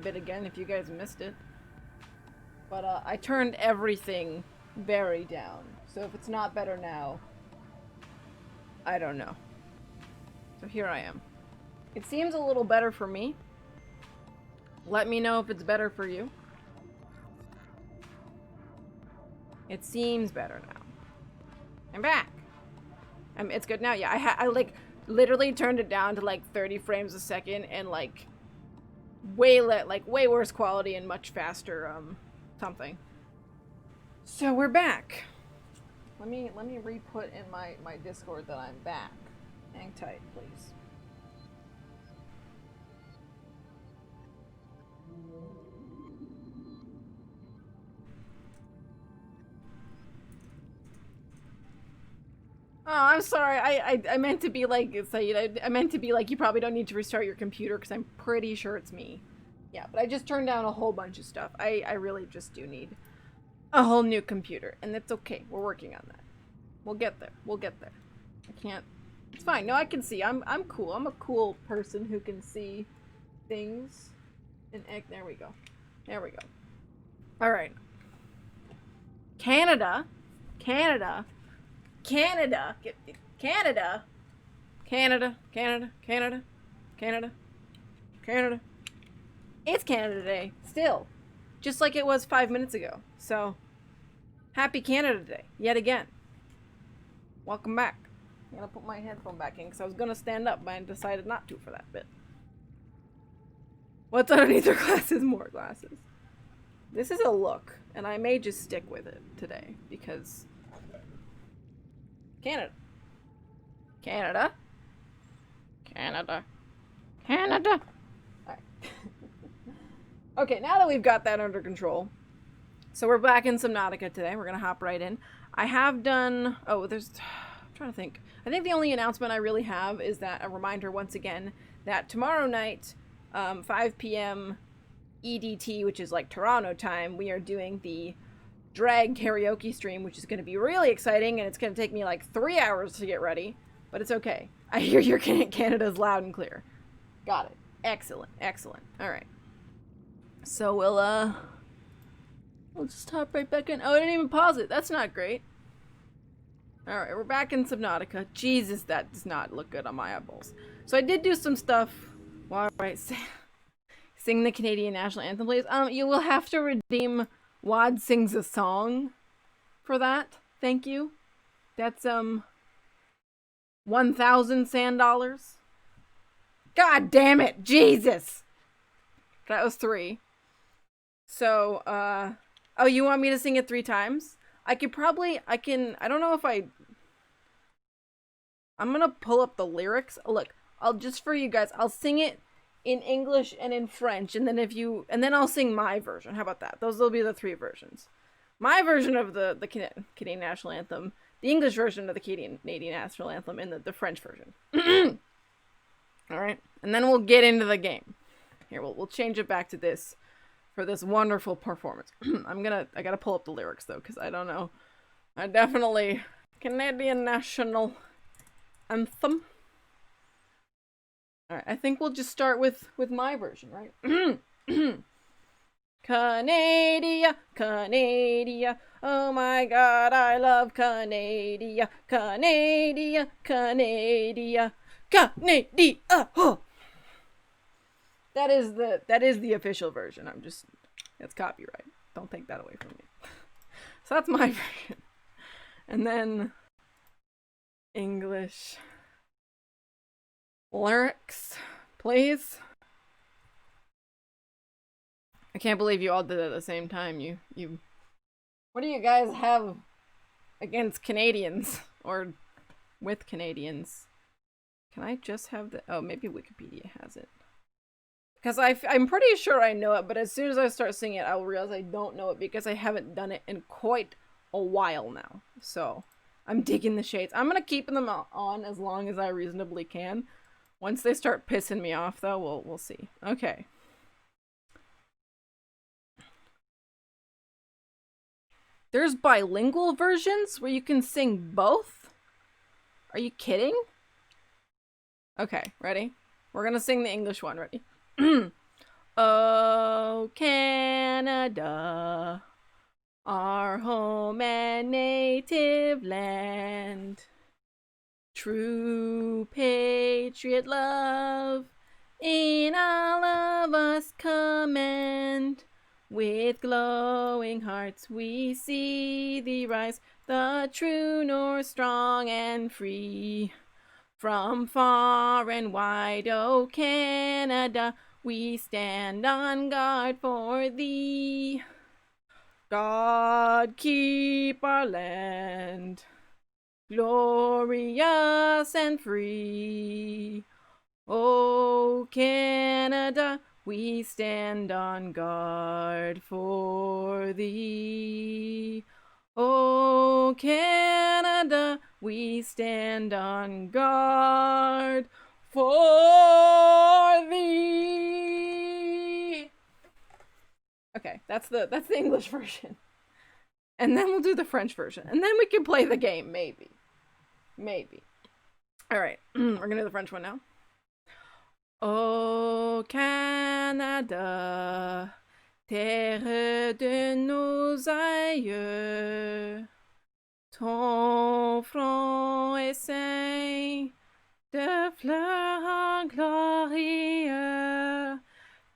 bit again if you guys missed it. But I turned everything very down. So if it's not better now, I don't know. So here I am. It seems a little better for me. Let me know if it's better for you. It seems better now. I'm back. It's good now. Yeah, I like literally turned it down to like 30 frames a second and like way worse quality and much faster something. So we're back. Let me re-put in my Discord that I'm back. Hang tight, please. Oh, I'm sorry. I meant to be like, Saeed, I meant to be like, you probably don't need to restart your computer because I'm pretty sure it's me. Yeah, but I just turned down a whole bunch of stuff. I really just do need a whole new computer, and that's okay. We're working on that. We'll get there. We'll get there. I can't. It's fine. No, I can see. I'm cool. I'm a cool person who can see things. And there we go. There we go. All right. Canada. Canada. Canada. Canada. Canada. Canada. Canada. Canada. Canada. It's Canada Day. Still. Just like it was 5 minutes ago. So, happy Canada Day. Yet again. Welcome back. I'm gonna put my headphone back in because I was gonna stand up, but I decided not to for that bit. What's underneath your glasses? More glasses. This is a look, and I may just stick with it today because Canada. Canada. Canada. Canada. Alright. Okay, now that we've got that under control, so we're back in Subnautica today. We're gonna hop right in. I have done, I'm trying to think. I think the only announcement I really have is that a reminder once again that tomorrow night, 5 p.m. EDT, which is like Toronto time, we are doing the drag karaoke stream, which is going to be really exciting, and it's going to take me like 3 hours to get ready, but it's okay. I hear your Canada's loud and clear. Got it. Excellent. Excellent. All right. So we'll just hop right back in. Oh, I didn't even pause it. That's not great. All right, we're back in Subnautica. Jesus, that does not look good on my eyeballs. So I did do some stuff. Well, all right, sing the Canadian National Anthem, please. You will have to redeem Wad Sings a Song for that. Thank you. That's 1,000 sand dollars. God damn it, Jesus. That was 3. So, oh, you want me to sing it 3 times? I don't know if I'm gonna pull up the lyrics. Look, just for you guys, I'll sing it in English and in French, and then I'll sing my version. How about that? Those will be the 3 versions. My version of the Canadian National Anthem, the English version of the Canadian National Anthem, and the French version. Alright, and then we'll get into the game. Here, we'll change it back to this for this wonderful performance. I gotta pull up the lyrics though, because I don't know. Canadian National Anthem. Alright, I think we'll just start with my version, right? Canada, Canada, oh my god, I love Canada, Canada, Canada, Canada, oh! That is the official version. It's copyright. Don't take that away from me. So that's my version. And then English lyrics, please. I can't believe you all did it at the same time. What do you guys have against Canadians or with Canadians? Can I just have maybe Wikipedia has it. Because I'm pretty sure I know it, but as soon as I start singing it, I will realize I don't know it because I haven't done it in quite a while now. So, I'm digging the shades. I'm going to keep them on as long as I reasonably can. Once they start pissing me off, though, we'll see. Okay. There's bilingual versions where you can sing both? Are you kidding? Okay, ready? We're going to sing the English one. Ready? Canada, our home and native land. True patriot love in all of us commend. With glowing hearts we see thee rise, the true north, strong and free. From far and wide, O Canada, we stand on guard for thee. God keep our land glorious and free. O Canada, we stand on guard for thee. O Canada, we stand on guard for thee. Okay, that's the English version. And then we'll do the French version. And then we can play the game, maybe. Maybe. Alright, we're gonna do the French one now. Ô Canada, terre de nos aïeux, ton front est ceint de fleurs glorieux,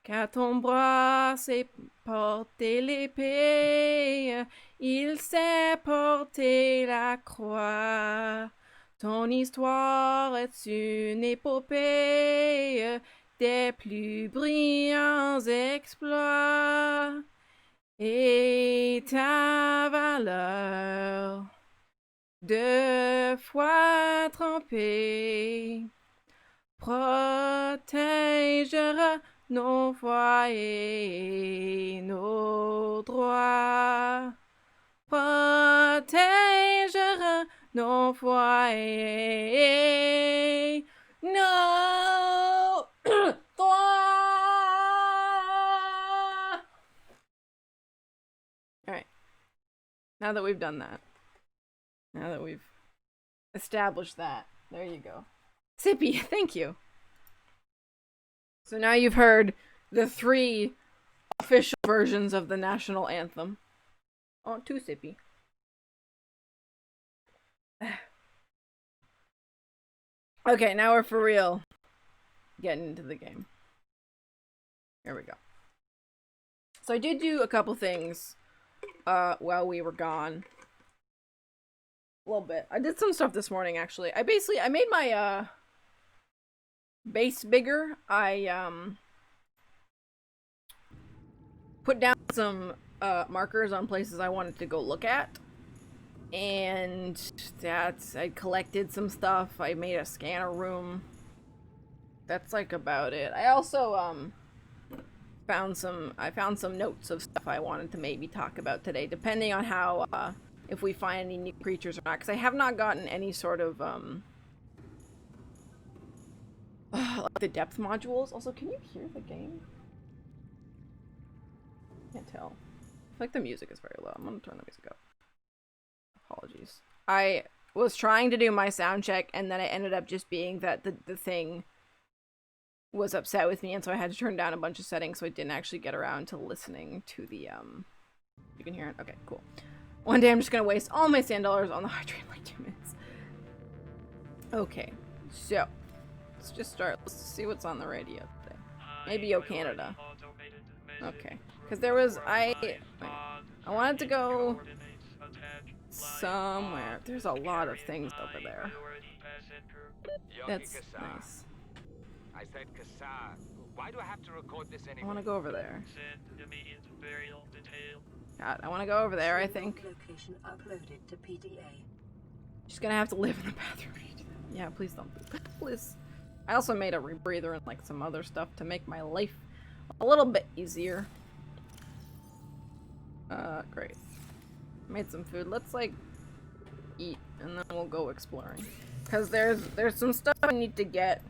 qu'à ton bras s'est porté l'épée, il s'est porté la croix. Ton histoire est une épopée des plus brillants exploits, et ta valeur de foi trempée protégera nos foyers et nos droits. Protégera nos foyers, nos droits. Alright. Now that we've done that. Now that we've established that. There you go. Sippy, thank you. So now you've heard the 3 official versions of the national anthem. Oh, too sippy. Okay, now we're for real getting into the game. Here we go. So I did do a couple things while we were gone. A little bit. I did some stuff this morning, actually. I made my base bigger. I put down some markers on places I wanted to go look at, and I collected some stuff. I made a scanner room. That's like about it. I also found some notes of stuff I wanted to maybe talk about today, depending on how if we find any new creatures or not, because I have not gotten any sort of like the depth modules. Also, can you hear the game? Can't tell. I feel like the music is very low. I'm gonna turn the music up. Apologies. I was trying to do my sound check, and then it ended up just being that the thing was upset with me, and so I had to turn down a bunch of settings, so I didn't actually get around to listening to the You can hear it? Okay, cool. One day I'm just gonna waste all my sand dollars on the hard train like 2 minutes. Okay, so let's just start. Let's see what's on the radio today. Maybe O Canada. Okay, because there was I wanted to go somewhere. There's a lot of things over there. That's nice. I said Kassar. Why do I have to record this anyway? I want to go over there. God, I want to go over there, I think. Location uploaded to PDA. Just gonna have to live in the bathroom. Yeah, please don't. Please. I also made a rebreather and like some other stuff to make my life a little bit easier. Great. Made some food. Let's like eat and then we'll go exploring. Cause there's some stuff I need to get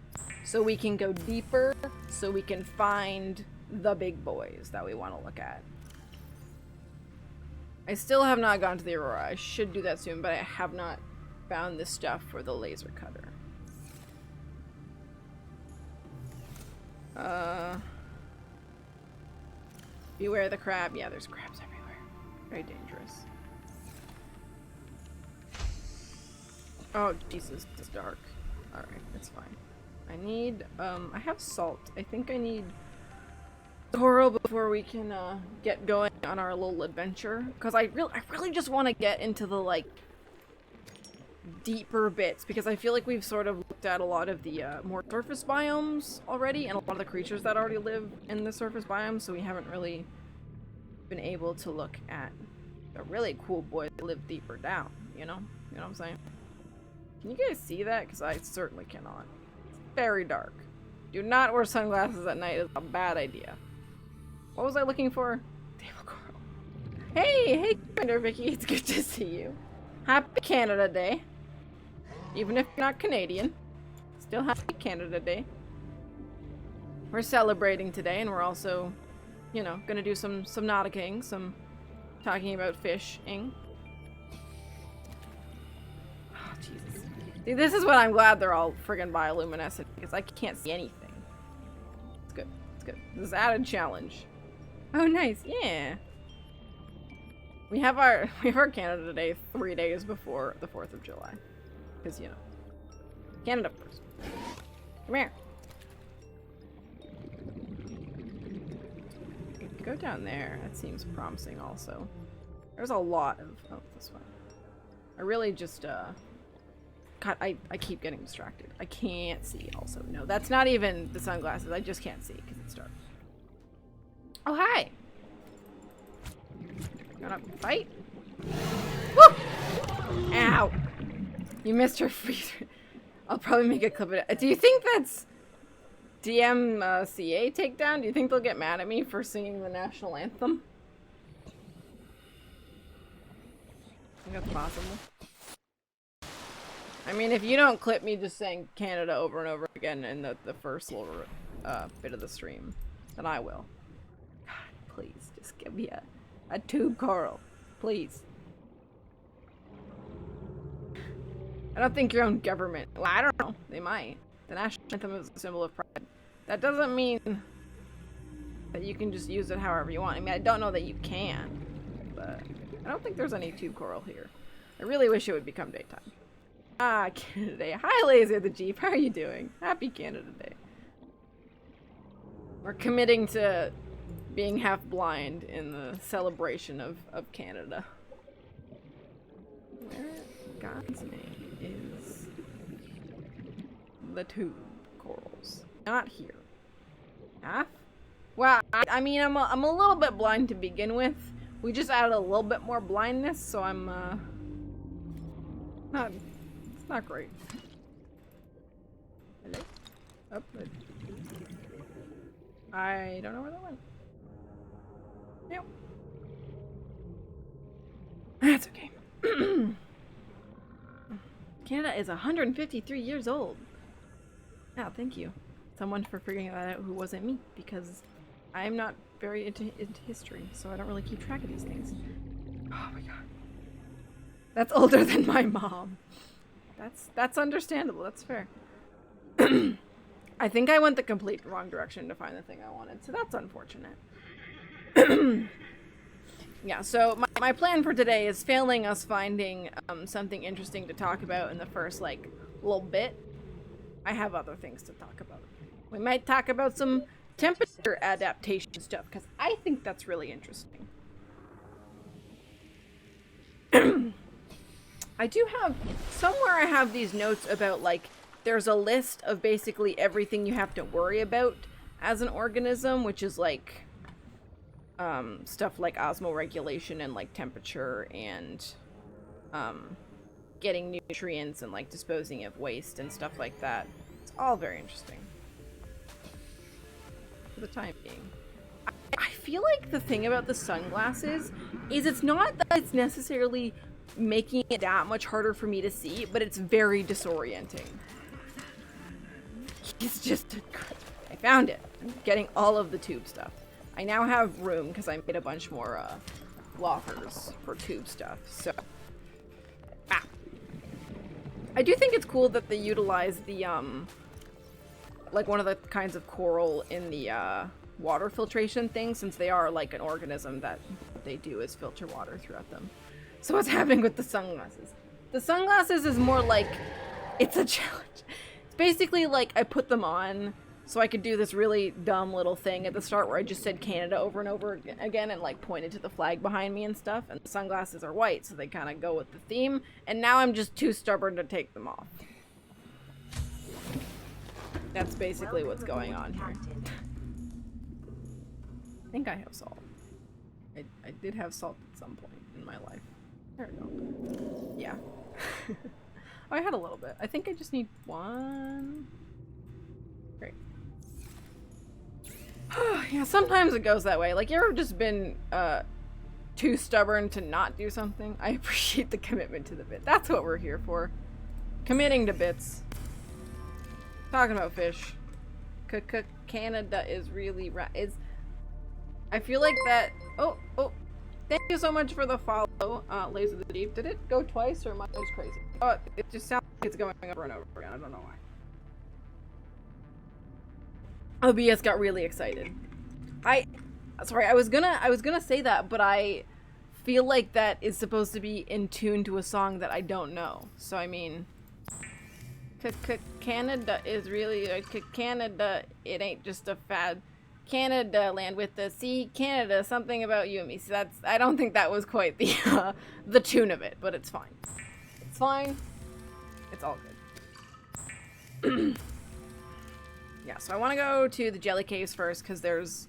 so we can go deeper, so we can find the big boys that we want to look at. I still have not gone to the Aurora. I should do that soon, but I have not found this stuff for the laser cutter. Beware the crab. Yeah, there's crabs everywhere. Very dangerous. Oh, Jesus, it's dark. Alright, it's fine. I need, I have salt. I think I need coral before we can, get going on our little adventure. Because I really just want to get into the, like, deeper bits. Because I feel like we've sort of looked at a lot of the, more surface biomes already. And a lot of the creatures that already live in the surface biomes. So we haven't really been able to look at the really cool boys that live deeper down, you know? You know what I'm saying? Can you guys see that? Because I certainly cannot. It's very dark. Do not wear sunglasses at night is a bad idea. What was I looking for? Table coral. Hey Commander Vicky, it's good to see you. Happy Canada Day. Even if you're not Canadian. Still happy Canada Day. We're celebrating today, and we're also, you know, gonna do some nauticing, some talking about fishing. Oh, Jesus. See, this is what I'm glad they're all friggin' bioluminescent, because I can't see anything. It's good. It's good. This is added challenge. Oh, nice. Yeah. We have our Canada Day 3 days before the 4th of July. Because, you know, Canada first. Come here. Go down there. That seems promising also. There's a lot of... Oh, this one. I really just, God, I keep getting distracted. I can't see also. No, that's not even the sunglasses. I just can't see because it's dark. Oh, hi! You wanna fight? Woo! Ow! You missed her freezer. I'll probably make a clip of it. Do you think that's DMCA takedown? Do you think they'll get mad at me for singing the national anthem? I think that's possible. I mean, if you don't clip me just saying Canada over and over again in the first little bit of the stream, then I will. God, please, just give me a tube coral. Please. I don't think your own government... Well, I don't know. They might. The national anthem is a symbol of pride. That doesn't mean that you can just use it however you want. I mean, I don't know that you can, but I don't think there's any tube coral here. I really wish it would become daytime. Ah, Canada Day. Hi, Laser the Jeep. How are you doing? Happy Canada Day. We're committing to being half blind in the celebration of Canada. Where God's name is the tube corals? Not here. Half? Well, I mean, I'm a little bit blind to begin with. We just added a little bit more blindness, so I'm it's not great. Hello? Oh, good. I don't know where that went. Yep. That's okay. Canada is 153 years old. Yeah, thank you. Someone for figuring that out who wasn't me, because I'm not very into history, so I don't really keep track of these things. Oh my god. That's older than my mom. That's understandable, that's fair. I think I went the complete wrong direction to find the thing I wanted, so that's unfortunate. Yeah, so my plan for today is, failing us finding something interesting to talk about in the first, like, little bit, I have other things to talk about. We might talk about some temperature adaptation stuff, because I think that's really interesting. I do have, somewhere I have these notes about, like, there's a list of basically everything you have to worry about as an organism, which is, like, stuff like osmoregulation and, like, temperature and, getting nutrients and, like, disposing of waste and stuff like that. It's all very interesting. For the time being. I feel like the thing about the sunglasses is it's not that it's necessarily making it that much harder for me to see, but it's very disorienting. It's just... I found it. I'm getting all of the tube stuff. I now have room because I made a bunch more lockers for tube stuff, so... Ah. I do think it's cool that they utilize the, like, one of the kinds of coral in the, water filtration thing, since they are like an organism that they do is filter water throughout them. So what's happening with the sunglasses? The sunglasses is more like, it's a challenge. It's basically like I put them on so I could do this really dumb little thing at the start where I just said Canada over and over again and like pointed to the flag behind me and stuff. And the sunglasses are white, so they kind of go with the theme. And now I'm just too stubborn to take them off. That's basically what's going on here. I think I have salt. I did have salt at some point in my life. There we go. Yeah. Oh, I had a little bit. I think I just need one. Great. Yeah, sometimes it goes that way. Like, you ever just been too stubborn to not do something? I appreciate the commitment to the bit. That's what we're here for. Committing to bits. Talking about fish. Canada is really I feel like that. Oh, thank you so much for the follow, Laser the Deep. Did it go twice or am I just crazy? Oh, it just sounds like it's going over and over again. I don't know why. OBS got really excited. Sorry, I was gonna say that, but I feel like that is supposed to be in tune to a song that I don't know. So I mean, Canada is really Canada. It ain't just a fad. Canada, land with the sea. Canada, something about you and me. So that's, I don't think that was quite the tune of it, but it's fine. It's fine. It's all good. Yeah, so I want to go to the Jelly Caves first because there's,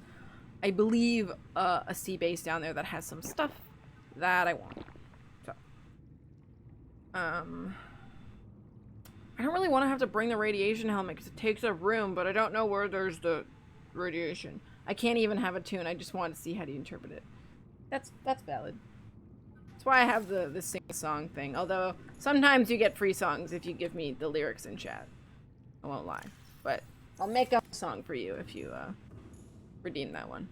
I believe, a sea base down there that has some stuff that I want. So, I don't really want to have to bring the radiation helmet because it takes up room, but I don't know where there's the radiation. I can't even have a tune. I just want to see how to interpret it. That's valid. That's why I have the sing song thing. Although sometimes you get free songs if you give me the lyrics in chat. I won't lie, but I'll make up a song for you if you redeem that one.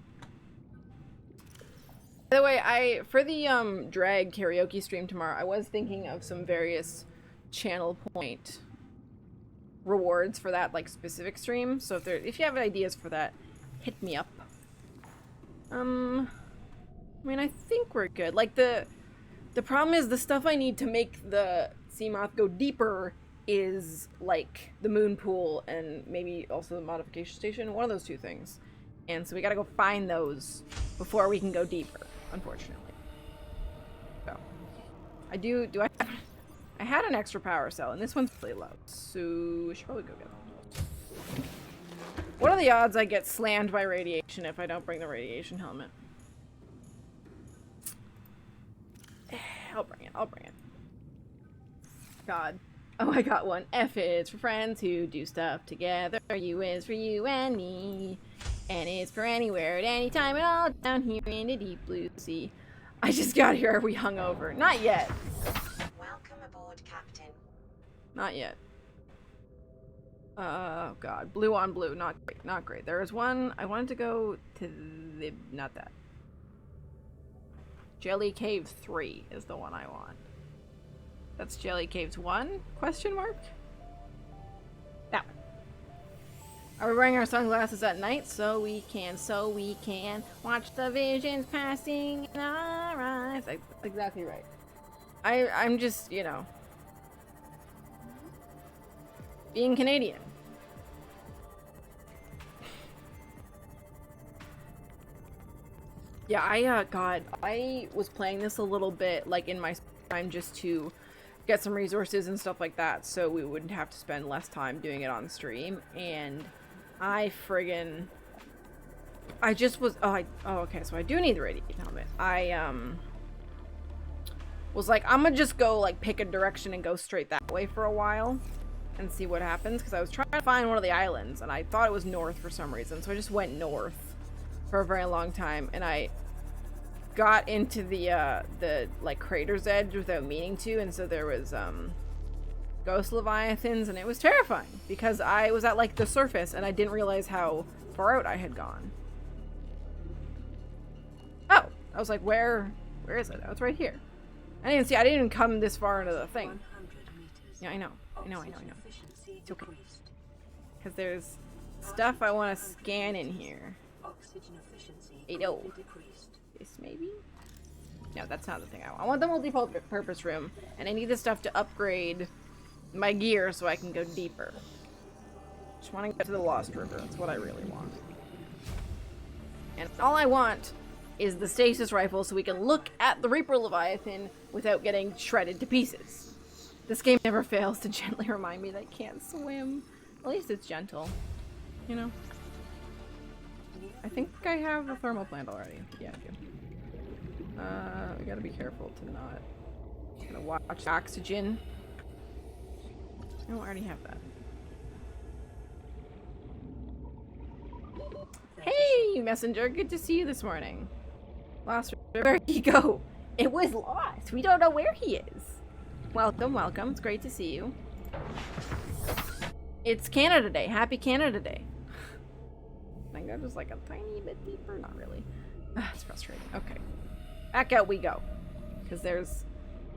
By the way, for the drag karaoke stream tomorrow, I was thinking of some various channel point rewards for that like specific stream. So if you have ideas for that, hit me up. I mean, I think we're good. Like the problem is the stuff I need to make the Seamoth go deeper is like the moon pool and maybe also the modification station, one of those two things. And so we gotta go find those before we can go deeper, unfortunately. So I had an extra power cell, and this one's really low, so we should probably go get it. What are the odds I get slammed by radiation if I don't bring the radiation helmet? I'll bring it. God. Oh, I got one. F is for friends who do stuff together. U is for you and me. N is for anywhere at any time at all down here in the deep blue sea. I just got here. Are we hungover? Not yet. Welcome aboard, Captain. Not yet. Oh god. Blue on blue. Not great. Not great. There is one. I wanted to go to the... Not that. Jelly Cave 3 is the one I want. That's Jelly Caves 1? Question mark? That one. Are we wearing our sunglasses at night so we can watch the visions passing in our eyes? That's exactly right. I'm just, you know, being Canadian. Yeah, God, I was playing this a little bit, like, in my time just to get some resources and stuff like that, so we wouldn't have to spend less time doing it on stream, and I just was, okay, so I do need the radiation helmet. I, was like, I'm gonna just go, like, pick a direction and go straight that way for a while and see what happens, because I was trying to find one of the islands, and I thought it was north for some reason, so I just went north for a very long time, and I got into the like crater's edge without meaning to, and so there was ghost leviathans, and it was terrifying because I was at like the surface and I didn't realize how far out I had gone. Oh, I was like, where is it? Oh, it's right here. I didn't even come this far into the thing. Yeah, I know. It's okay. Because there's stuff I want to scan in here. Oxygen efficiency 80. greatly decreased. This maybe? No, that's not the thing I want. I want the multi-purpose room, and I need the stuff to upgrade my gear so I can go deeper. Just want to get to the Lost River. That's what I really want. And all I want is the stasis rifle so we can look at the Reaper Leviathan without getting shredded to pieces. This game never fails to gently remind me that I can't swim. At least it's gentle, you know? I think I have the thermal plant already. Yeah, I do. We gotta be careful to not... Just gonna watch oxygen. No, I already have that. Hey, messenger! Good to see you this morning. Lost River, where'd he go? It was lost. We don't know where he is. Welcome, welcome. It's great to see you. It's Canada Day. Happy Canada Day. I think I'm just like a tiny bit deeper. Not really. It's frustrating. Okay. Back out we go. Because there's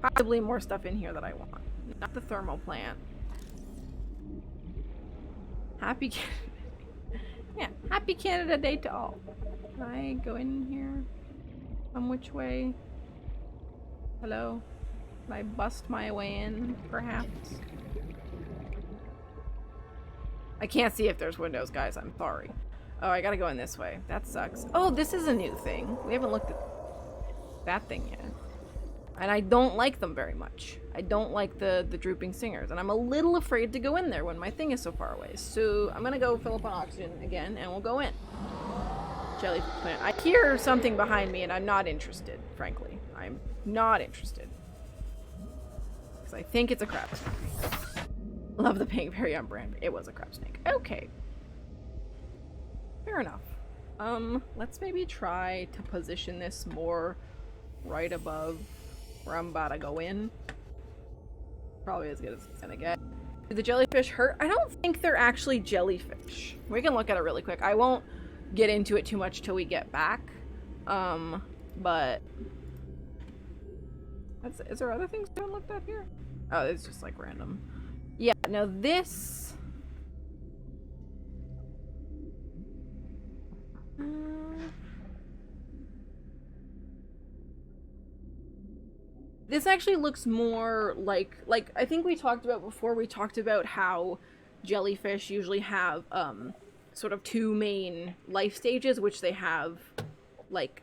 possibly more stuff in here that I want. Not the thermal plant. Happy Yeah, happy Canada Day to all. Can I go in here? Some which way? Hello? Can I bust my way in, perhaps? I can't see if there's windows, guys. I'm sorry. Oh, I gotta go in this way. That sucks. Oh, this is a new thing. We haven't looked at that thing yet. And I don't like them very much. I don't like the drooping stingers. And I'm a little afraid to go in there when my thing is so far away. So I'm gonna go fill up on oxygen again and we'll go in. Jellyfish plant. I hear something behind me and I'm not interested, frankly. I'm not interested. Because I think it's a crab snake. Love the pink, very on brand. It was a crab snake. Okay. Fair enough. Let's maybe try to position this more right above where I'm about to go in. Probably as good as it's gonna get. Do the jellyfish hurt? I don't think they're actually jellyfish. We can look at it really quick. I won't get into it too much till we get back. But... is there other things we haven't looked at here? Oh, it's just like random. Yeah, no, this... This actually looks more like I think we talked about before, we talked about how jellyfish usually have sort of two main life stages, which they have like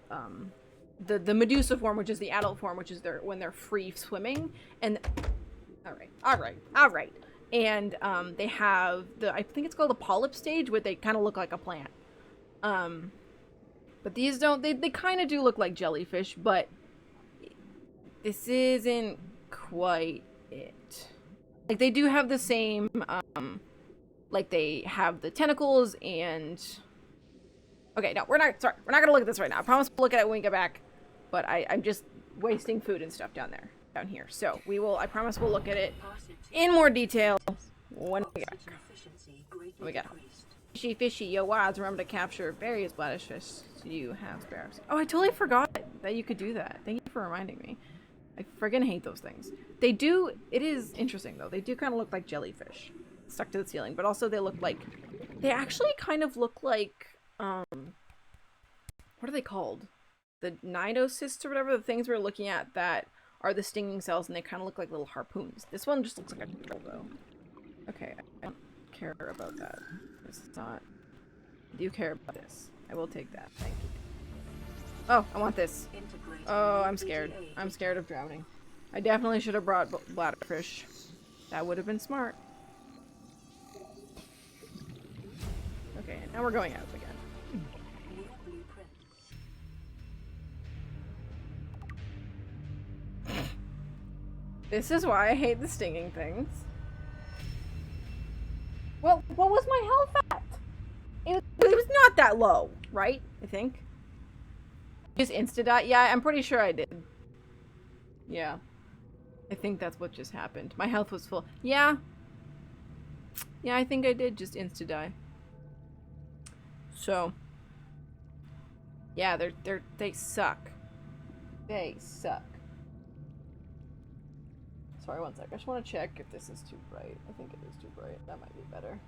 the Medusa form, which is the adult form, which is when they're free swimming, and all right, and they have I think it's called the polyp stage, where they kind of look like a plant. But these don't, they kind of do look like jellyfish, but this isn't quite it. Like, they do have the same, like, they have the tentacles and... Okay, no, we're not gonna look at this right now. I promise we'll look at it when we get back, but I'm just wasting food and stuff down here. So, I promise we'll look at it in more detail when we get back. What we got? Fishy, yo, wads, remember to capture various bladdish fish. So you have sparrows. Oh, I totally forgot that you could do that. Thank you for reminding me. I friggin' hate those things. They do, it is interesting though. They do kind of look like jellyfish stuck to the ceiling, but also they actually kind of look like, what are they called? The cnidocysts or whatever, the things we're looking at that are the stinging cells, and they kind of look like little harpoons. This one just looks like a drill though. Okay, I don't care about that. This is not... I do care about this. I will take that. Thank you. Oh, I want this. Oh, I'm scared. I'm scared of drowning. I definitely should have brought bladderfish. That would have been smart. Okay, now we're going out again. This is why I hate the stinging things. Well, what was my health at? It was not that low, right? I think. Just insta-die? Yeah, I'm pretty sure I did. Yeah. I think that's what just happened. My health was full. Yeah. Yeah, I think I did just insta-die. So. Yeah, they suck. They suck. Sorry, one sec. I just want to check if this is too bright. I think it is too bright. That might be better.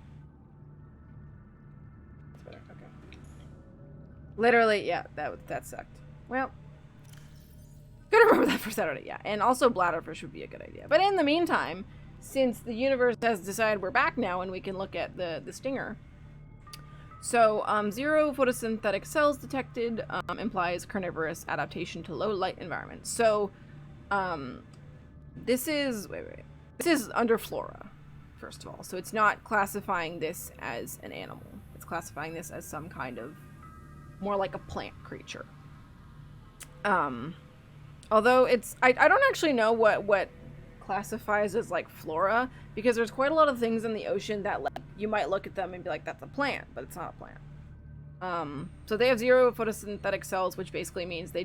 It's better. Okay. Literally, yeah, that sucked. Well, gotta remember that for Saturday, yeah. And also bladderfish would be a good idea. But in the meantime, since the universe has decided we're back now and we can look at the stinger. So, 0 photosynthetic cells detected implies carnivorous adaptation to low light environments. So, this is, this is under flora, first of all. So it's not classifying this as an animal. It's classifying this as some kind of, more like a plant creature. Although it's, I don't actually know what classifies as like flora, because there's quite a lot of things in the ocean that like you might look at them and be like, that's a plant, but it's not a plant. So they have 0 photosynthetic cells, which basically means they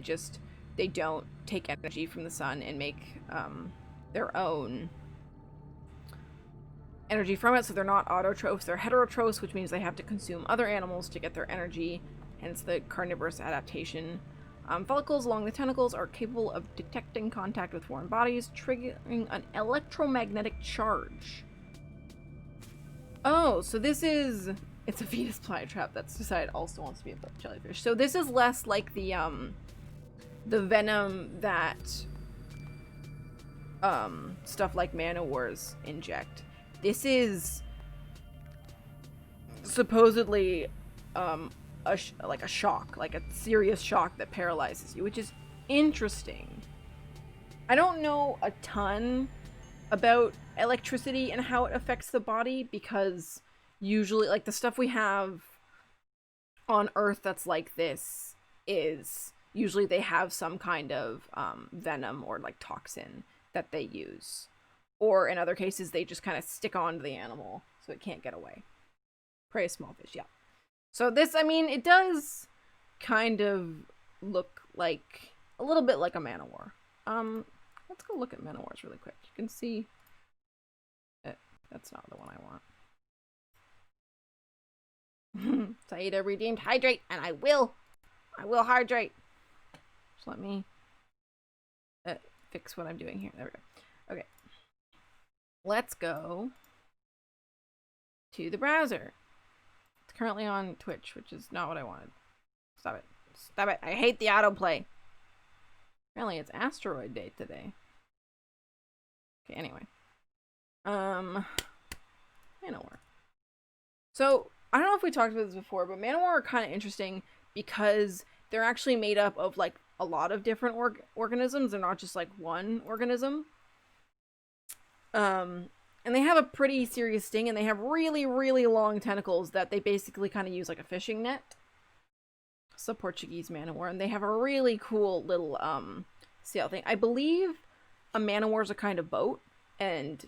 don't take energy from the sun and make their own energy from it. So they're not autotrophs, they're heterotrophs, which means they have to consume other animals to get their energy, hence the carnivorous adaptation. Follicles along the tentacles are capable of detecting contact with foreign bodies, triggering an electromagnetic charge. Oh, so this is... It's a Venus flytrap that's decided also wants to be a jellyfish. So this is less like the venom that stuff like man-o-wars inject. This is supposedly like a shock, like a serious shock that paralyzes you, which is interesting. I don't know a ton about electricity and how it affects the body, because usually, like, the stuff we have on Earth that's like this is usually they have some kind of venom or like toxin that they use, or in other cases they just kind of stick onto the animal so it can't get away. Prey small fish, yeah. So this, I mean, it does kind of look like a little bit like a man-o-war. Let's go look at man-o-wars really quick. You can see it. That's not the one I want. Saida redeemed hydrate, and I will hydrate. Just let me fix what I'm doing here. There we go. Okay. Let's go to the browser. It's currently on Twitch, which is not what I wanted. Stop it. Stop it. I hate the autoplay. Apparently it's asteroid day today. Okay, anyway. Man-o-war. So, I don't know if we talked about this before, but man-o-war are kind of interesting because they're actually made up of like a lot of different organisms. They're not just like one organism. And they have a pretty serious sting, and they have really, really long tentacles that they basically kind of use like a fishing net. It's a Portuguese man-o-war, and they have a really cool little sail thing. I believe a man-o-war is a kind of boat, and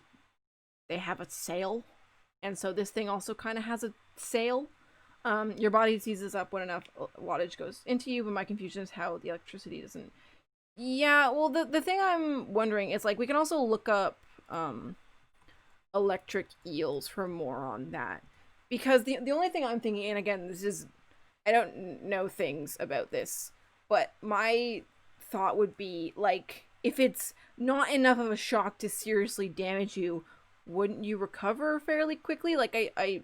they have a sail, and so this thing also kind of has a sail. Your body seizes up when enough wattage goes into you, but my confusion is how the electricity doesn't... Yeah, well, the thing I'm wondering is, like, we can also look up electric eels for more on that, because the only thing I'm thinking, and again, this is, I don't know things about this, but my thought would be, like, if it's not enough of a shock to seriously damage you, wouldn't you recover fairly quickly? Like, I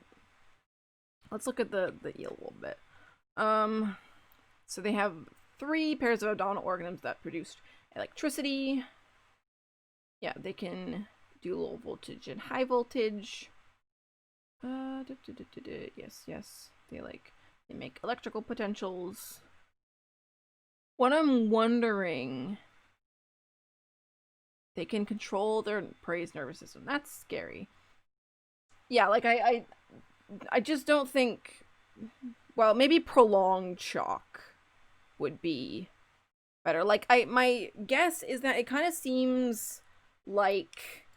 let's look at the eel a little bit. So they have 3 pairs of abdominal organs that produce electricity. Yeah, they can do low voltage and high voltage. Yes. They make electrical potentials. What I'm wondering, they can control their prey's nervous system. That's scary. Yeah, like I just don't think, well, maybe prolonged shock would be better. Like, my guess is that it kind of seems like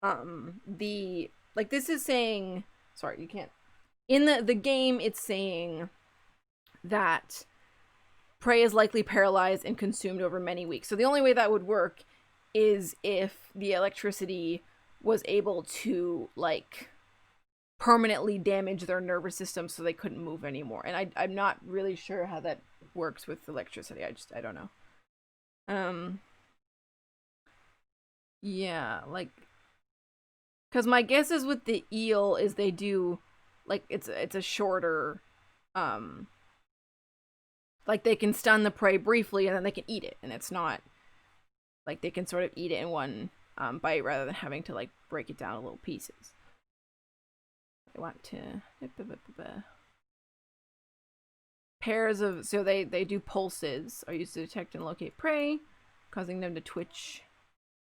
this is saying, sorry, you can't, in the game it's saying that prey is likely paralyzed and consumed over many weeks. So the only way that would work is if the electricity was able to, like, permanently damage their nervous system so they couldn't move anymore. And I'm not really sure how that works with electricity. I don't know. Yeah, like, because my guess is with the eel is they do, like, it's a shorter Like, they can stun the prey briefly and then they can eat it, and it's not like they can sort of eat it in one bite rather than having to like break it down in little pieces. I want to pairs of, so they do pulses are used to detect and locate prey, causing them to twitch.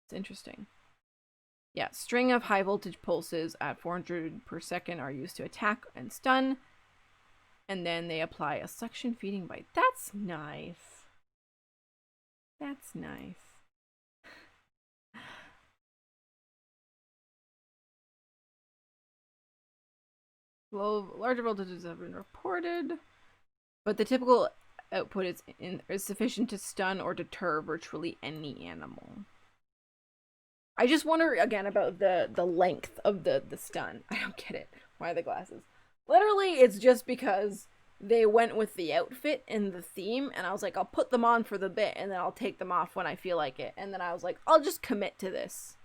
It's interesting. Yeah, string of high voltage pulses at 400 per second are used to attack and stun. And then they apply a suction feeding bite. That's nice. That's nice. Larger voltages have been reported, but the typical output is sufficient to stun or deter virtually any animal. I just wonder again about the length of the stun. I don't get it. Why the glasses? Literally, it's just because they went with the outfit and the theme, and I was like, I'll put them on for the bit, and then I'll take them off when I feel like it. And then I was like, I'll just commit to this.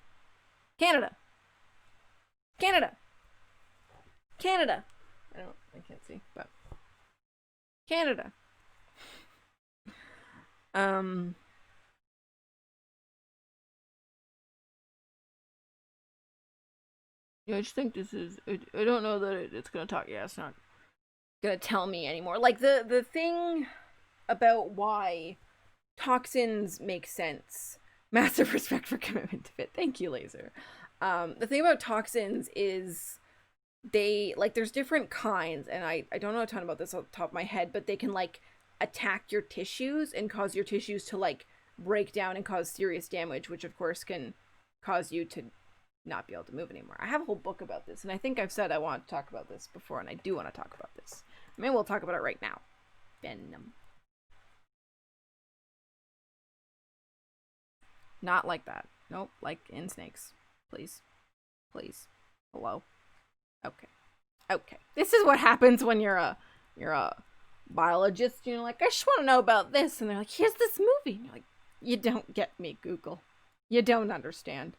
Canada. Canada. Canada. I can't see, but Canada. Yeah, I just think this is. I don't know that it's gonna talk. Yeah, it's not gonna tell me anymore. Like the thing about why toxins make sense. Massive respect for commitment to fit. Thank you, Laser. The thing about toxins is they like there's different kinds, and I don't know a ton about this off the top of my head, but they can like attack your tissues and cause your tissues to like break down and cause serious damage, which of course can cause you to not be able to move anymore. I have a whole book about this, and I think I've said I want to talk about this before, and I do want to talk about this. Maybe we'll talk about it right now. Venom. Not like that. Nope, like in snakes. Please. Please. Hello. Okay. Okay. This is what happens when you're a biologist. You're like, I just want to know about this, and they're like, here's this movie. And you're like, you don't get me, Google. You don't understand.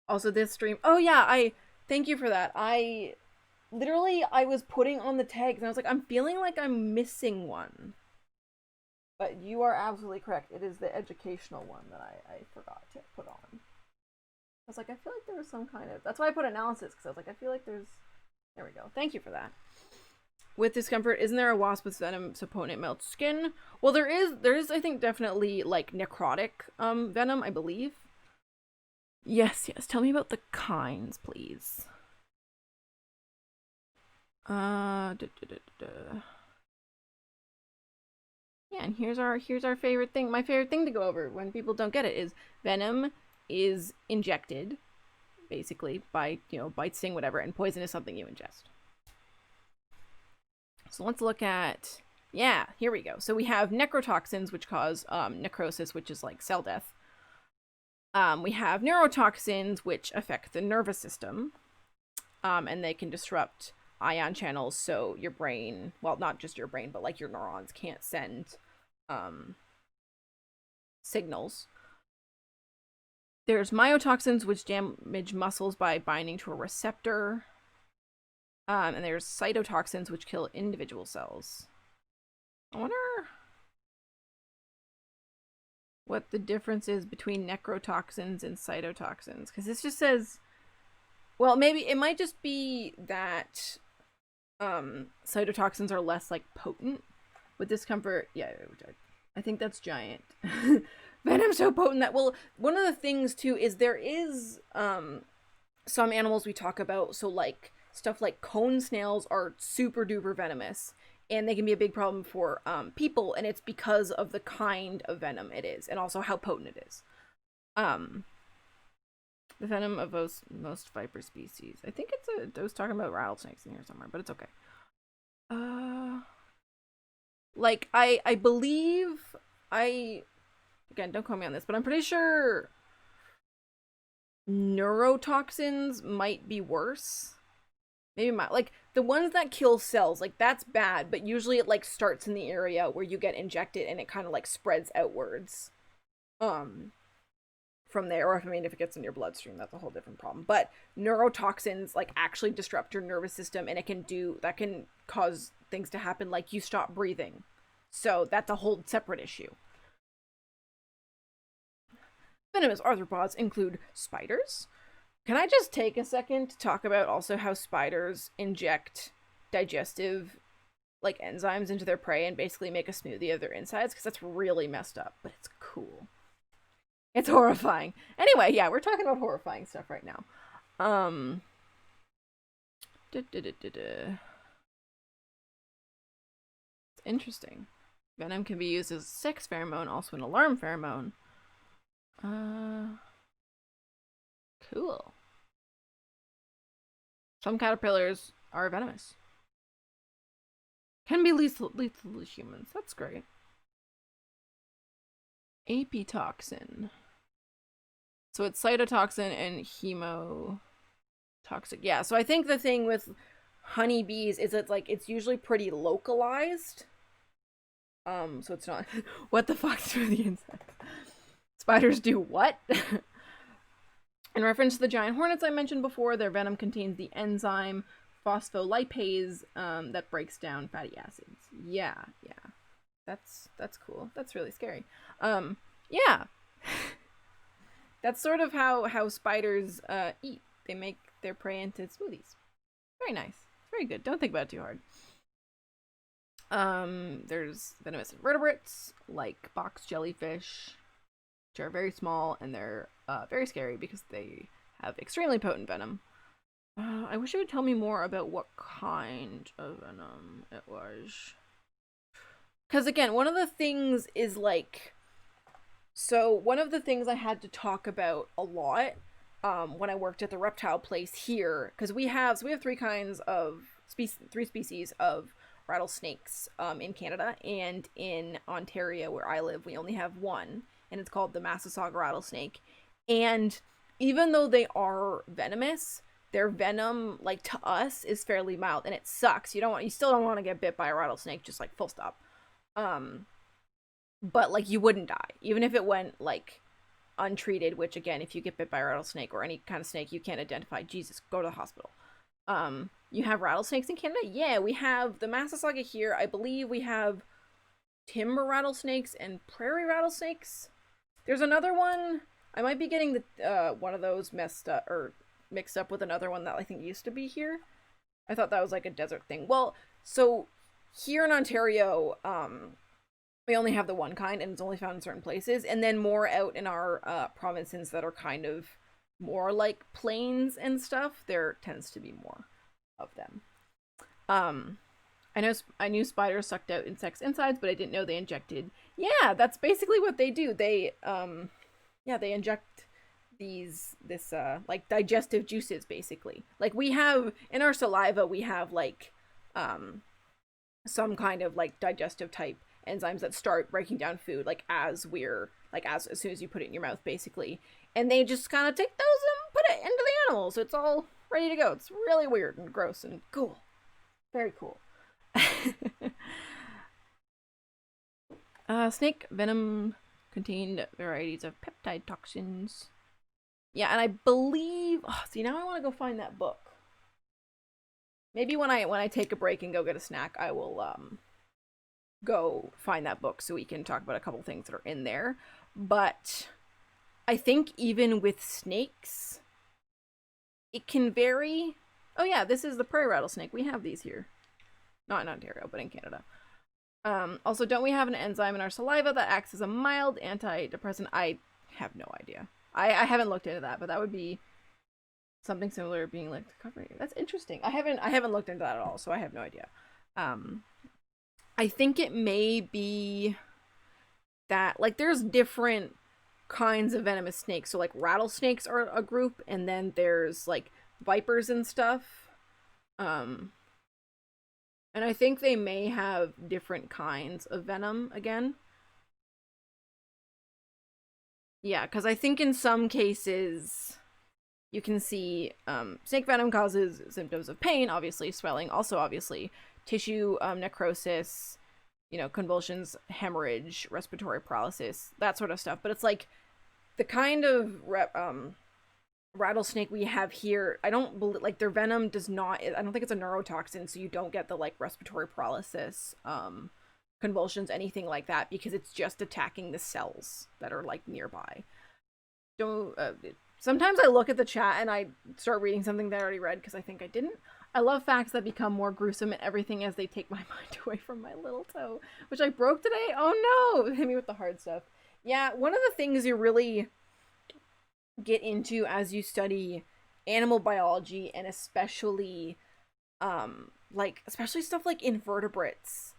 Also, this stream. Oh yeah, I thank you for that. I was putting on the tags, and I was like, I'm feeling like I'm missing one. But you are absolutely correct. It is the educational one that I forgot to put on. I was like, I feel like there was some kind of. That's why I put analysis, because I was like, I feel like there's. There we go. Thank you for that. With discomfort, isn't there a wasp with venom so potent it melts skin? Well, there is, I think, definitely like necrotic venom, I believe. Yes. Tell me about the kinds, please. Yeah, and here's our favorite thing. My favorite thing to go over when people don't get it is venom is injected, basically, by, bite, sting, whatever, and poison is something you ingest. So let's look at, yeah, here we go. So we have necrotoxins, which cause necrosis, which is like cell death. We have neurotoxins, which affect the nervous system, and they can disrupt ion channels, so your brain, well, not just your brain, but like your neurons can't send signals. There's myotoxins, which damage muscles by binding to a receptor. And there's cytotoxins, which kill individual cells. I wonder what the difference is between necrotoxins and cytotoxins, because this just says, well, maybe it might just be that cytotoxins are less like potent with discomfort. Yeah, I think that's giant. Venom's so potent that, well, one of the things too is there is some animals we talk about, so like stuff like cone snails are super duper venomous, and they can be a big problem for people, and it's because of the kind of venom it is, and also how potent it is. The venom of most viper species. I think I was talking about rattlesnakes in here somewhere, but it's okay. Like, I believe, again, don't quote me on this, but I'm pretty sure neurotoxins might be worse. Maybe like the ones that kill cells, like that's bad, but usually it like starts in the area where you get injected and it kind of like spreads outwards from there. Or if it gets in your bloodstream, that's a whole different problem. But neurotoxins like actually disrupt your nervous system, and that can cause things to happen like you stop breathing So that's a whole separate issue. Venomous arthropods include spiders. Can I just take a second to talk about also how spiders inject digestive like enzymes into their prey and basically make a smoothie of their insides? Because that's really messed up, but it's cool. It's horrifying. Anyway, yeah, we're talking about horrifying stuff right now. It's interesting. Venom can be used as a sex pheromone, also an alarm pheromone. Cool. Some caterpillars are venomous. Can be lethal to humans. That's great. Apitoxin. So it's cytotoxin and hemotoxic. Yeah, so I think the thing with honeybees is it's usually pretty localized. So it's not what the fuck through the insects. Spiders do what? In reference to the giant hornets I mentioned before, their venom contains the enzyme phospholipase that breaks down fatty acids. Yeah. That's cool. That's really scary. Yeah. That's sort of how spiders eat. They make their prey into smoothies. Very nice. Very good. Don't think about it too hard. There's venomous invertebrates like box jellyfish, which are very small and they're very scary because they have extremely potent venom. I wish it would tell me more about what kind of venom it was. Because again, one of the things is one of the things I had to talk about a lot when I worked at the reptile place here, because we have three species of rattlesnakes in Canada, and in Ontario where I live we only have one, and it's called the Massasauga rattlesnake. And even though they are venomous, their venom, like, to us is fairly mild, and it sucks. You still don't want to get bit by a rattlesnake, just like full stop. But like you wouldn't die even if it went like untreated, which again, if you get bit by a rattlesnake or any kind of snake you can't identify, Jesus, go to the hospital. You have rattlesnakes in Canada? Yeah, we have the Massasauga here. I believe we have timber rattlesnakes and prairie rattlesnakes. There's another one. I might be getting the one of those mixed up with another one that I think used to be here. I thought that was like a desert thing. Well, so here in Ontario, we only have the one kind, and it's only found in certain places. And then more out in our provinces that are kind of more like plains and stuff, there tends to be more of them. I knew spiders sucked out insects' insides, but I didn't know they injected. Yeah, that's basically what they do. They they inject this like digestive juices, basically. Like we have in our saliva, we have like some kind of like digestive type enzymes that start breaking down food as soon as you put it in your mouth, basically. And they just kind of take those and put it into the animals. So it's all ready to go. It's really weird and gross and cool. Very cool. Snake venom contained varieties of peptide toxins. Yeah, and I believe... Oh, see, now I want to go find that book. Maybe when I take a break and go get a snack, I will go find that book so we can talk about a couple things that are in there. But I think even with snakes, it can vary. Oh yeah, this is the prairie rattlesnake. We have these here. Not in Ontario, but in Canada. Also, don't we have an enzyme in our saliva that acts as a mild antidepressant? I have no idea. I haven't looked into that, but that would be something similar being like the cover here. That's interesting. I haven't looked into that at all, so I have no idea. I think it may be that there's different kinds of venomous snakes. So like rattlesnakes are a group, and then there's like vipers and stuff. And I think they may have different kinds of venom again. Yeah, because I think in some cases you can see snake venom causes symptoms of pain, obviously, swelling, also obviously tissue necrosis, convulsions, hemorrhage, respiratory paralysis, that sort of stuff. But it's like the kind of rattlesnake we have here, I don't believe, their venom does not, I don't think it's a neurotoxin, so you don't get the respiratory paralysis convulsions, anything like that, because it's just attacking the cells that are like nearby. Don't sometimes I look at the chat and I start reading something that I already read because I think I didn't. I love facts that become more gruesome and everything as they take my mind away from my little toe, which I broke today. Oh no, hit me with the hard stuff. Yeah, one of the things you really get into as you study animal biology, and especially especially stuff like invertebrates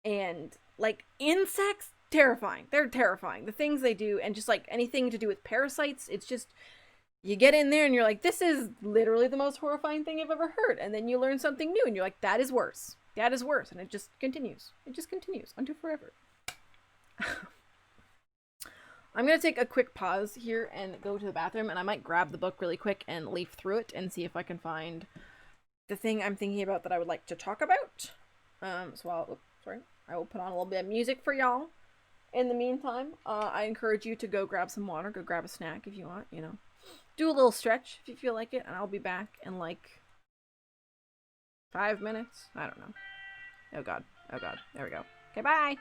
and like insects, terrifying. They're terrifying, the things they do, and just like anything to do with parasites, it's just, you get in there and you're like, this is literally the most horrifying thing I've ever heard, and then you learn something new and you're like, that is worse, and it just continues until forever. I'm gonna take a quick pause here and go to the bathroom, and I might grab the book really quick and leaf through it and see if I can find the thing I'm thinking about that I would like to talk about. So I will put on a little bit of music for y'all. In the meantime, I encourage you to go grab some water, go grab a snack if you want, you know. Do a little stretch if you feel like it, and I'll be back in like 5 minutes. I don't know. Oh god. There we go. Okay, bye!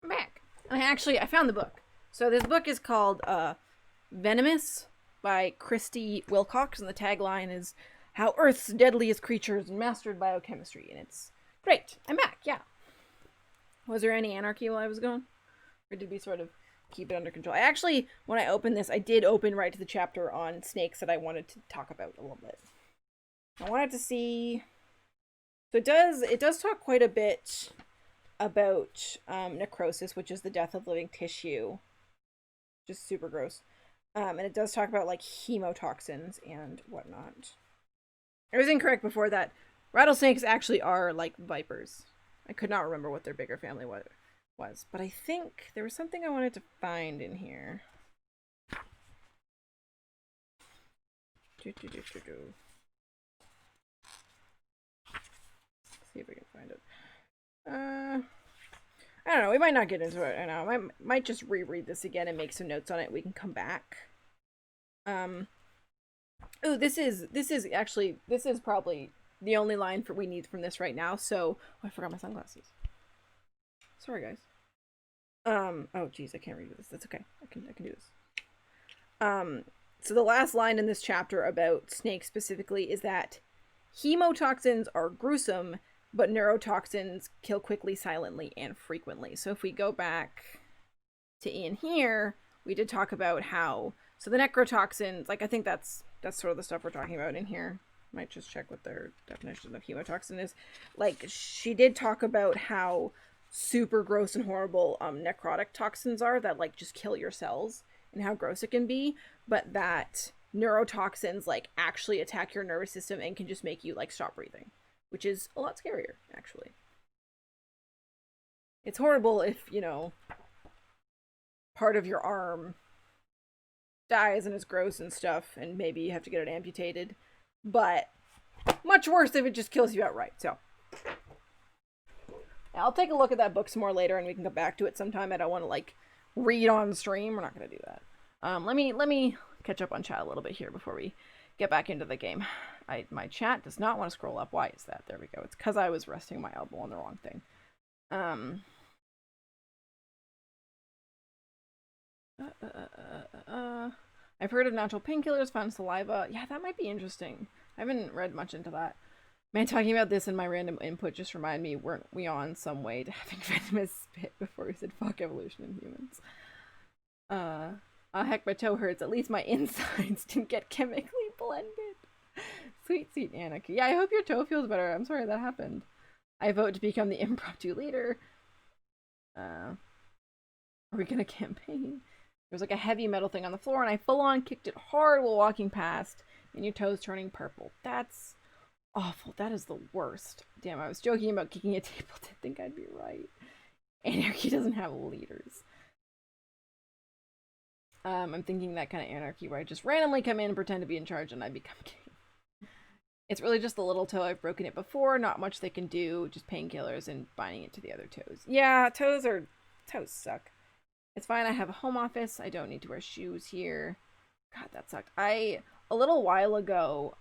I'm back. And I found the book. So this book is called Venomous by Christy Wilcox, and the tagline is How Earth's Deadliest Creatures Mastered Biochemistry, and it's great. I'm back, yeah. Was there any anarchy while I was gone? Or did we sort of keep it under control? I actually, when I opened this, I did open right to the chapter on snakes that I wanted to talk about a little bit. I wanted to see... So it does talk quite a bit about necrosis, which is the death of living tissue. Just super gross. And it does talk about like hemotoxins and whatnot. I was incorrect before that. Rattlesnakes actually are like vipers. I could not remember what their bigger family was. But I think there was something I wanted to find in here. see if we can find it. I don't know. We might not get into it right now. I might just reread this again and make some notes on it. We can come back. Oh, this is probably the only line we need from this right now. So, oh, I forgot my sunglasses. Sorry, guys. Oh, geez, I can't read this. That's okay. I can do this. So the last line in this chapter about snakes specifically is that hemotoxins are gruesome, but neurotoxins kill quickly, silently, and frequently. So if we go back to in here, we did talk about how, so the necrotoxins, like I think that's sort of the stuff we're talking about in here. Might just check what their definition of hemotoxin is. Like, she did talk about how super gross and horrible necrotic toxins are that like just kill your cells and how gross it can be, but that neurotoxins like actually attack your nervous system and can just make you like stop breathing, which is a lot scarier actually. It's horrible if, you know, part of your arm dies and is gross and stuff and maybe you have to get it amputated, but much worse if it just kills you outright. So I'll take a look at that book some more later and we can come back to it sometime. I don't want to like read on stream. We're not going to do that. Let me catch up on chat a little bit here before we get back into the game. My chat does not want to scroll up. Why is that? There we go. It's because I was resting my elbow on the wrong thing. I've heard of natural painkillers, found saliva. Yeah, that might be interesting. I haven't read much into that. Man, talking about this in my random input just reminded me, weren't we on some way to having venomous spit before we said fuck evolution in humans? Heck, my toe hurts. At least my insides didn't get chemically blended. Sweet, sweet Anarchy. Yeah, I hope your toe feels better. I'm sorry that happened. I vote to become the impromptu leader. Are we gonna campaign? There was like a heavy metal thing on the floor and I full on kicked it hard while walking past and your toes turning purple. That's awful. That is the worst. Damn, I was joking about kicking a table to think I'd be right. Anarchy doesn't have leaders. I'm thinking that kind of anarchy where I just randomly come in and pretend to be in charge and I become king. It's really just the little toe. I've broken it before. Not much they can do. Just painkillers and binding it to the other toes. Yeah, toes suck. It's fine. I have a home office. I don't need to wear shoes here. God, that sucked. A little while ago,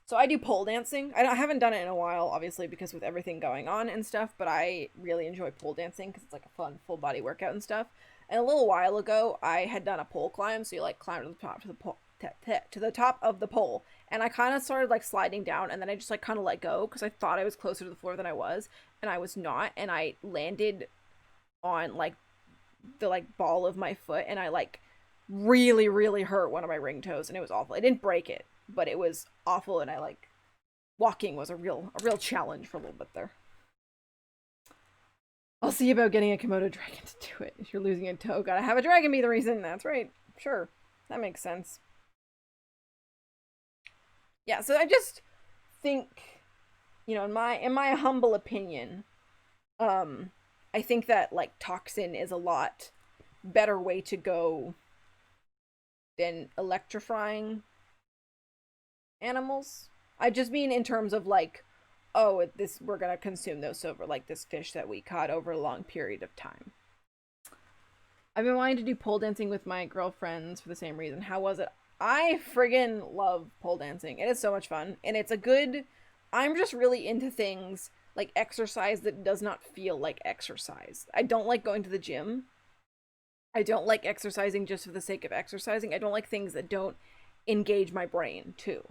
so I do pole dancing. I haven't done it in a while, obviously, because with everything going on and stuff, but I really enjoy pole dancing because it's like a fun full body workout and stuff. And a little while ago, I had done a pole climb, so you like climb to the top to the top of the pole, and I kind of started like sliding down, and then I just like kind of let go because I thought I was closer to the floor than I was, and I was not, and I landed on like the like ball of my foot, and I like really, really hurt one of my ring toes, and it was awful. I didn't break it, but it was awful, and I like walking was a real challenge for a little bit there. I'll see about getting a Komodo dragon to do it. If you're losing a toe, gotta have a dragon be the reason. That's right. Sure. That makes sense. Yeah, so I just think, you know, in my humble opinion, I think that like toxin is a lot better way to go than electrifying animals. I just mean in terms of like, oh, we're gonna consume those over like this fish that we caught over a long period of time. I've been wanting to do pole dancing with my girlfriends for the same reason. How was it? I friggin' love pole dancing. It is so much fun. And it's a good... I'm just really into things like exercise that does not feel like exercise. I don't like going to the gym. I don't like exercising just for the sake of exercising. I don't like things that don't engage my brain, too.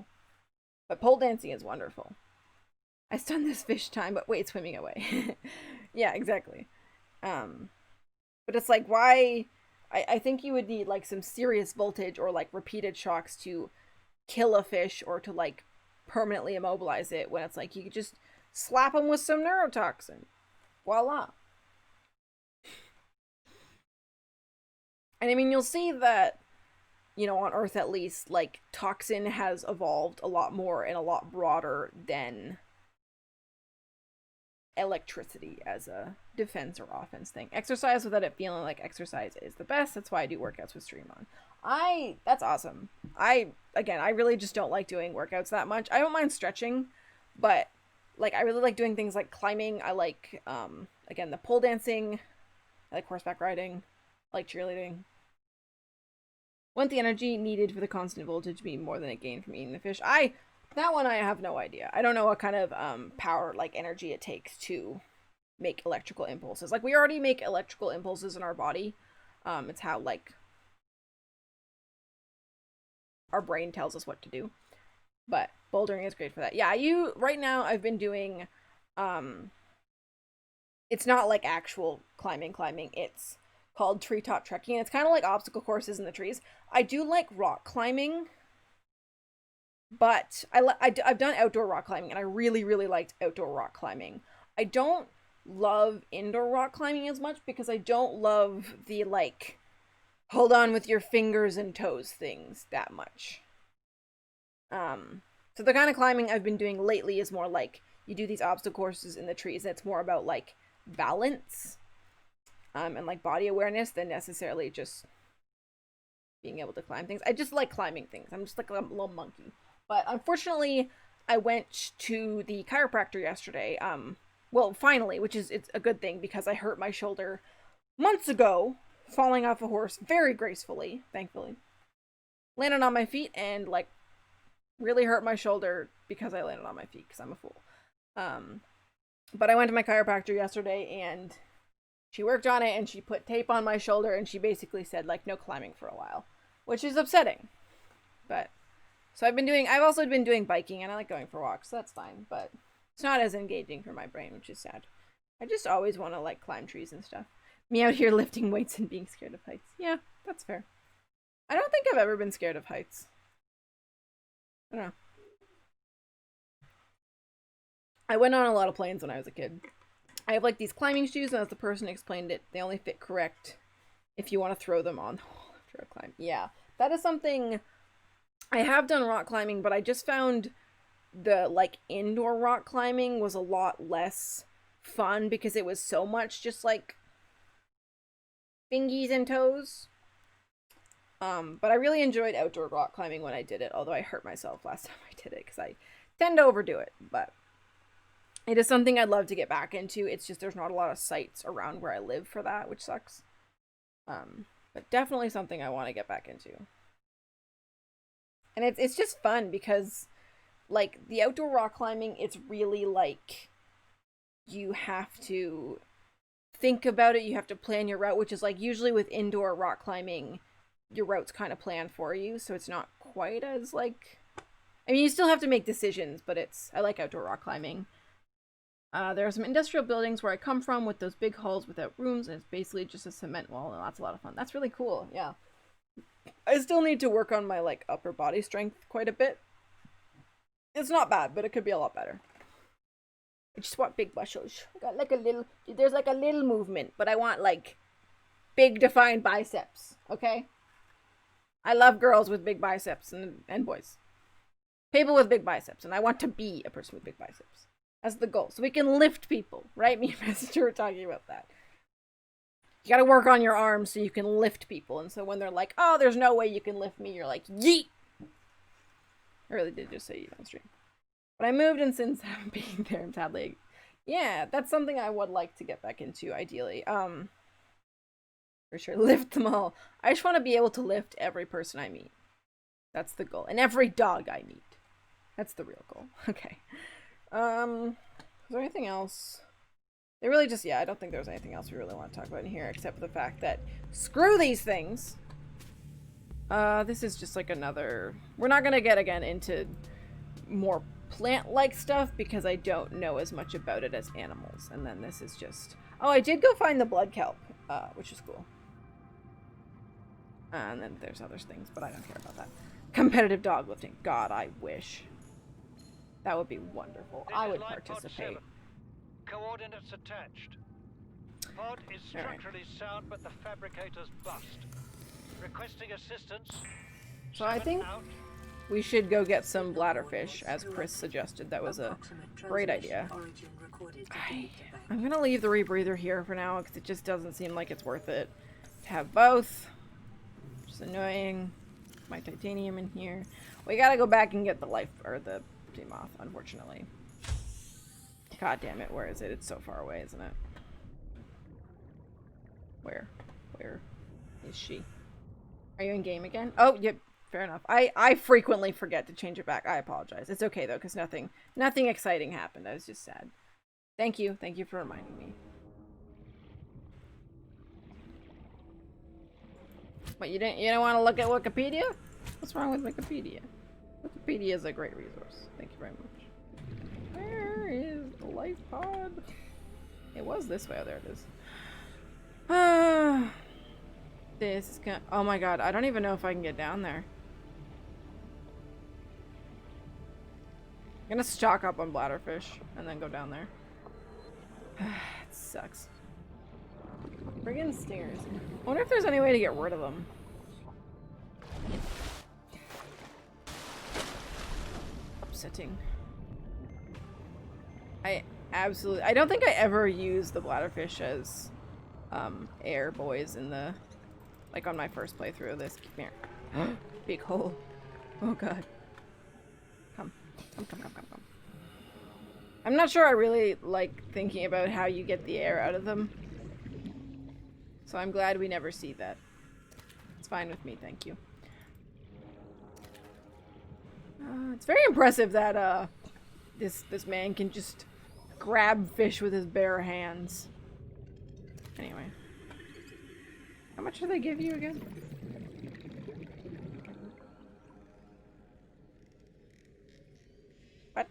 But pole dancing is wonderful. I stunned this fish time, but wait, swimming away. Yeah, exactly. But it's like, why... I think you would need, like, some serious voltage or, like, repeated shocks to kill a fish or to, like, permanently immobilize it, when it's like, you could just slap them with some neurotoxin. Voila. And, I mean, you'll see that, you know, on Earth at least, like, toxin has evolved a lot more and a lot broader than electricity as a defense or offense thing. Exercise without it feeling like exercise is the best. That's why I do workouts with Stream on. That's awesome. I really just don't like doing workouts that much. I don't mind stretching, but like, I really like doing things like climbing. I like, again, the pole dancing. I like horseback riding. I like cheerleading. Want the energy needed for the constant voltage to be more than a gain from eating the fish? That one I have no idea. I don't know what kind of power, like energy it takes to make electrical impulses. Like, we already make electrical impulses in our body. It's how, like, our brain tells us what to do. But bouldering is great for that. Yeah, right now I've been doing, it's not like actual climbing. It's called treetop trekking. It's kind of like obstacle courses in the trees. I do like rock climbing, but I've done outdoor rock climbing, and I really, really liked outdoor rock climbing. I don't love indoor rock climbing as much because I don't love the, like, hold on with your fingers and toes things that much. So the kind of climbing I've been doing lately is more like, you do these obstacle courses in the trees, and it's more about, like, balance, and, like, body awareness than necessarily just being able to climb things. I just like climbing things. I'm just like a little monkey. But unfortunately, I went to the chiropractor yesterday. Well, finally, it's a good thing because I hurt my shoulder months ago, falling off a horse very gracefully, thankfully. Landed on my feet and, like, really hurt my shoulder because I landed on my feet because I'm a fool. But I went to my chiropractor yesterday, and she worked on it, and she put tape on my shoulder, and she basically said, like, no climbing for a while, which is upsetting. But so I've also been doing biking, and I like going for walks, so that's fine, but it's not as engaging for my brain, which is sad. I just always want to, like, climb trees and stuff. Me out here lifting weights and being scared of heights. Yeah, that's fair. I don't think I've ever been scared of heights. I don't know. I went on a lot of planes when I was a kid. I have, like, these climbing shoes, and as the person explained it, they only fit correct if you want to throw them on the wall after a climb. Yeah, that is something. I have done rock climbing, but I just found the, like, indoor rock climbing was a lot less fun because it was so much just, like, fingies and toes. But I really enjoyed outdoor rock climbing when I did it, although I hurt myself last time I did it because I tend to overdo it. But it is something I'd love to get back into. It's just there's not a lot of sites around where I live for that, which sucks. But definitely something I want to get back into. And it's just fun because, like, the outdoor rock climbing, it's really, like, you have to think about it, you have to plan your route, which is, like, usually with indoor rock climbing, your route's kind of planned for you, so it's not quite as, like, I mean, you still have to make decisions, but I like outdoor rock climbing. There are some industrial buildings where I come from with those big halls without rooms, and it's basically just a cement wall, and that's a lot of fun. That's really cool, yeah. I still need to work on my, like, upper body strength quite a bit. It's not bad, but it could be a lot better. I just want big muscles. I got, like, there's, like, a little movement, but I want, like, big defined biceps, okay? I love girls with big biceps and boys. People with big biceps, and I want to be a person with big biceps. That's the goal. So we can lift people, right? Me and Messenger were talking about that. You gotta work on your arms so you can lift people. And so when they're like, oh, there's no way you can lift me, you're like, yeet! I really did just say yeet on stream. But I moved, and since I haven't been there, I'm sadly... Yeah, that's something I would like to get back into, ideally. For sure, lift them all. I just want to be able to lift every person I meet. That's the goal. And every dog I meet. That's the real goal. Okay. Is there anything else? They really just, yeah, I don't think there's anything else we really want to talk about in here, except for the fact that, screw these things! This is just like another... We're not gonna get, again, into more plant-like stuff, because I don't know as much about it as animals. And then this is just... Oh, I did go find the blood kelp, which is cool. And then there's other things, but I don't care about that. Competitive dog lifting. God, I wish. That would be wonderful. I would participate. Coordinates attached. Pod is structurally sound, but the fabricator's bust. Requesting assistance. So I think we should go get some bladderfish, as Chris suggested. That was a great idea. I'm gonna leave the rebreather here for now, because it just doesn't seem like it's worth it to have both. Which is annoying. My titanium in here. We gotta go back and get the life, or the sea moth, unfortunately. God damn it, where is it? It's so far away, isn't it? Where is she? Are you in game again? Oh, yep, fair enough. I frequently forget to change it back. I apologize. It's okay though, because nothing exciting happened. I was just sad. Thank you for reminding me. What, you don't want to look at Wikipedia? What's wrong with Wikipedia? Wikipedia is a great resource. Thank you very much. Where is the life pod? It was this way. Oh, there it is. This is gonna. Oh my god, I don't even know if I can get down there. I'm gonna stock up on bladderfish and then go down there. It sucks. Friggin' stingers. I wonder if there's any way to get rid of them. Upsetting. I don't think I ever used the bladderfish as air boys in the, like, on my first playthrough of this. Come here. Big hole. Oh god. Come. I'm not sure I really like thinking about how you get the air out of them. So I'm glad we never see that. It's fine with me, thank you. It's very impressive that this man can just grab fish with his bare hands. Anyway. How much do they give you again? What?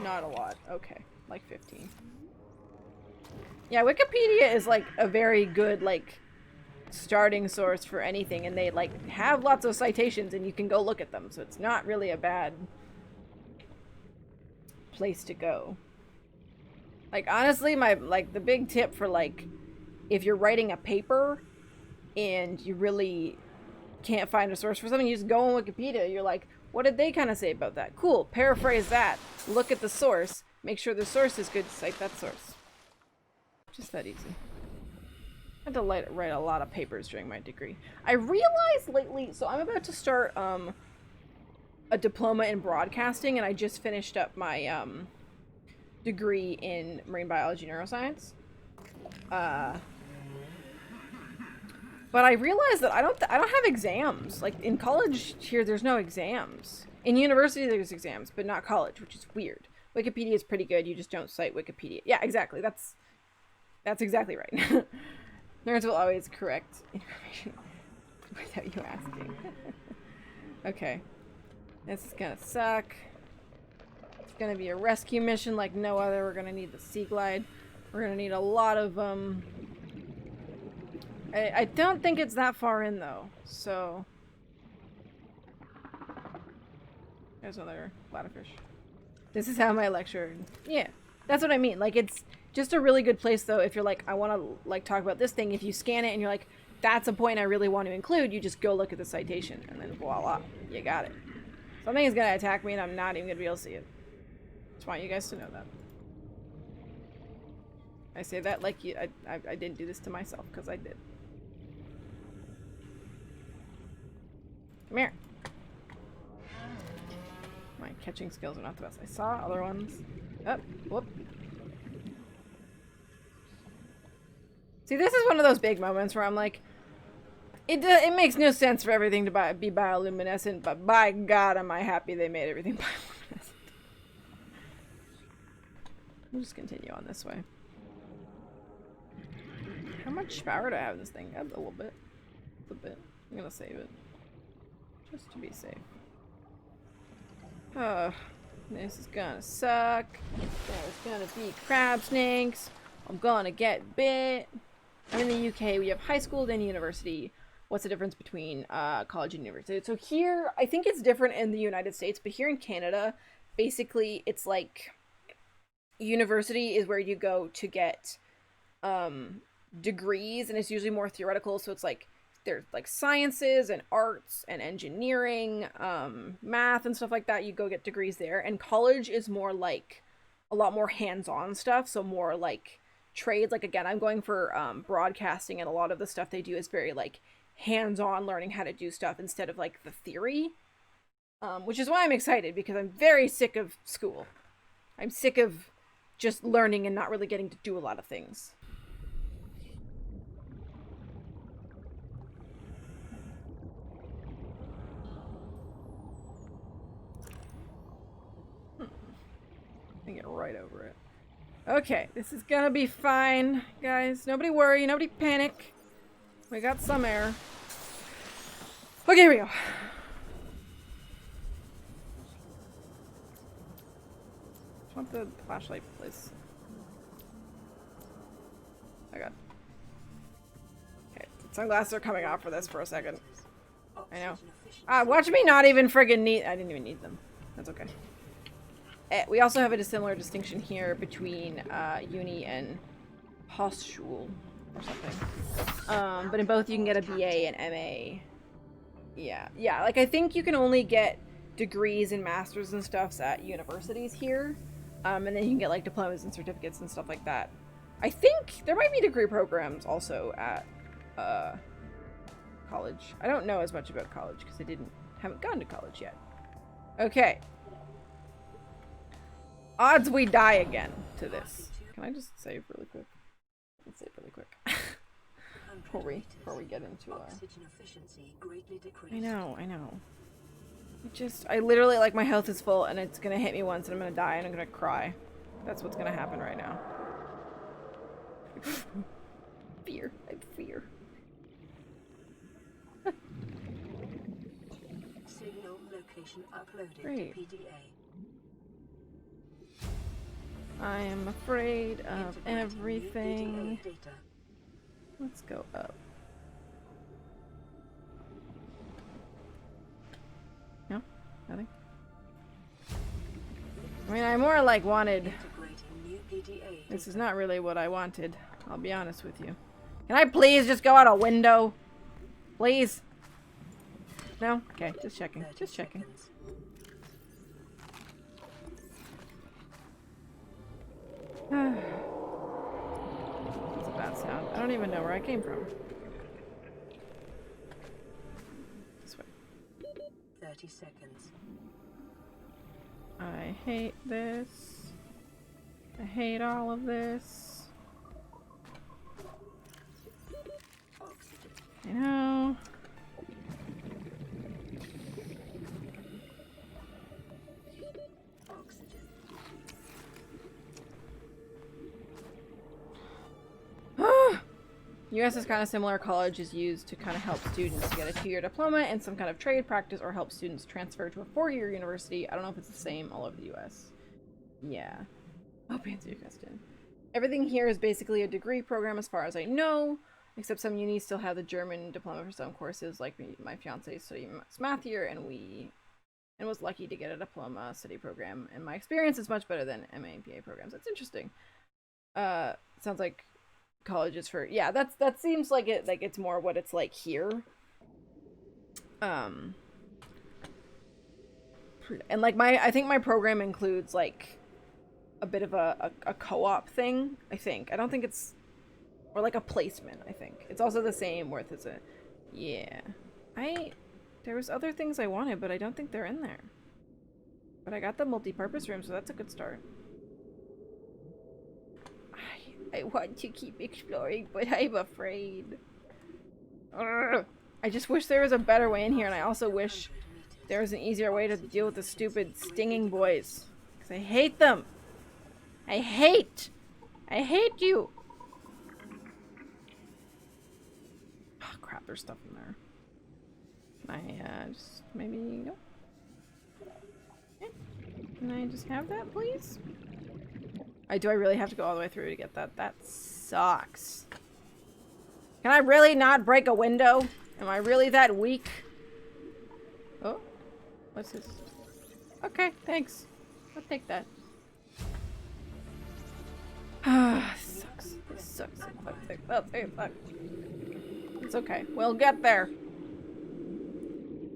Not a lot. Okay. Like 15. Yeah, Wikipedia is like a very good like starting source for anything, and they like have lots of citations and you can go look at them, so it's not really a bad place to go. Like honestly, the big tip for like if you're writing a paper and you really can't find a source for something, you just go on Wikipedia. You're like, what did they kind of say about that? Cool, paraphrase that, look at the source, make sure the source is good, cite that source. Just that easy. I had to write a lot of papers during my degree. I realized lately, so I'm about to start a diploma in broadcasting, and I just finished up my degree in marine biology neuroscience. But I realized that I don't have exams. Like in college here, there's no exams. In university, there's exams, but not college, which is weird. Wikipedia is pretty good. You just don't cite Wikipedia. Yeah, exactly. That's exactly right. Nerds will always correct information without you asking. Okay. This is gonna suck. It's gonna be a rescue mission like no other. We're gonna need the Sea Glide. We're gonna need a lot of, I don't think it's that far in, though, so... There's another bladderfish. This is how my lecture... Yeah, that's what I mean. Like, it's just a really good place, though, if you're like, I want to, like, talk about this thing. If you scan it and you're like, that's a point I really want to include, you just go look at the citation, and then voila, you got it. Something is going to attack me, and I'm not even going to be able to see it. Just want you guys to know that. I say that like I didn't do this to myself, because I did. Come here. My catching skills are not the best. I saw other ones. Oh, whoop. See, this is one of those big moments where I'm like, it makes no sense for everything to be bioluminescent, but by God, am I happy they made everything bioluminescent. We'll just continue on this way. How much power do I have in this thing? A little bit. A bit. I'm gonna save it. Just to be safe. Oh, this is gonna suck. There's gonna be crab snakes. I'm gonna get bit. I'm in the UK. We have high school then university. What's the difference between college and university? So here, I think it's different in the United States, but here in Canada, basically it's like university is where you go to get degrees, and it's usually more theoretical. So it's like there's like sciences and arts and engineering, math and stuff like that. You go get degrees there. And college is more like a lot more hands-on stuff. So more like trades. Like again, I'm going for broadcasting, and a lot of the stuff they do is very like hands-on, learning how to do stuff instead of like the theory. Which is why I'm excited, because I'm very sick of school. I'm sick of just learning and not really getting to do a lot of things. Get right over it. Okay, this is gonna be fine, guys. Nobody worry, nobody panic. We got some air. Okay, here we go. Just want the flashlight, please. I got. Okay, sunglasses are coming off for this for a second. I know. Watch me not even friggin' need. I didn't even need them. That's okay. We also have a similar distinction here between uni and Hochschule or something. But in both you can get a BA and MA. Yeah, like I think you can only get degrees and masters and stuffs at universities here. And then you can get like diplomas and certificates and stuff like that. I think there might be degree programs also at college. I don't know as much about college because I haven't gone to college yet. Okay. Odds we die again to this. Can I just save really quick? Let's save really quick. before we get into I know. I literally, like, my health is full and it's gonna hit me once and I'm gonna die and I'm gonna cry. That's what's gonna happen right now. Fear. I have fear. Signal location uploaded Great. to PDA. I am afraid of everything. Let's go up. No? Nothing? I mean, I more like wanted... This is not really what I wanted. I'll be honest with you. Can I please just go out a window? Please? No? Okay, just checking. Just checking. That's a bad sound. I don't even know where I came from. This way. 30 seconds. I hate this. I hate all of this. I know. US is kind of similar. College is used to kind of help students get a 2-year diploma and some kind of trade practice or help students transfer to a 4-year university. I don't know if it's the same all over the US. Yeah. I'll answer your question. Everything here is basically a degree program as far as I know, except some unis still have the German diploma for some courses. Like my fiance studied math here and was lucky to get a diploma study program. And my experience is much better than MA and PA programs. That's interesting. Sounds like colleges for that seems like it's more what it's like here, and like I think my program includes like a bit of a co-op thing. I don't think it's, or like a placement. I think it's also the same where it's there was other things I wanted, but I don't think they're in there, but I got the multi-purpose room, so that's a good start. I want to keep exploring, but I'm afraid. Urgh. I just wish there was a better way in here, and I also wish there was an easier way to deal with the stupid stinging boys. Because I hate them! I hate you! Oh crap, there's stuff in there. Can I, just maybe, no? Can I just have that, please? Do I really have to go all the way through to get that? That sucks. Can I really not break a window? Am I really that weak? Oh, what's this? Okay, thanks. I'll take that. Ah, sucks. This sucks. It's okay. We'll get there.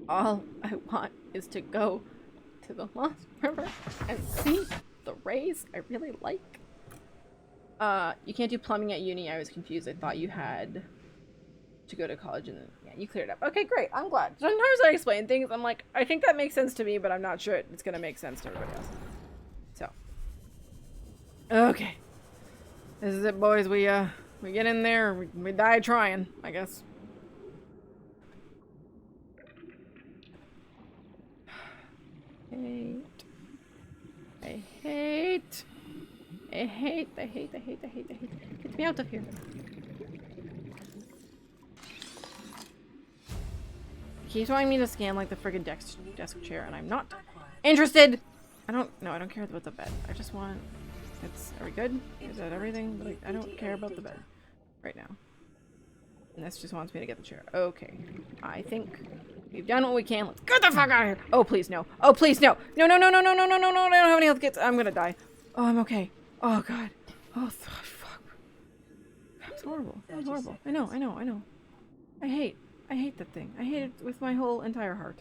All I want is to go to the Lost River and see the rays I really like. You can't do plumbing at uni. I was confused. I thought you had to go to college, and then, yeah, you cleared it up. Okay, great. I'm glad. Sometimes I explain things, I'm like, I think that makes sense to me, but I'm not sure it's gonna make sense to everybody else. So. Okay. This is it, boys. We get in there, we die trying, I guess. I hate. Get me out of here. He keeps wanting me to scan like the friggin' desk chair, and I'm not interested. I don't care about the bed. I just want. Are we good? Is that everything? Like, I don't care about the bed right now. And this just wants me to get the chair. Okay. I think we've done what we can. Let's get the fuck out of here. Oh, please, no. Oh, please, no. No. I don't have any health kits. I'm gonna die. Oh, I'm okay. Oh, God. Oh, fuck. That was horrible. That was horrible. I know. I hate that thing. I hate it with my whole entire heart.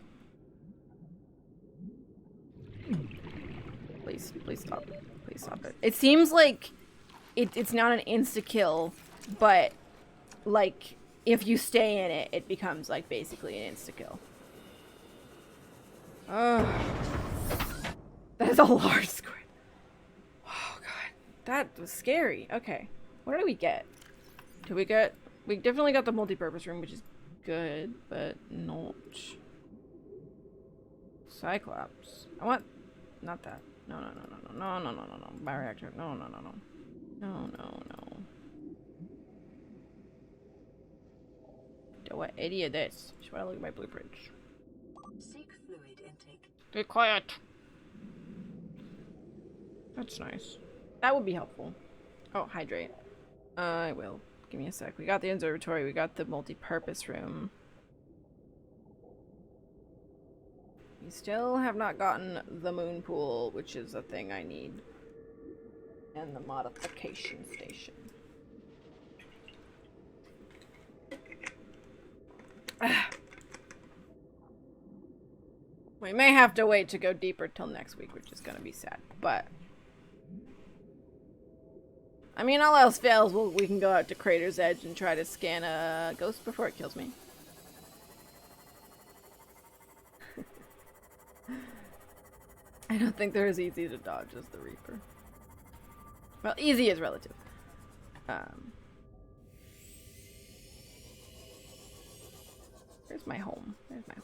Please stop. Please stop it. It seems like it's not an insta-kill, but, like, if you stay in it, it becomes, like, basically an insta-kill. Oh. That is a large squid. Oh, God. That was scary. Okay. What did we get? We definitely got the multi-purpose room, which is good, but not... Cyclops. I want... Not that. No. Bioreactor. No. What idiot this? Should I look at my blueprints? Seek fluid intake. Be quiet. That's nice. That would be helpful. Oh, hydrate. I will. Give me a sec. We got the observatory. We got the multi-purpose room. We still have not gotten the moon pool, which is a thing I need. And the modification station. We may have to wait to go deeper till next week, which is gonna be sad, but... I mean, all else fails, we can go out to Crater's Edge and try to scan a ghost before it kills me. I don't think they're as easy to dodge as the Reaper. Well, easy is relative. Where's my home? There's my home.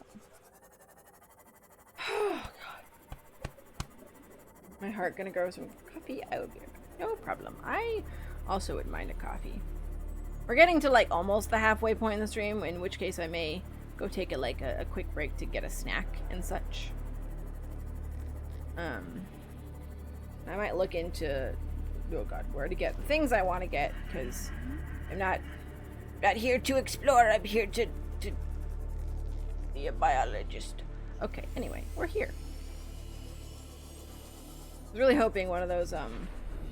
Oh, God. My heart gonna grow some coffee out here. No problem. I also wouldn't mind a coffee. We're getting to, like, almost the halfway point in the stream, in which case I may go take a quick break to get a snack and such. I might look into, oh God, where to get the things I want to get, because I'm not here to explore, I'm here to be a biologist. Okay, anyway, we're here. I was really hoping one of those,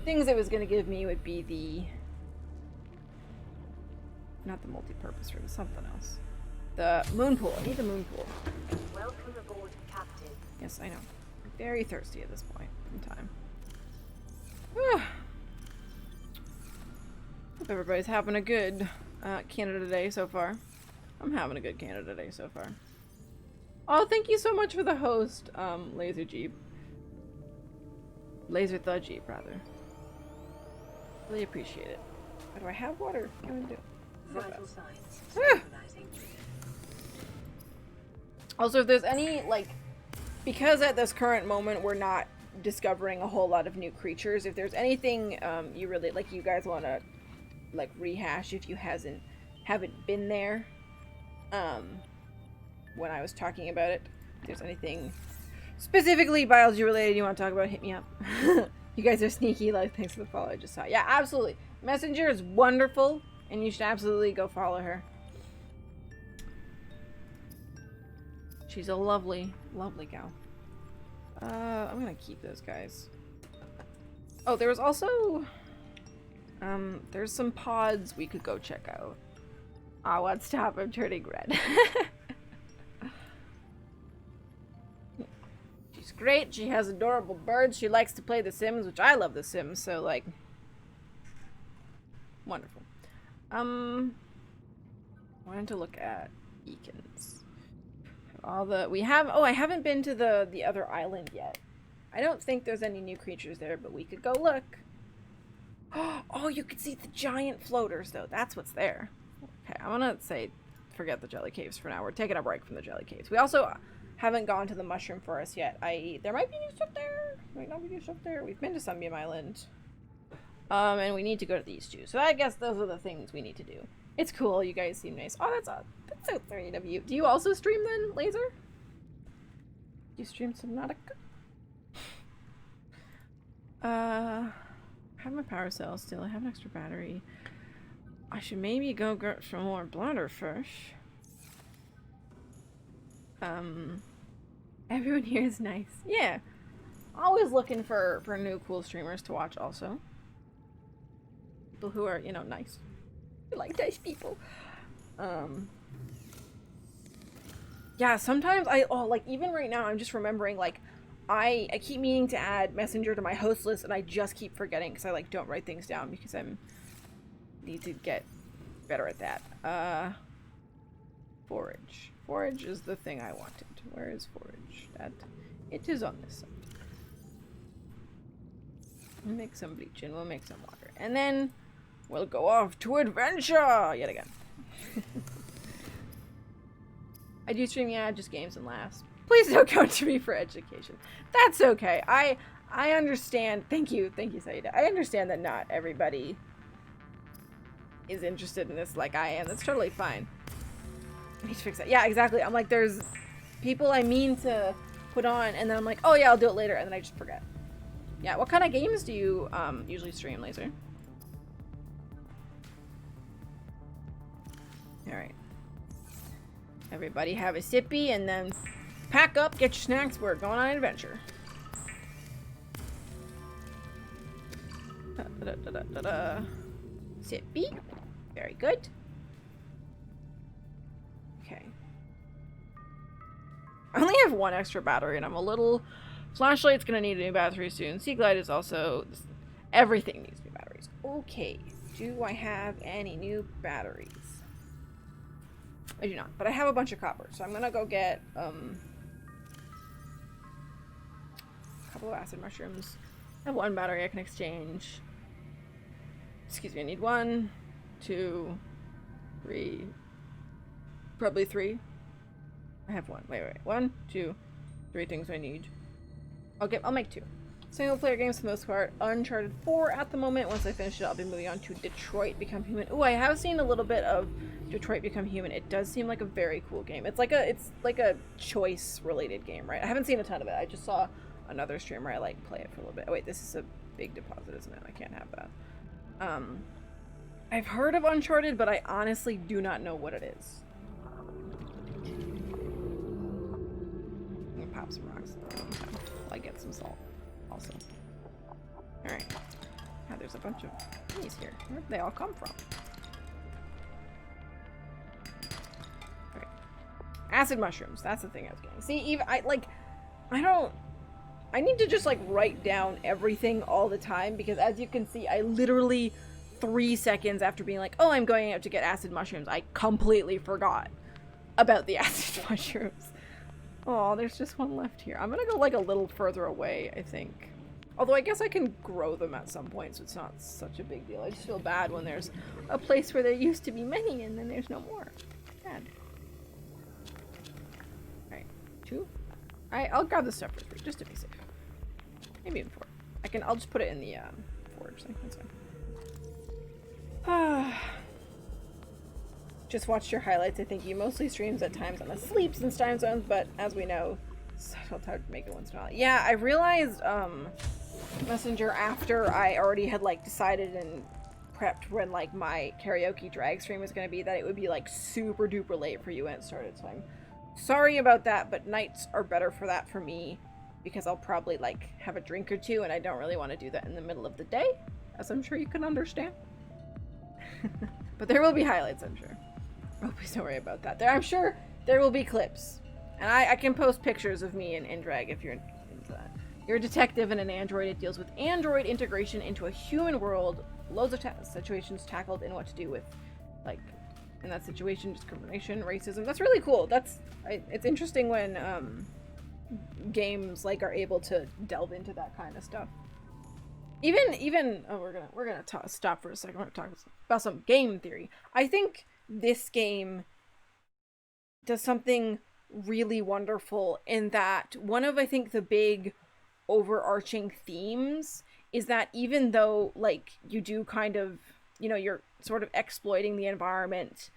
things it was going to give me would be the... Not the multi-purpose room, something else. The moon pool. I need the moon pool. Welcome aboard, Captain. Yes, I know. I'm very thirsty at this point in time. Hope everybody's having a good Canada Day so far. I'm having a good Canada Day so far. Oh, thank you so much for the host, Laser Jeep. Laser the Jeep, rather. Really appreciate it. Why do I have water? What do I do? Vital signs. Ah! Stabilizing. Also, if there's any, like, because at this current moment we're not discovering a whole lot of new creatures, if there's anything you really, like, you guys want to, like, rehash if you haven't been there, when I was talking about it, if there's anything specifically biology related you want to talk about, hit me up. You guys are sneaky, like, thanks for the follow I just saw. Yeah, absolutely. Messenger is wonderful, and you should absolutely go follow her. She's a lovely, lovely gal. I'm gonna keep those guys. Oh, there was also... there's some pods we could go check out. Ah, what? Stop, I'm turning red. She's great, she has adorable birds, she likes to play The Sims, which I love The Sims, so, like... Wonderful. I wanted to look at beacons. All the we have. Oh, I haven't been to the other island yet. I don't think there's any new creatures there, but we could go look. Oh, you could see the giant floaters though. That's what's there. Okay, I'm gonna say forget the jelly caves for now. We're taking a break from the jelly caves. We also haven't gone to the mushroom forest yet. There might be new stuff there. Might not be new stuff there. We've been to Sunbeam Island. And we need to go to these two. So I guess those are the things we need to do. It's cool. You guys seem nice. Oh, that's so sweet of you. Do you also stream then, Laser? Do you stream Subnautica? I have my power cell still. I have an extra battery. I should maybe go get some more bladderfish. Everyone here is nice. Yeah. Always looking for new cool streamers to watch also. People who are, you know, nice. I like nice people. Yeah, sometimes like even right now I'm just remembering like I keep meaning to add Messenger to my host list and I just keep forgetting because I like don't write things down because need to get better at that. Forage. Forage is the thing I wanted. Where is forage? It is on this side. We'll make some bleach and we'll make some water. And then we'll go off to adventure yet again. I do stream, yeah, just games and laughs. Please don't come to me for education. That's okay. I understand. Thank you, Saida. I understand that not everybody is interested in this like I am. That's totally fine. I need to fix that. Yeah, exactly. I'm like, there's people I mean to put on, and then I'm like, oh yeah, I'll do it later, and then I just forget. Yeah, what kind of games do you usually stream, Laser? Alright. Everybody have a sippy, and then pack up, get your snacks, we're going on an adventure. Sippy. Very good. Okay. I only have one extra battery, and I'm a little... Flashlight's gonna need a new battery soon. Sea Glide is also... Everything needs new batteries. Okay. Do I have any new batteries? I do not, but I have a bunch of copper, so I'm gonna go get a couple of acid mushrooms. I have one battery I can exchange. Excuse me, I need 1, 2, 3, probably 3. I have 1. Wait. 1, 2, 3 things I need. I'll make 2. Single player games for the most part. Uncharted 4 at the moment. Once I finish it, I'll be moving on to Detroit Become Human. Ooh, I have seen a little bit of Detroit Become Human. It does seem like a very cool game. It's like a choice related game, right? I haven't seen a ton of it. I just saw another streamer I like play it for a little bit. Oh wait, this is a big deposit, isn't it? I can't have that. I've heard of Uncharted, but I honestly do not know what it is. I'm gonna pop some rocks. I get some salt also. Alright. Now there's a bunch of these here. Where did they all come from? Alright. Acid mushrooms. That's the thing I was getting. See, even I need to just like write down everything all the time because as you can see, I literally 3 seconds after being like, oh, I'm going out to get acid mushrooms, I completely forgot about the acid mushrooms. Oh, there's just one left here. I'm gonna go like a little further away, I think. Although I guess I can grow them at some point, so it's not such a big deal. I just feel bad when there's a place where there used to be many and then there's no more. Bad. Alright, 2. Alright, I'll grab the stuff for 3, just to be safe. Maybe even 4. I'll just put it in the forge thing. That's fine. Just watched your highlights. I think you mostly streams at times on the sleeps and time zones, but as we know, it's so hard to make it once in a while. Yeah, I realized Messenger after I already had like decided and prepped when like my karaoke drag stream was gonna be that it would be like super duper late for you when it started. So I'm sorry about that, but nights are better for that for me because I'll probably like have a drink or two and I don't really want to do that in the middle of the day, as I'm sure you can understand. But there will be highlights, I'm sure. Oh, please don't worry about that. I'm sure there will be clips. And I can post pictures of me in drag if you're into that. You're a detective in an android. It deals with android integration into a human world. Loads of situations tackled and what to do with, like, in that situation, discrimination, racism. That's really cool. It's interesting when games like are able to delve into that kind of stuff. Even oh, we're gonna stop for a second. We're gonna talk about some game theory. I think this game does something really wonderful in that one of, I think, the big overarching themes is that even though, like, you do kind of, you know, you're sort of exploiting the environment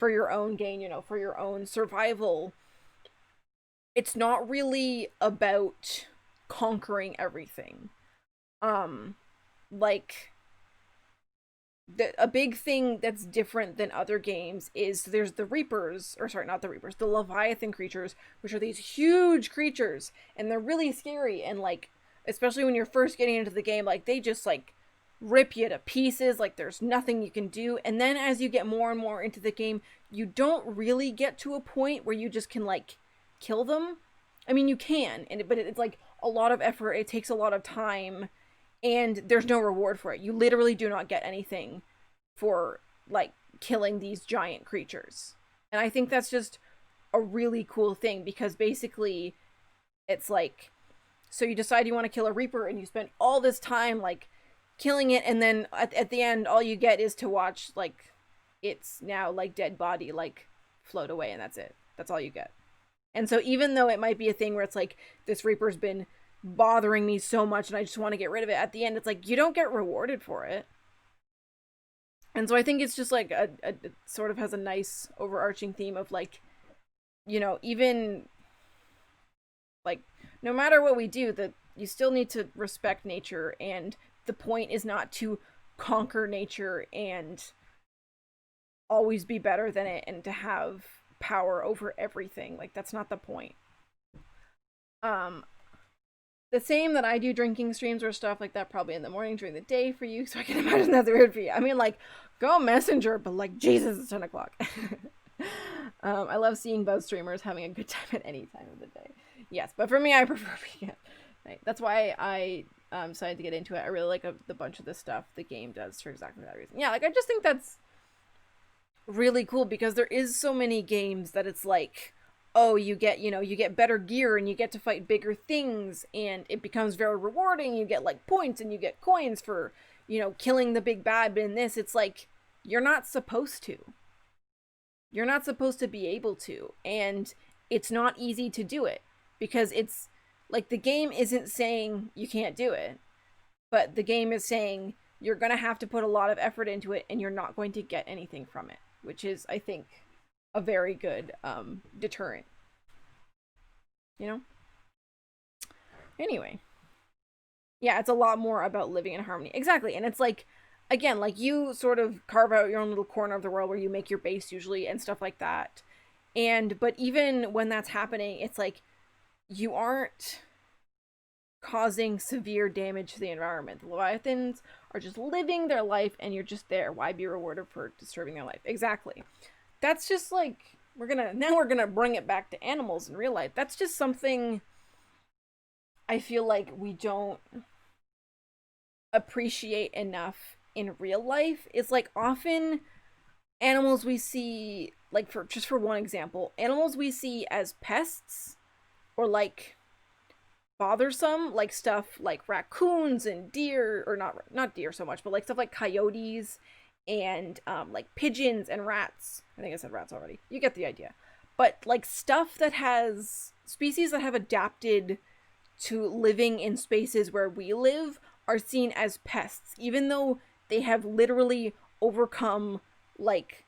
for your own gain, you know, for your own survival, it's not really about conquering everything. Like, a big thing that's different than other games is there's the Reapers, or sorry, not the Reapers, the Leviathan creatures, which are these huge creatures, and they're really scary, and, like, especially when you're first getting into the game, like, they just, like, rip you to pieces, like, there's nothing you can do, and then as you get more and more into the game, you don't really get to a point where you just can, like, kill them. I mean, you can, but it's, like, a lot of effort, it takes a lot of time, and there's no reward for it. You literally do not get anything for, like, killing these giant creatures. And I think that's just a really cool thing, because basically it's like, so you decide you want to kill a Reaper, and you spend all this time, like, killing it, and then at the end, all you get is to watch, like, its now, like, dead body, like, float away, and that's it. That's all you get. And so even though it might be a thing where it's like, this Reaper's been bothering me so much and I just want to get rid of it, at the end it's like, you don't get rewarded for it. And so I think it's just like it sort of has a nice overarching theme of, like, you know, even, like, no matter what we do, that you still need to respect nature, and the point is not to conquer nature and always be better than it and to have power over everything. Like, that's not the point. The same that I do drinking streams or stuff like that, probably in the morning during the day for you, so I can imagine that's weird for you. I mean, like, go Messenger, but, like, Jesus, it's 10 o'clock. I love seeing Buzz streamers having a good time at any time of the day. Yes, but for me, I prefer weekend. Right? That's why I decided to get into it. I really like the bunch of the stuff the game does for exactly that reason. Yeah, like, I just think that's really cool, because there is so many games that it's like, oh, you get better gear and you get to fight bigger things and it becomes very rewarding. You get, like, points and you get coins for, you know, killing the big bad. But in this, it's like, you're not supposed to. You're not supposed to be able to. And it's not easy to do it, because it's like, the game isn't saying you can't do it, but the game is saying you're going to have to put a lot of effort into it and you're not going to get anything from it, which is, I think, a very good deterrent, you know? Anyway, yeah, it's a lot more about living in harmony. Exactly. And it's like, again, like, you sort of carve out your own little corner of the world where you make your base usually and stuff like that. But even when that's happening, it's like, you aren't causing severe damage to the environment. The Leviathans are just living their life and you're just there. Why be rewarded for disturbing their life? Exactly. That's just like, we're gonna bring it back to animals in real life. That's just something I feel like we don't appreciate enough in real life. It's like, often animals we see, like, for one example, animals we see as pests or, like, bothersome, like stuff like raccoons and deer, or not deer so much, but, like, stuff like coyotes and like pigeons and rats. I think I said rats already. You get the idea. But, like, stuff that has species that have adapted to living in spaces where we live are seen as pests, even though they have literally overcome, like,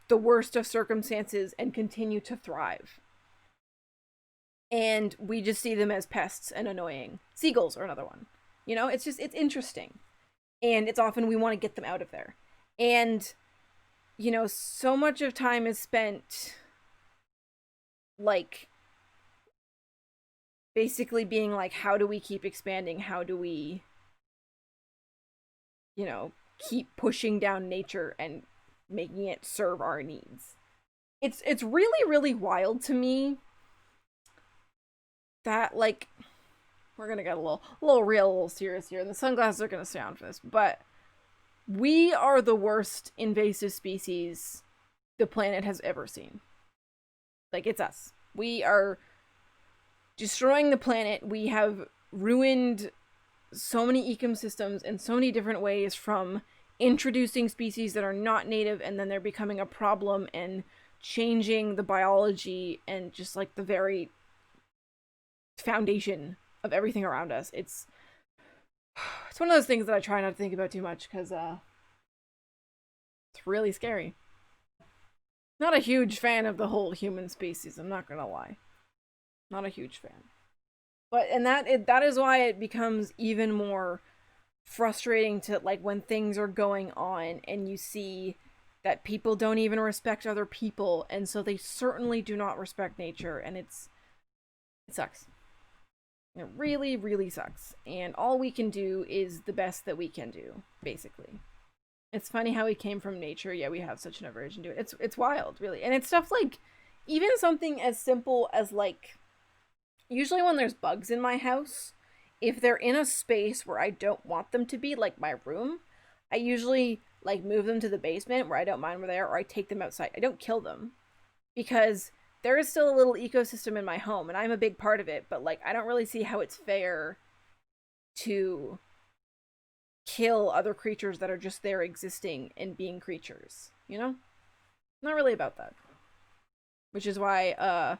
the worst of circumstances and continue to thrive. And we just see them as pests and annoying. Seagulls are another one. You know, it's interesting. And it's often we want to get them out of there. And, you know, so much of time is spent, like, basically being like, how do we keep expanding? How do we, you know, keep pushing down nature and making it serve our needs? It's really, really wild to me that, like, we're gonna get a little serious here, and the sunglasses are gonna stay on for this, but we are the worst invasive species the planet has ever seen. Like, it's us. We are destroying the planet. We have ruined so many ecosystems in so many different ways, from introducing species that are not native and then they're becoming a problem and changing the biology and just like the very foundation of everything around us. It's one of those things that I try not to think about too much because it's really scary. Not a huge fan of the whole human species, I'm not gonna lie. Not a huge fan. But, and that is why it becomes even more frustrating to, like, when things are going on and you see that people don't even respect other people, and so they certainly do not respect nature, and it sucks. It really, really sucks. And all we can do is the best that we can do, basically. It's funny how we came from nature, yet we have such an aversion to it. It's wild, really. And it's stuff like, even something as simple as, like, usually when there's bugs in my house, if they're in a space where I don't want them to be, like my room, I usually, like, move them to the basement where I don't mind where they are, or I take them outside. I don't kill them, because there is still a little ecosystem in my home, and I'm a big part of it, but, like, I don't really see how it's fair to kill other creatures that are just there existing and being creatures, you know? Not really about that. Which is why,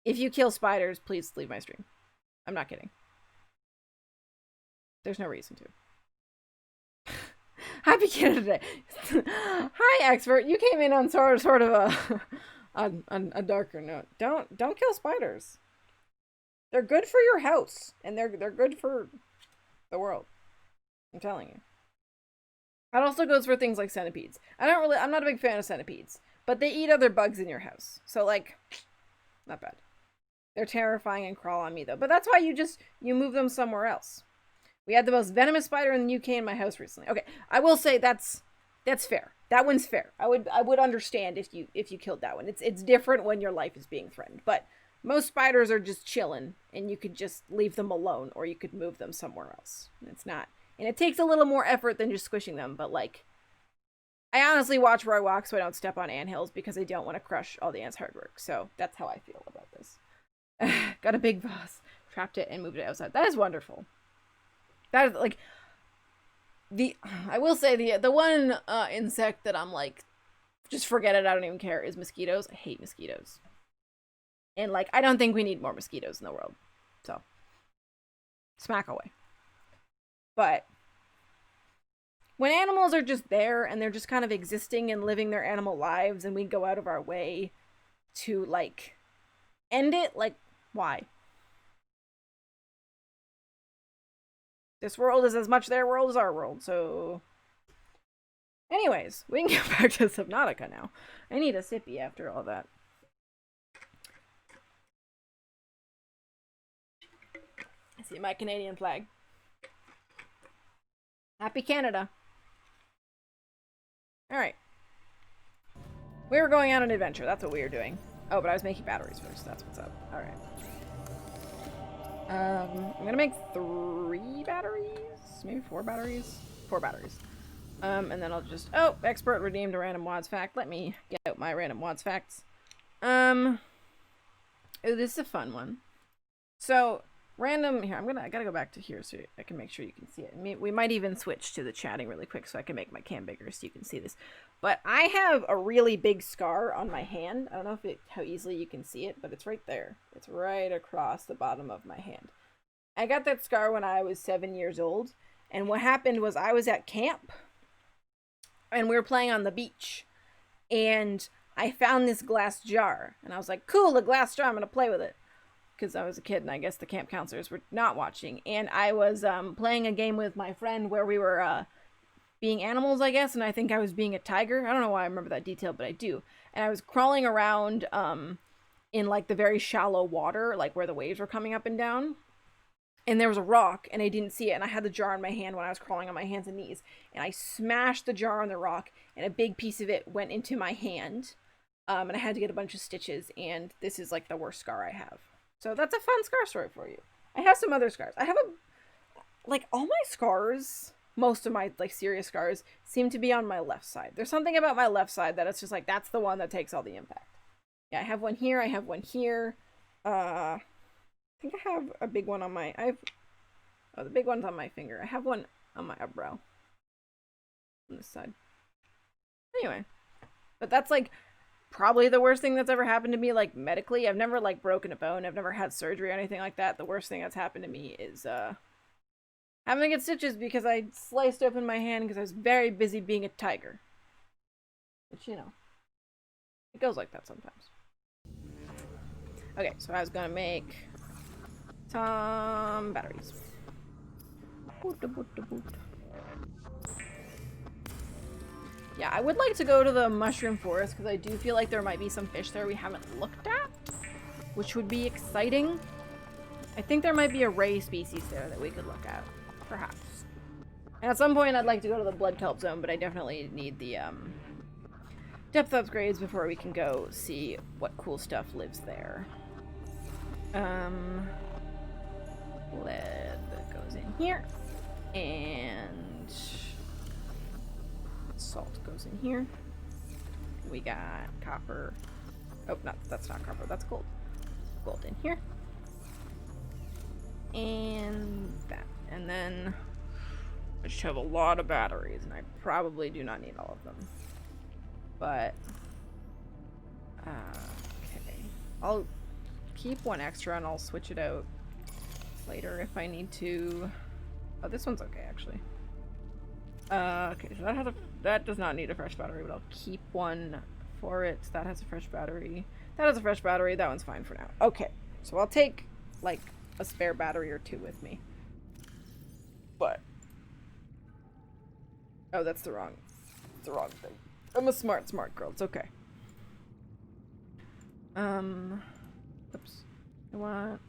if you kill spiders, please leave my stream. I'm not kidding. There's no reason to. Happy Canada Day. Hi, expert. You came in on sort of a on a darker note. Don't kill spiders. They're good for your house, and they're good for the world. I'm telling you. That also goes for things like centipedes. I'm not a big fan of centipedes, but they eat other bugs in your house. So, like, not bad. They're terrifying and crawl on me, though. But that's why you move them somewhere else. We had the most venomous spider in the UK in my house recently. Okay, I will say that's fair. That one's fair. I would understand if you killed that one. It's different when your life is being threatened. But most spiders are just chilling, and you could just leave them alone, or you could move them somewhere else. It's not, and it takes a little more effort than just squishing them. But, like, I honestly watch where I walk so I don't step on anthills, because I don't want to crush all the ants' hard work. So that's how I feel about this. Got a big vase, trapped it, and moved it outside. That is wonderful. That is, like, I will say the one insect that I'm like, just forget it, I don't even care, is mosquitoes. I hate mosquitoes. And, like, I don't think we need more mosquitoes in the world. So, smack away. But when animals are just there and they're just kind of existing and living their animal lives, and we go out of our way to, like, end it, like, why? This world is as much their world as our world, so... Anyways, we can get back to Subnautica now. I need a sippy after all that. I see my Canadian flag. Happy Canada. Alright. We were going on an adventure, that's what we were doing. Oh, but I was making batteries first, that's what's up. Alright. I'm gonna make 3 batteries? Maybe 4 batteries? 4 batteries. And then I'll just... Oh! Expert redeemed a random WADS fact. Let me get out my random WADS facts. Oh, this is a fun one. So, random... Here, I gotta go back to here so I can make sure you can see it. We might even switch to the chatting really quick so I can make my cam bigger so you can see this. But I have a really big scar on my hand. I don't know how easily you can see it, but it's right there. It's right across the bottom of my hand. I got that scar when I was 7 years old. And what happened was I was at camp. And we were playing on the beach. And I found this glass jar. And I was like, cool, a glass jar, I'm going to play with it. Because I was a kid and I guess the camp counselors were not watching. And I was playing a game with my friend where we were being animals, I guess. And I think I was being a tiger. I don't know why I remember that detail, but I do. And I was crawling around in, like, the very shallow water, like where the waves were coming up and down. And there was a rock, and I didn't see it, and I had the jar in my hand when I was crawling on my hands and knees. And I smashed the jar on the rock, and a big piece of it went into my hand. And I had to get a bunch of stitches, and this is, like, the worst scar I have. So that's a fun scar story for you. I have some other scars. I have like, all my scars most of my like serious scars seem to be on my left side. There's something about my left side that it's just like that's the one that takes all the impact. Yeah, I have one here, I have one here. I think I have a big one on my the big one's on my finger. I have one on my eyebrow. On this side. Anyway. But that's like probably the worst thing that's ever happened to me, like medically. I've never like broken a bone, I've never had surgery or anything like that. The worst thing that's happened to me is having to get stitches because I sliced open my hand because I was very busy being a tiger. Which, you know, it goes like that sometimes. Okay, so I was gonna make some batteries. Yeah, I would like to go to the mushroom forest because I do feel like there might be some fish there we haven't looked at, which would be exciting. I think there might be a ray species there that we could look at, perhaps. And at some point I'd like to go to the blood kelp zone, but I definitely need the depth upgrades before we can go see what cool stuff lives there. Lead goes in here, and salt goes in here. We got copper. Oh, no, that's not copper. That's gold. Gold in here. And that. And then I just have a lot of batteries, and I probably do not need all of them. But, okay. I'll keep one extra, and I'll switch it out later if I need to. Oh, this one's okay, actually. Okay, so that does not need a fresh battery, but I'll keep one for it. That has a fresh battery. That has a fresh battery. That one's fine for now. Okay, so I'll take, like, a spare battery or two with me. But... oh, that's the wrong thing. I'm a smart girl. It's okay. Oops. I want,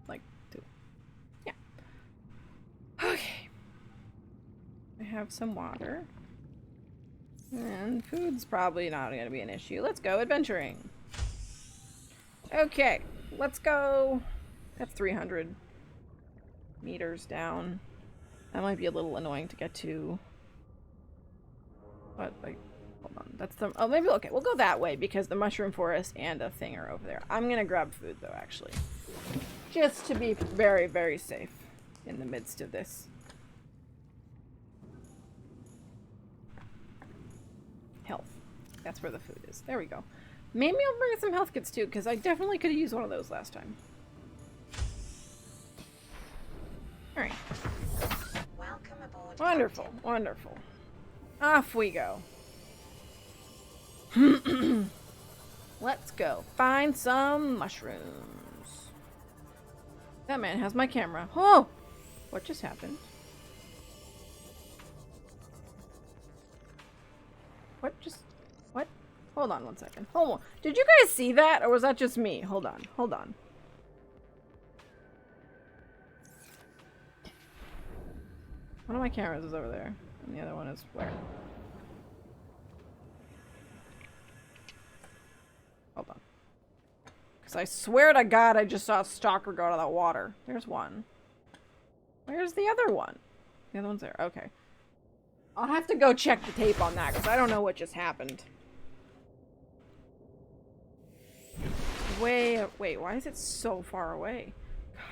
like, two. Yeah. Okay. I have some water. And food's probably not going to be an issue. Let's go adventuring. Okay, let's go. That's 300 meters down. That might be a little annoying to get to. But, like, hold on. That's the... oh, maybe... okay, we'll go that way because the mushroom forest and a thing are over there. I'm going to grab food, though, actually. Just to be very, very safe in the midst of this. Health. That's where the food is. There we go. Maybe I'll bring some health kits too, because I definitely could have used one of those last time. Alright. Welcome aboard. Wonderful, Captain. wonderful. Off we go. Let's go find some mushrooms. That man has my camera. Oh! What just happened? What just... what? Hold on one second. Hold on. Did you guys see that? Or was that just me? Hold on. Hold on. One of my cameras is over there. And the other one is where? Hold on. Because I swear to God I just saw a stalker go out of that water. There's one. Where's the other one? The other one's there. Okay. I'll have to go check the tape on that because I don't know what just happened. Wait, why is it so far away? God.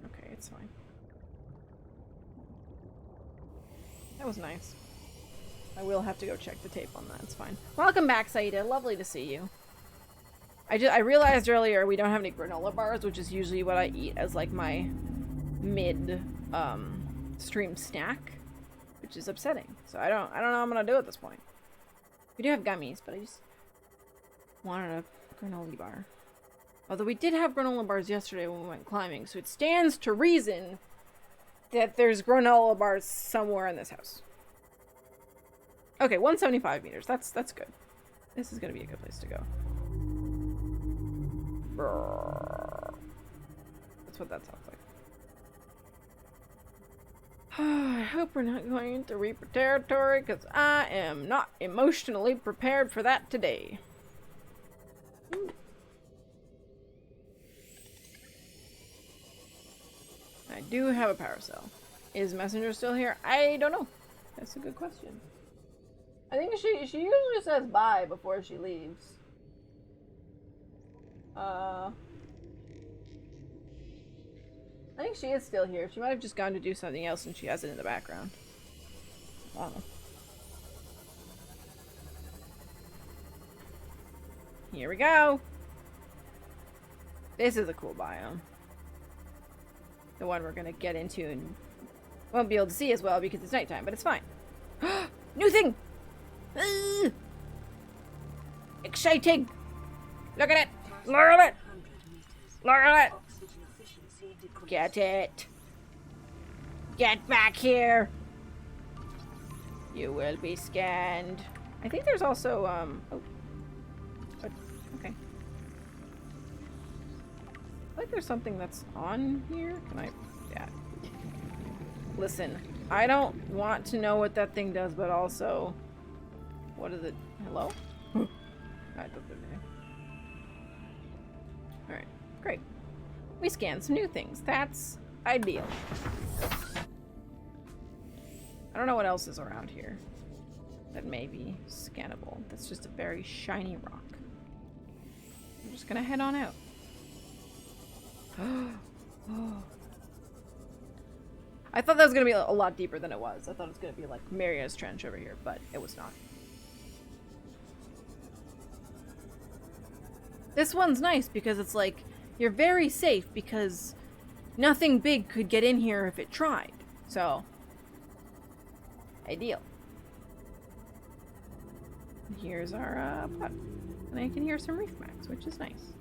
Okay, it's fine. That was nice. I will have to go check the tape on that. It's fine. Welcome back, Saida. Lovely to see you. I realized earlier we don't have any granola bars, which is usually what I eat as like my mid stream snack, which is upsetting. So I don't know what I'm gonna do at this point. We do have gummies, but I just wanted a granola bar. Although we did have granola bars yesterday when we went climbing, so it stands to reason that there's granola bars somewhere in this house. Okay, 175 meters. That's good. This is gonna be a good place to go. That's what that sounds like. I hope we're not going into Reaper territory, because I am not emotionally prepared for that today. Ooh. I do have a power cell. Is Messenger still here? I don't know. That's a good question. I think she usually says bye before she leaves. I think she is still here. She might have just gone to do something else and she has it in the background. I don't know. Here we go. This is a cool biome. The one we're gonna get into and won't be able to see as well because it's nighttime, but it's fine. New thing! Exciting! Look at it! Look at it! Look at it! Get it! Get back here! You will be scanned. I think there's also, oh. Okay. I feel like there's something that's on here. Can I, yeah. Listen, I don't want to know what that thing does, but also, what is it? Hello? I don't know. Alright, great. We scanned some new things. That's ideal. I don't know what else is around here that may be scannable. That's just a very shiny rock. I'm just gonna head on out. Oh. I thought that was gonna be a lot deeper than it was. I thought it was gonna be like Maria's Trench over here, but it was not. This one's nice because it's like, you're very safe because nothing big could get in here if it tried. So, ideal. Here's our pot. And I can hear some reef max, which is nice.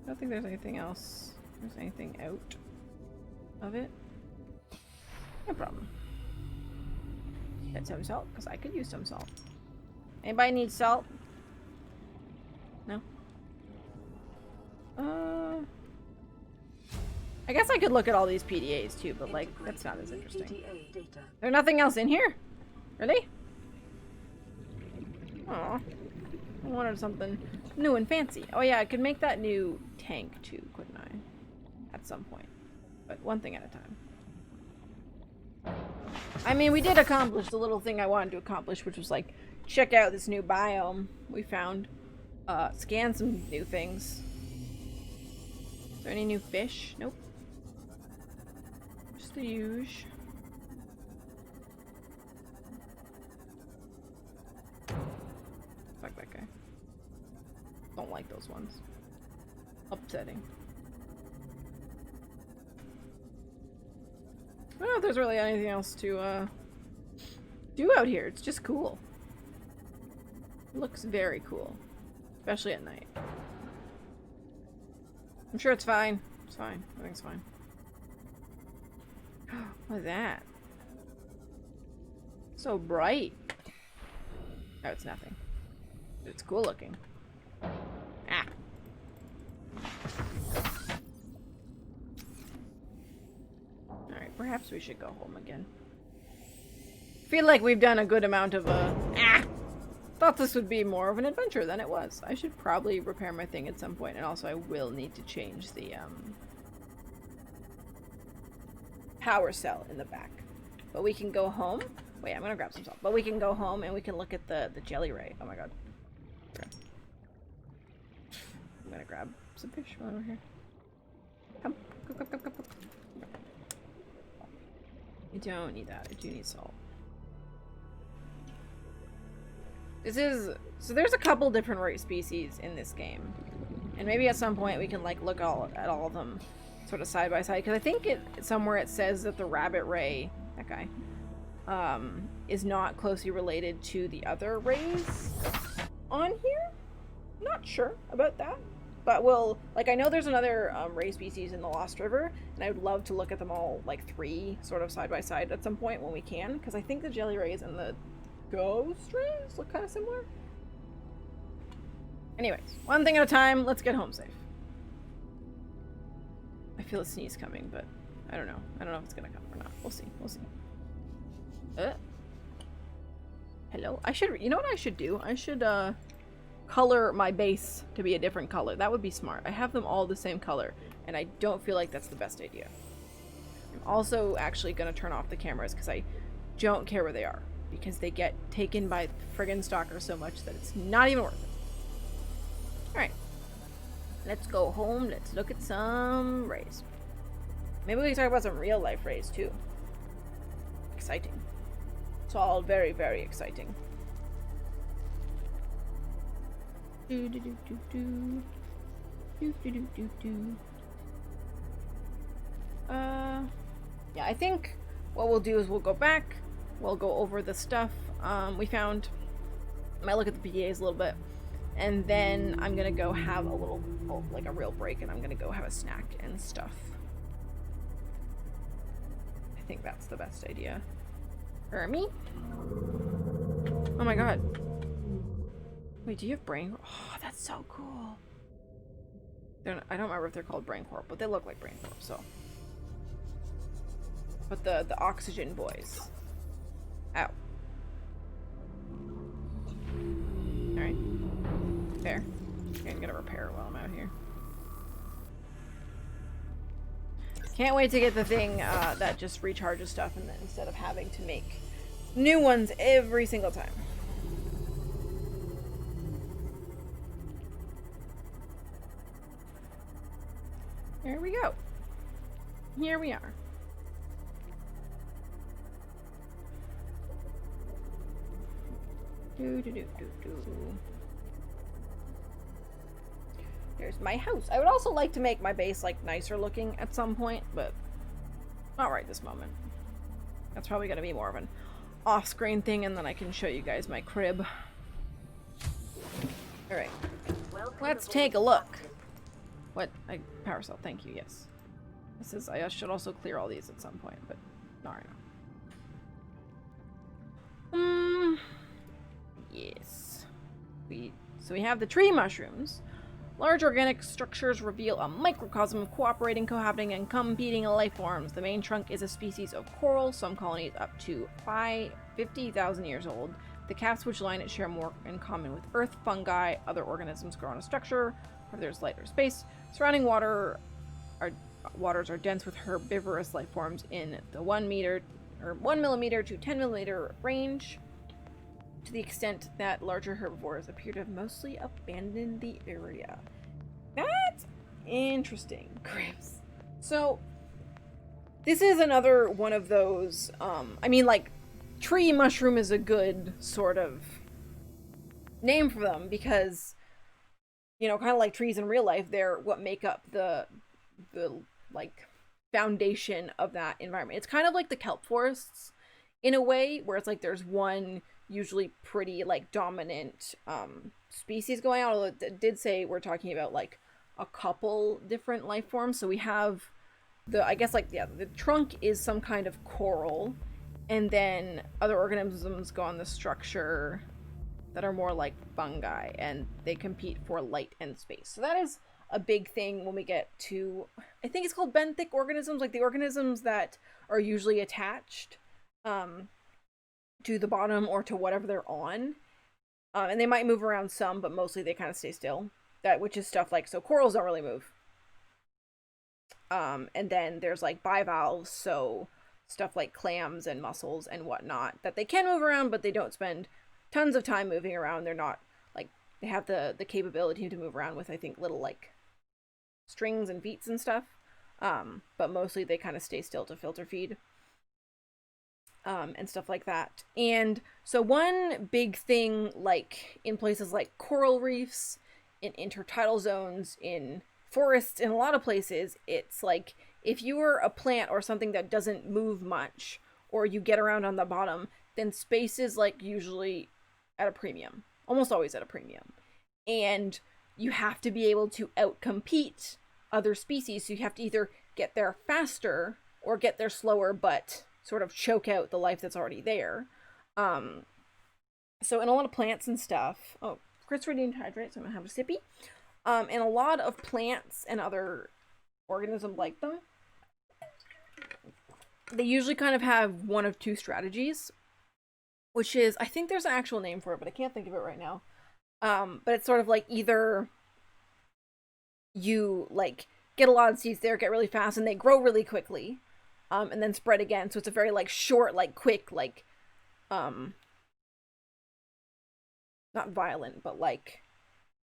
I don't think there's anything else. There's anything out of it. No problem. Get some salt, because I could use some salt. Anybody need salt? No? I guess I could look at all these PDAs too, but like, that's not as interesting. There's nothing else in here? Really? Aw. I wanted something new and fancy. Oh yeah, I could make that new tank too, couldn't I? At some point. But one thing at a time. I mean, we did accomplish the little thing I wanted to accomplish, which was like, check out this new biome we found. Scan some new things. Is there any new fish? Nope. Just the usual. Fuck that guy. Don't like those ones. Upsetting. I don't know if there's really anything else to do out here. It's just cool. It looks very cool. Especially at night. I'm sure it's fine. It's fine. Everything's fine. What is that? So bright. Oh, it's nothing. It's cool looking. Ah. Alright, perhaps we should go home again. Feel like we've done a good amount of thought this would be more of an adventure than it was. I should probably repair my thing at some point, and also I will need to change the power cell in the back. But we can go home. Wait, I'm gonna grab some salt. But we can go home and we can look at the jelly ray. Oh my god. Okay. I'm gonna grab some fish while we're here. Come. Come. I don't need that. I do need salt. So there's a couple different ray species in this game. And maybe at some point we can like look at all of them sort of side by side. Because I think somewhere it says that the rabbit ray, that guy, is not closely related to the other rays on here. Not sure about that. But I know there's another ray species in the Lost River, and I would love to look at them all, like 3 sort of side by side at some point when we can, because I think the jelly rays and the ghost rays look kind of similar. Anyways, one thing at a time, let's get home safe. I feel a sneeze coming, but I don't know. I don't know if it's gonna come or not. We'll see. We'll see. Hello? You know what I should do? I should, color my base to be a different color. That would be smart. I have them all the same color, and I don't feel like that's the best idea. I'm Also, actually gonna turn off the cameras because I don't care where they are. Because they get taken by friggin' stalkers so much that it's not even worth it. Alright. Let's go home. Let's look at some rays. Maybe we can talk about some real life rays too. Exciting. It's all very, very exciting. Do do do do do. Do do do do do. Yeah, I think what we'll do is we'll go back. We'll go over the stuff we found. I might look at the PDAs a little bit. And then I'm gonna go have a little, like a real break, and I'm gonna go have a snack and stuff. I think that's the best idea. Me? Oh my god. Wait, do you have brain? Oh, that's so cool. I don't remember if they're called Brain Corp, but they look like Brain Corp, so. But the oxygen boys. Ow. Alright. There. Okay, I'm gonna repair while I'm out here. Can't wait to get the thing that just recharges stuff, and then instead of having to make new ones every single time. Here we go. Here we are. Do do do do do. There's my house. I would also like to make my base like nicer looking at some point, but not right this moment. That's probably gonna be more of an off-screen thing, and then I can show you guys my crib. All right, let's take a look. What? Power cell. Thank you. Yes. This is. I should also clear all these at some point, but not right now. Yes. So we have the tree mushrooms. Large organic structures reveal a microcosm of cooperating, cohabiting, and competing life forms. The main trunk is a species of coral, some colonies up to 50,000 years old. The caps which line it share more in common with earth, fungi, other organisms grow on a structure where there's light or space. Surrounding waters are dense with herbivorous life forms in the 1 millimeter to 10 millimeter range, to the extent that larger herbivores appear to have mostly abandoned the area. That's interesting, Chris. So, this is another one of those, I mean, like, tree mushroom is a good sort of name for them because, you know, kind of like trees in real life, they're what make up the like, foundation of that environment. It's kind of like the kelp forests in a way, where it's like there's one usually pretty like dominant species going on, although it did say we're talking about like a couple different life forms. So we have I guess like, yeah, the trunk is some kind of coral, and then other organisms go on the structure that are more like fungi, and they compete for light and space. So that is a big thing when we get to, I think it's called benthic organisms, like the organisms that are usually attached to the bottom or to whatever they're on, and they might move around some, but mostly they kind of stay still. Which is stuff like, so corals don't really move, and then there's like bivalves, so stuff like clams and mussels and whatnot, that they can move around, but they don't spend tons of time moving around. They're not like, they have the capability to move around with, I think, little like strings and beats and stuff, but mostly they kind of stay still to filter feed. And stuff like that. And so one big thing, like in places like coral reefs, in intertidal zones, in forests, in a lot of places, it's like if you are a plant or something that doesn't move much, or you get around on the bottom, then space is like usually at a premium, almost always at a premium. And you have to be able to outcompete other species, so you have to either get there faster or get there slower, but sort of choke out the life that's already there. So in a lot of plants and stuff, Chris redeemed hydrate, so I'm gonna have a sippy. In a lot of plants and other organisms like them, they usually kind of have one of two strategies, which is, I think there's an actual name for it, but I can't think of it right now. But it's sort of like, either you like get a lot of seeds there, get really fast, and they grow really quickly, and then spread again. So it's a very like short, like quick, like not violent, but like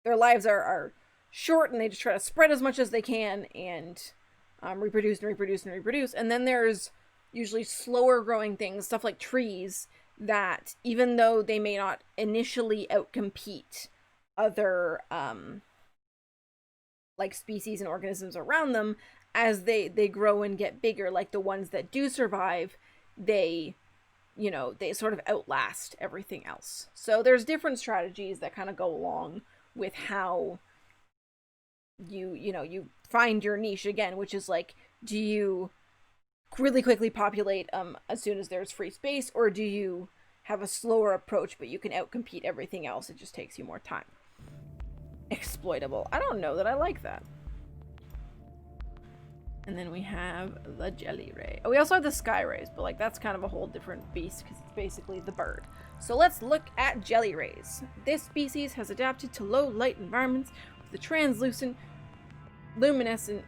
their lives are short, and they just try to spread as much as they can and reproduce and reproduce and reproduce. And then there's usually slower growing things, stuff like trees, that even though they may not initially outcompete other like species and organisms around them, as they grow and get bigger, like the ones that do survive, they sort of outlast everything else. So there's different strategies that kind of go along with how you find your niche again, which is like, do you really quickly populate as soon as there's free space, or do you have a slower approach but you can outcompete everything else? It just takes you more time. Exploitable. I don't know that I like that. And then we have the jelly ray. Oh, we also have the sky rays, but like that's kind of a whole different beast because it's basically the bird. So let's look at jelly rays. This species has adapted to low light environments with a translucent luminescent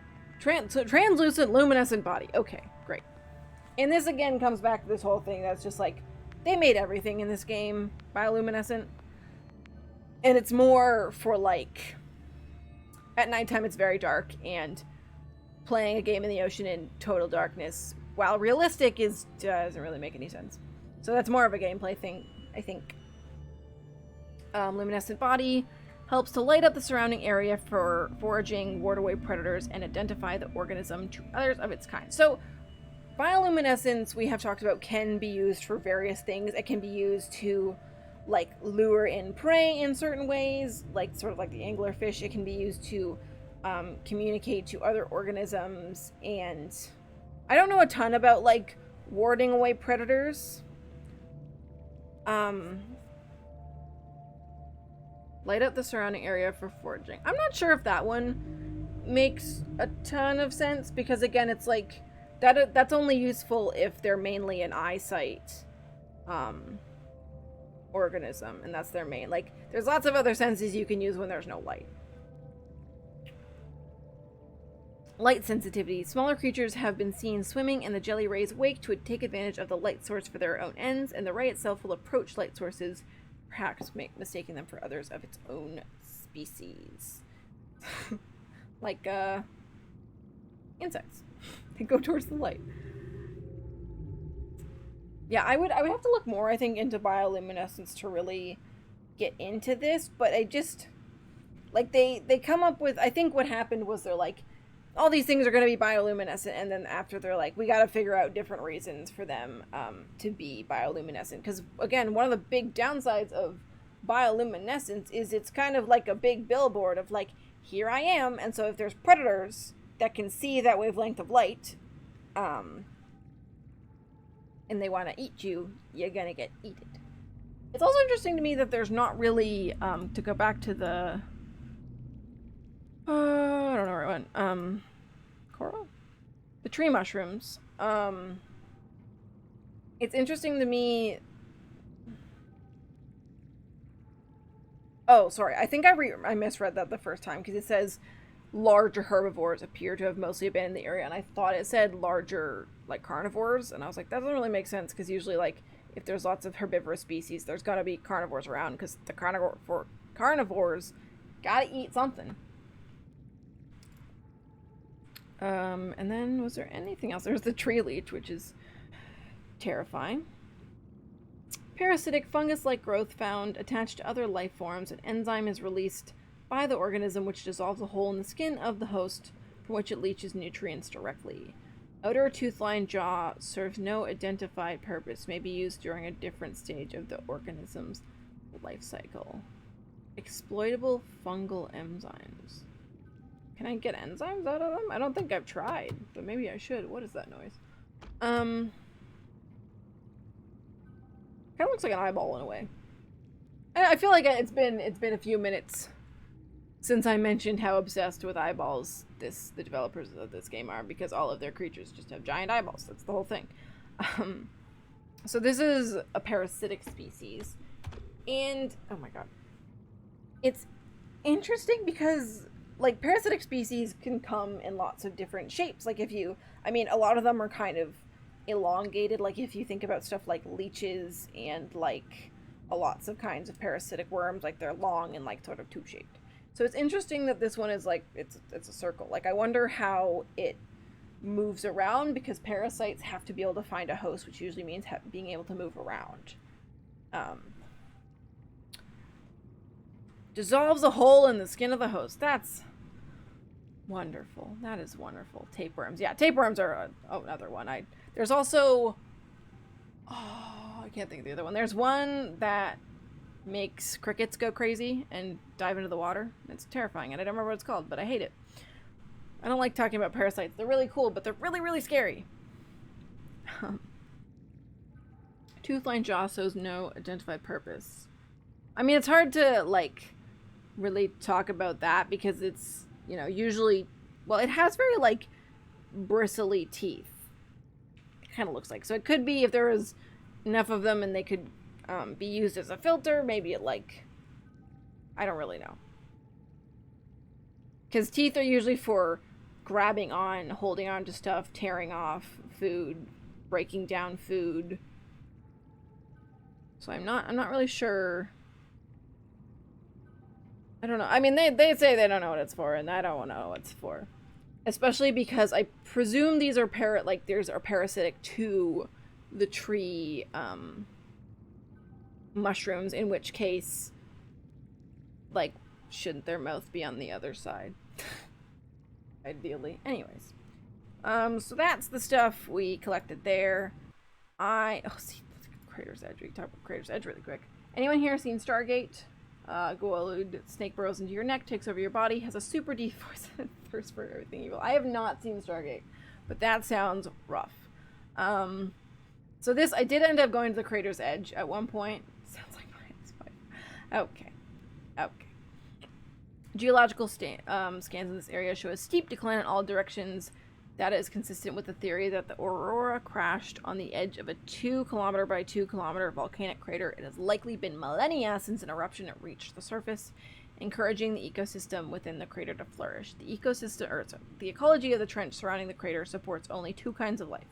body. Okay, great. And this again comes back to this whole thing that's just like, they made everything in this game bioluminescent. And it's more for like, at nighttime it's very dark, and playing a game in the ocean in total darkness, while realistic, doesn't really make any sense. So that's more of a gameplay thing, I think. Luminescent body helps to light up the surrounding area for foraging, ward away predators, and identify the organism to others of its kind. So bioluminescence, we have talked about, can be used for various things. It can be used to like lure in prey in certain ways, like sort of like the anglerfish. It can be used to communicate to other organisms, and I don't know a ton about like warding away predators. Light up the surrounding area for foraging. I'm not sure if that one makes a ton of sense, because again, it's like that's only useful if they're mainly an eyesight organism, and that's their main. Like, there's lots of other senses you can use when there's no light. Light sensitivity. Smaller creatures have been seen swimming in the jelly ray's wake to take advantage of the light source for their own ends, and the ray itself will approach light sources, perhaps mistaking them for others of its own species. Like, insects. They go towards the light. Yeah, I would have to look more, I think, into bioluminescence to really get into this, but I just, like, they come up with, I think what happened was they're like, all these things are going to be bioluminescent, and then after they're like, we got to figure out different reasons for them to be bioluminescent, because, again, one of the big downsides of bioluminescence is it's kind of like a big billboard of, like, here I am, and so if there's predators that can see that wavelength of light, and they want to eat you, you're gonna get eaten. It's also interesting to me that there's not really, to go back to the, I don't know where it went, coral? The tree mushrooms. It's interesting to me. Oh, sorry, I think I misread that the first time, because it says larger herbivores appear to have mostly abandoned the area, and I thought it said larger, like, carnivores, and I was like, that doesn't really make sense, because usually, like, if there's lots of herbivorous species, there's gotta be carnivores around, because the carnivores gotta eat something. And then, was there anything else? There's the tree leech, which is terrifying. Parasitic fungus-like growth found attached to other life forms. An enzyme is released by the organism, which dissolves a hole in the skin of the host from which it leaches nutrients directly. Outer tooth-lined jaw serves no identified purpose, may be used during a different stage of the organism's life cycle. Exploitable fungal enzymes. Can I get enzymes out of them? I don't think I've tried, but maybe I should. What is that noise? Kind of looks like an eyeball in a way. I feel like it's been a few minutes since I mentioned how obsessed with eyeballs the developers of this game are, because all of their creatures just have giant eyeballs. That's the whole thing. So this is a parasitic species, and oh my god, it's interesting because, like, parasitic species can come in lots of different shapes. Like, if you I mean, a lot of them are kind of elongated. Like if you think about stuff like leeches and like lots of kinds of parasitic worms, like they're long and like sort of tube-shaped. So it's interesting that this one is like it's a circle. Like I wonder how it moves around, because parasites have to be able to find a host, which usually means being able to move around. Dissolves a hole in the skin of the host. That's wonderful. That is wonderful. Tapeworms. Yeah, tapeworms are another one. There's also, I can't think of the other one. There's one that makes crickets go crazy and dive into the water. It's terrifying, and I don't remember what it's called, but I hate it. I don't like talking about parasites. They're really cool, but they're really, really scary. Toothline jaw shows no identified purpose. I mean, it's hard to, like, really talk about that because it's, you know, usually, well, it has very, like, bristly teeth. It kind of looks like. So it could be if there was enough of them and they could be used as a filter, maybe it, like, I don't really know. Because teeth are usually for grabbing on, holding on to stuff, tearing off food, breaking down food. So I'm not really sure. I don't know. I mean, they say they don't know what it's for, and I don't know what it's for. Especially because I presume these are parasitic to the tree mushrooms, in which case, like, shouldn't their mouth be on the other side? Ideally. Anyways. So that's the stuff we collected there. See, Crater's Edge. We can talk about Crater's Edge really quick. Anyone here seen Stargate? Goa'uld snake burrows into your neck, takes over your body, has a super deep thirst for everything evil. I have not seen Stargate, but that sounds rough. So this, I did end up going to the Crater's Edge at one point. Sounds like my ex-wife. Okay. Geological scans in this area show a steep decline in all directions. That is consistent with the theory that the aurora crashed on the edge of a 2 kilometer by 2 kilometer volcanic crater. It has likely been millennia since an eruption reached the surface, encouraging the ecosystem within the crater to flourish. The ecology of the trench surrounding the crater supports only 2 kinds of life: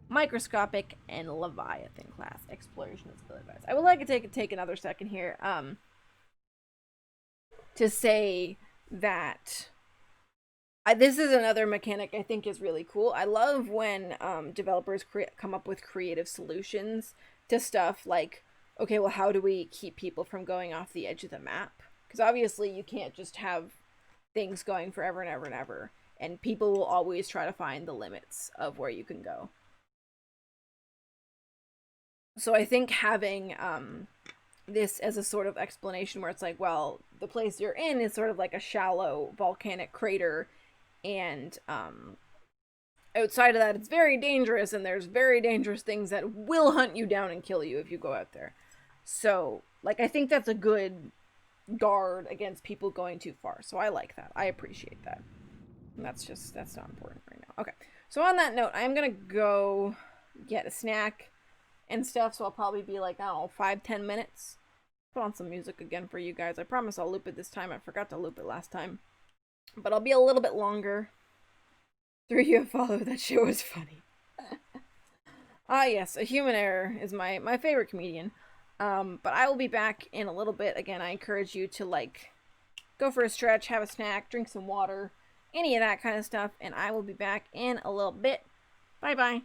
microscopic and Leviathan class. Exploration is still advised. I would like to take another second here to say that this is another mechanic I think is really cool. I love when developers come up with creative solutions to stuff like, okay, well, how do we keep people from going off the edge of the map? Because obviously you can't just have things going forever and ever and ever, and people will always try to find the limits of where you can go. So I think having this as a sort of explanation where it's like, well, the place you're in is sort of like a shallow volcanic crater, and outside of that it's very dangerous, and there's very dangerous things that will hunt you down and kill you if you go out there. So, like, I think that's a good guard against people going too far. So I like that. I appreciate that. And that's not important right now. Okay. So on that note, I'm gonna go get a snack and stuff, so I'll probably be like, I don't know, 5-10 minutes. Put on some music again for you guys. I promise I'll loop it this time. I forgot to loop it last time. But I'll be a little bit longer. 3 follow, that shit was funny. Yes, A Human Error is my favorite comedian. But I will be back in a little bit. Again, I encourage you to, like, go for a stretch, have a snack, drink some water, any of that kind of stuff, and I will be back in a little bit. Bye-bye.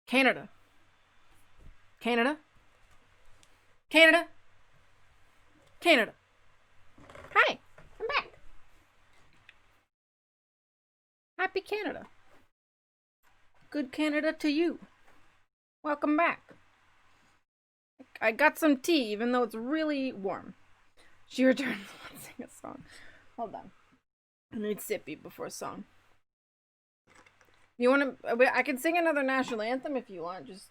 Canada. Canada. Canada. Canada. Hi, I'm back. Happy Canada. Good Canada to you. Welcome back. I got some tea, even though it's really warm. She returns. Let's sing a song. Hold on. I need sippy before song. You want to? I can sing another national anthem if you want. Just,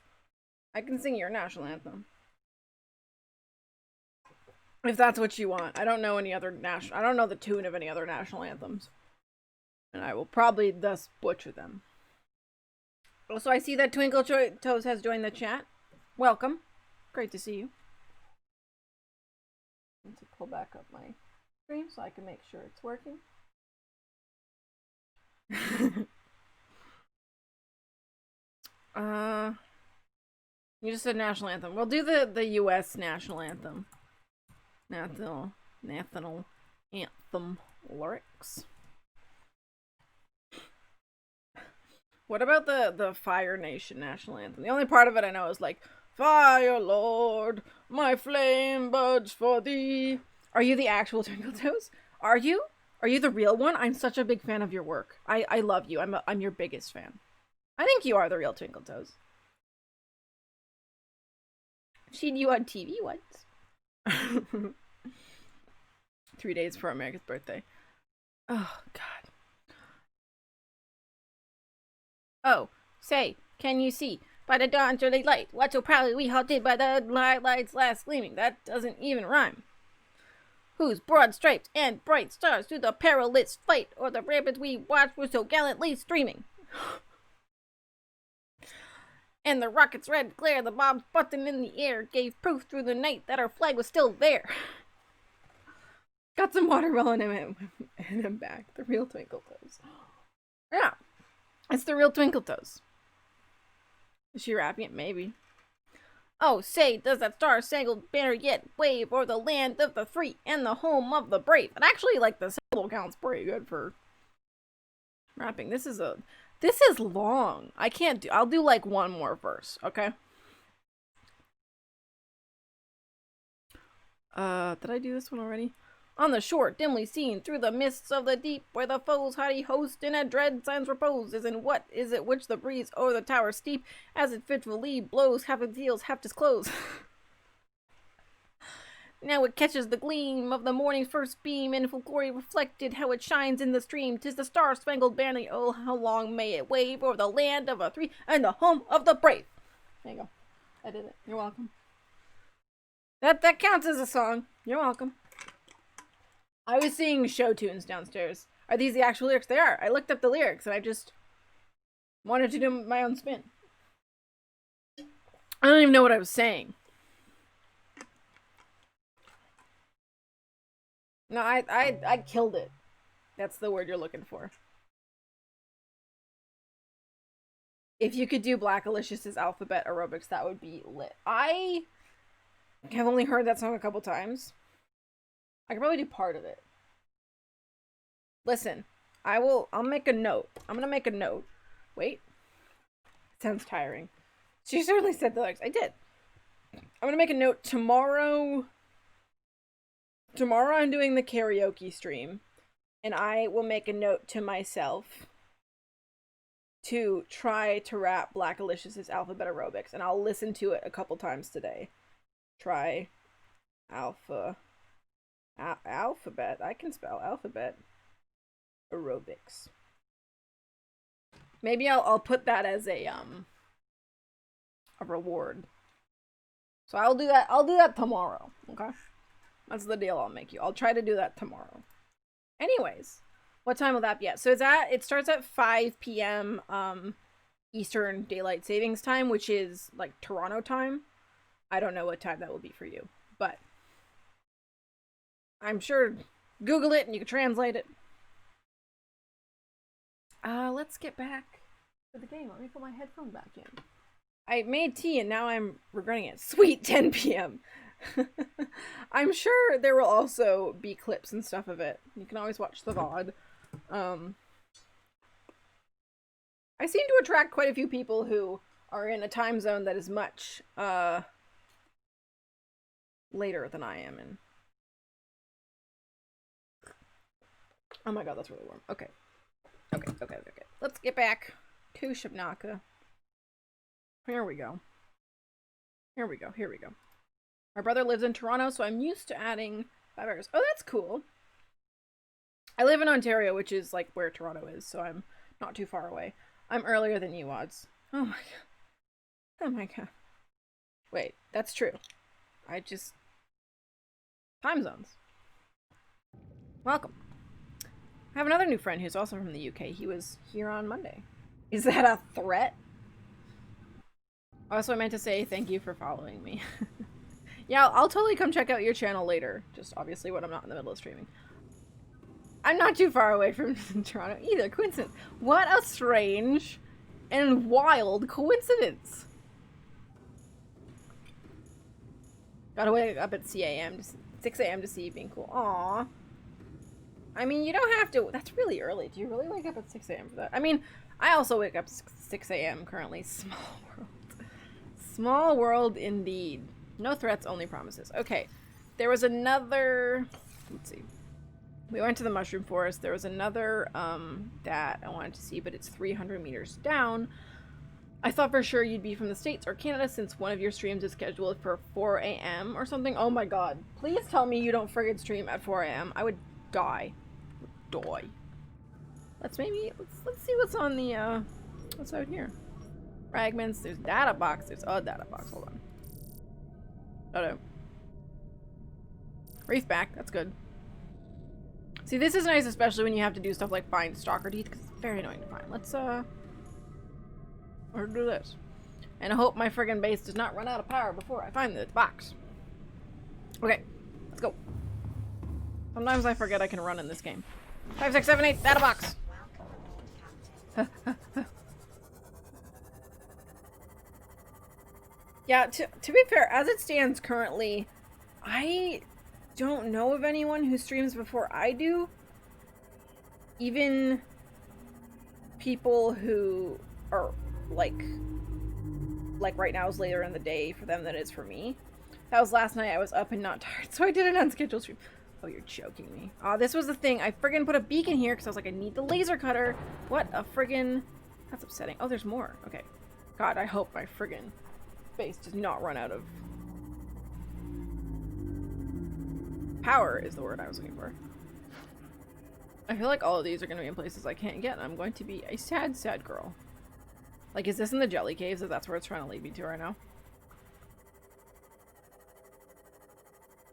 I can sing your national anthem. If that's what you want. I don't know any other national. I don't know the tune of any other national anthems, and I will probably thus butcher them. Also, I see that Twinkle Toes has joined the chat. Welcome. Great to see you. I need to pull back up my stream so I can make sure it's working. You just said national anthem. We'll do the U.S. national anthem. National anthem lyrics. What about the Fire Nation national anthem? The only part of it I know is like, Fire Lord, my flame burns for thee. Are you the actual Twinkle Toes? Are you? Are you the real one? I'm such a big fan of your work. I love you. I'm your biggest fan. I think you are the real Twinkle Toes. I've seen you on TV once. 3 days for America's birthday. Oh, God. Oh, say, can you see? By the dawn's early light, what so proudly we halted by the light's last gleaming. That doesn't even rhyme. Whose broad stripes and bright stars through the perilous fight, or the rapids we watched were so gallantly streaming. And the rocket's red glare, the bombs button in the air, gave proof through the night that our flag was still there. Got some watermelon in him, and I'm back. The real Twinkle Toes. Yeah, it's the real Twinkle Toes. Is she rapping it? Maybe. Oh, say, does that star-spangled banner yet wave o'er the land of the free and the home of the brave? And actually, like, the syllable count's pretty good for rapping. This is long. I can't do. I'll do like one more verse. Okay. Did I do this one already? On the shore, dimly seen through the mists of the deep, where the foe's haughty host in a dread signs repose, is in what is it which the breeze o'er the tower steep, as it fitfully blows, half its heels half disclose. Now it catches the gleam of the morning's first beam, in full glory reflected how it shines in the stream. 'Tis the star-spangled banner, oh, how long may it wave over the land of the free and the home of the brave. There you go. I did it. You're welcome. That counts as a song. You're welcome. I was seeing show tunes downstairs. Are these the actual lyrics? They are. I looked up the lyrics and I just wanted to do my own spin. I don't even know what I was saying. No, I killed it. That's the word you're looking for. If you could do Black Alicious' alphabet aerobics, that would be lit. I have only heard that song a couple times. I could probably do part of it. Listen, I'll make a note. I'm gonna make a note. Wait. It sounds tiring. She certainly said the lyrics. I did. I'm gonna make a note tomorrow. Tomorrow I'm doing the karaoke stream, and I will make a note to myself to try to rap Black Alicious' alphabet aerobics, and I'll listen to it a couple times today. Try alphabet. I can spell alphabet aerobics. Maybe I'll put that as a reward. So I'll do that. I'll do that tomorrow. Okay. That's the deal I'll make you. I'll try to do that tomorrow. Anyways, what time will that be at? So it starts at 5 p.m. Eastern Daylight Savings Time, which is like Toronto time. I don't know what time that will be for you, but I'm sure Google it and you can translate it. Let's get back to the game. Let me put my headphone back in. I made tea and now I'm regretting it. Sweet 10 p.m. I'm sure there will also be clips and stuff of it. You can always watch the VOD. I seem to attract quite a few people who are in a time zone that is much later than I am in. Oh my god, that's really warm. Okay. Okay. Let's get back to Shibnaka. Here we go. My brother lives in Toronto, so I'm used to adding 5 hours. Oh, that's cool. I live in Ontario, which is like where Toronto is, so I'm not too far away. I'm earlier than you, Odds. Oh my god. Oh my god. Wait, that's true. Time zones. Welcome. I have another new friend who's also from the UK. He was here on Monday. Is that a threat? Also, I meant to say thank you for following me. Yeah, I'll totally come check out your channel later. Just obviously when I'm not in the middle of streaming. I'm not too far away from Toronto either. Coincidence. What a strange and wild coincidence. Gotta wake up at 6 a.m. to see you being cool. Aww. I mean, you don't have to. That's really early. Do you really wake up at 6 a.m. for that? I mean, I also wake up 6 a.m. currently. Small world. Small world indeed. No threats, only promises. Okay. There was another... Let's see. We went to the Mushroom Forest. There was another that I wanted to see, but it's 300 meters down. I thought for sure you'd be from the States or Canada since one of your streams is scheduled for 4 a.m. or something. Oh my god. Please tell me you don't friggin' stream at 4 a.m. I would die. Let's see what's on the, what's out here. Fragments, there's data box, there's a data box, hold on. Oh no. Reef back, that's good. See, this is nice, especially when you have to do stuff like find stalker teeth, because it's very annoying to find. Let's, or do this. And I hope my friggin' base does not run out of power before I find the box. Okay, let's go. Sometimes I forget I can run in this game. 5, 6, 7, 8, data box! Yeah, to be fair, as it stands currently, I don't know of anyone who streams before I do. Even people who are, like right now is later in the day for them than it is for me. That was last night. I was up and not tired, so I did an unscheduled stream. Oh, you're joking me. This was the thing. I friggin' put a beacon here because I was like, I need the laser cutter. What a friggin'... That's upsetting. Oh, there's more. Okay. God, I hope my friggin' base does not run out of... Power is the word I was looking for. I feel like all of these are going to be in places I can't get, and I'm going to be a sad, sad girl. Like, is this in the Jelly Caves if that's where it's trying to lead me to right now?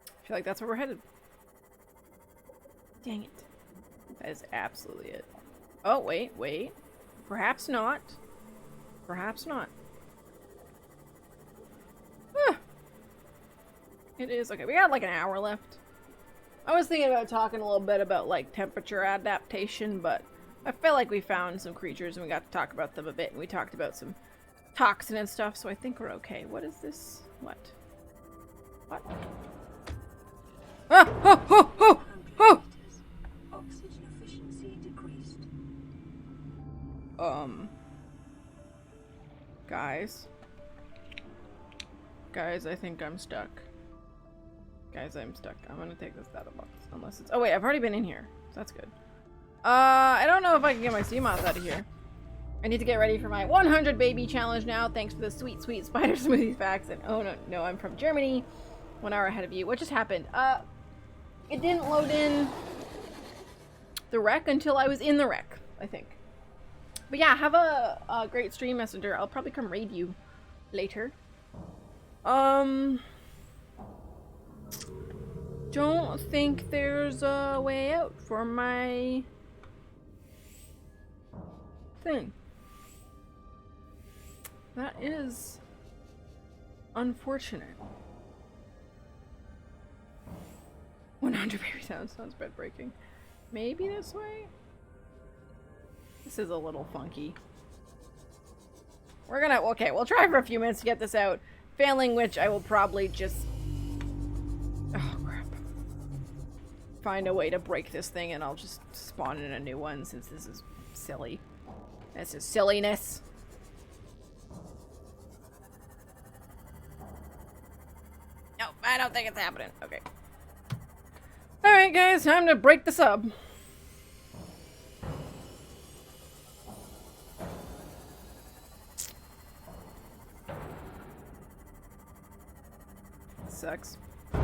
I feel like that's where we're headed. Dang it. That is absolutely it. Oh, wait. Perhaps not. Perhaps not. It is. Okay, we got like an hour left. I was thinking about talking a little bit about like temperature adaptation, but I feel like we found some creatures and we got to talk about them a bit, and we talked about some toxin and stuff, so I think we're okay. What is this? What? Oh! Oxygen efficiency decreased. Guys, I think I'm stuck. Guys, I'm stuck. I'm gonna take this data box. Unless it's... Oh wait, I've already been in here. So that's good. I don't know if I can get my Seamoth out of here. I need to get ready for my 100 baby challenge now. Thanks for the sweet, sweet spider smoothies facts. And oh no, I'm from Germany. 1 hour ahead of you. What just happened? It didn't load in the rec until I was in the rec, I think. But yeah, have a great stream, Messenger. I'll probably come raid you later. Don't think there's a way out for my thing. That is unfortunate. 100 baby sounds bed breaking. Maybe this way? This is a little funky. We're gonna, okay, we'll try for a few minutes to get this out. Failing which, I will probably just... Oh, crap. Find a way to break this thing and I'll just spawn in a new one since this is silly. This is silliness. I don't think it's happening. Okay. Alright, guys, time to break the sub. Sucks. I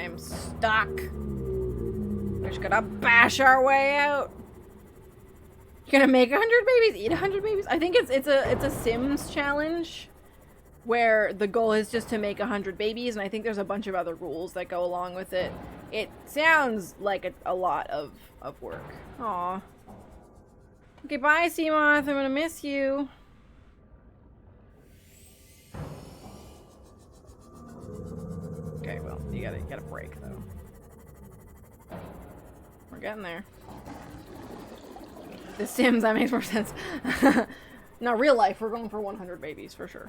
am stuck. We're just gonna bash our way out. You're gonna make 100 babies, eat 100 babies. I think it's a Sims challenge where the goal is just to make 100 babies, and I think there's a bunch of other rules that go along with it. It sounds like a lot of work. Aw. Okay, bye, Seamoth. I'm gonna miss you. Okay, well, you gotta break though. We're getting there. The Sims, that makes more sense. No, real life, we're going for 100 babies for sure.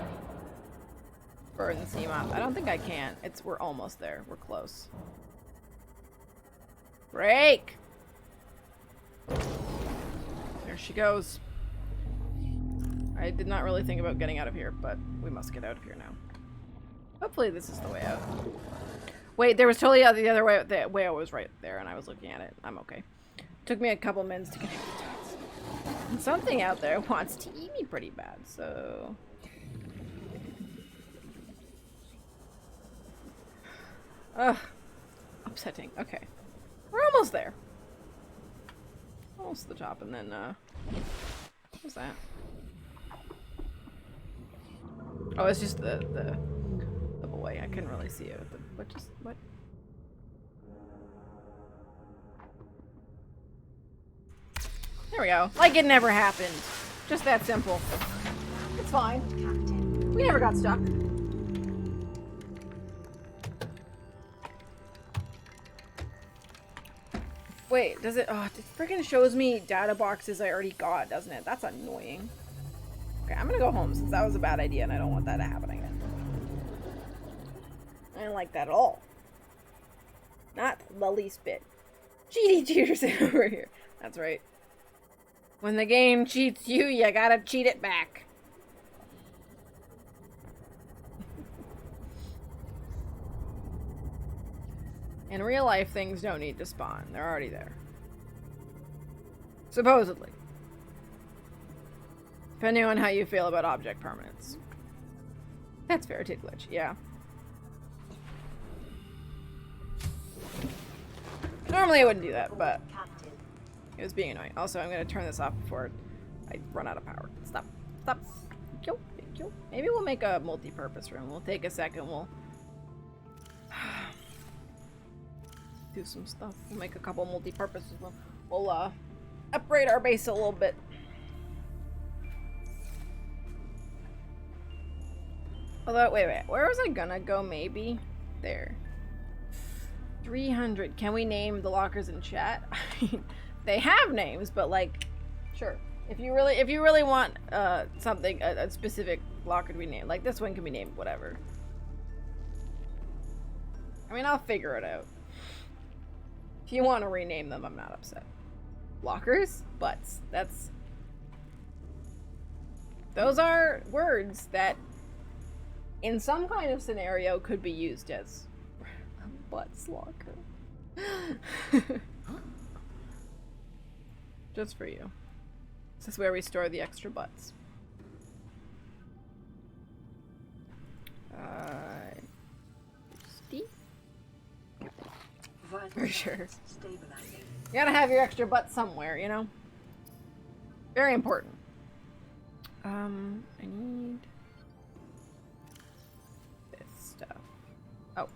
Bird and Seamoth. I don't think I can. We're almost there. We're close. Break! There she goes. I did not really think about getting out of here, but we must get out of here now. Hopefully this is the way out. Wait, there was totally the other way. The way I was right there, and I was looking at it. I'm okay. Took me a couple minutes to connect the dots. And something out there wants to eat me pretty bad, so... Ugh. Upsetting. Okay. We're almost there. Almost to the top, and then, what's that? Oh, it's just the boy. I couldn't really see it. What? There we go. Like it never happened. Just that simple. It's fine. Captain. We never got stuck. Wait, does it? Oh, it freaking shows me data boxes I already got, doesn't it? That's annoying. Okay, I'm gonna go home since that was a bad idea and I don't want that to happen again. I didn't like that at all. Not the least bit. Cheaty cheaters over here. That's right. When the game cheats you, you gotta cheat it back. In real life, things don't need to spawn. They're already there. Supposedly. Depending on how you feel about object permanence. That's fair, Glitch. Yeah. Normally I wouldn't do that, but it was being annoying. Also, I'm going to turn this off before I run out of power. Stop. Stop. Thank you. Thank you. Maybe we'll make a multi-purpose room. We'll take a second. We'll do some stuff. We'll make a couple multi-purposes. We'll upgrade our base a little bit. Although, wait. Where was I gonna go? Maybe there. 300. Can we name the lockers in chat? I mean, they have names, but like, sure. If you really want something, a specific locker to be named, like this one can be named whatever. I mean, I'll figure it out. If you want to rename them, I'm not upset. Lockers? Butts. Those are words that in some kind of scenario could be used as a butts locker. Just for you. This is where we store the extra butts. Steve? For sure. Stabilizing. You gotta have your extra butt somewhere, you know? Very important. I need this stuff. Oh.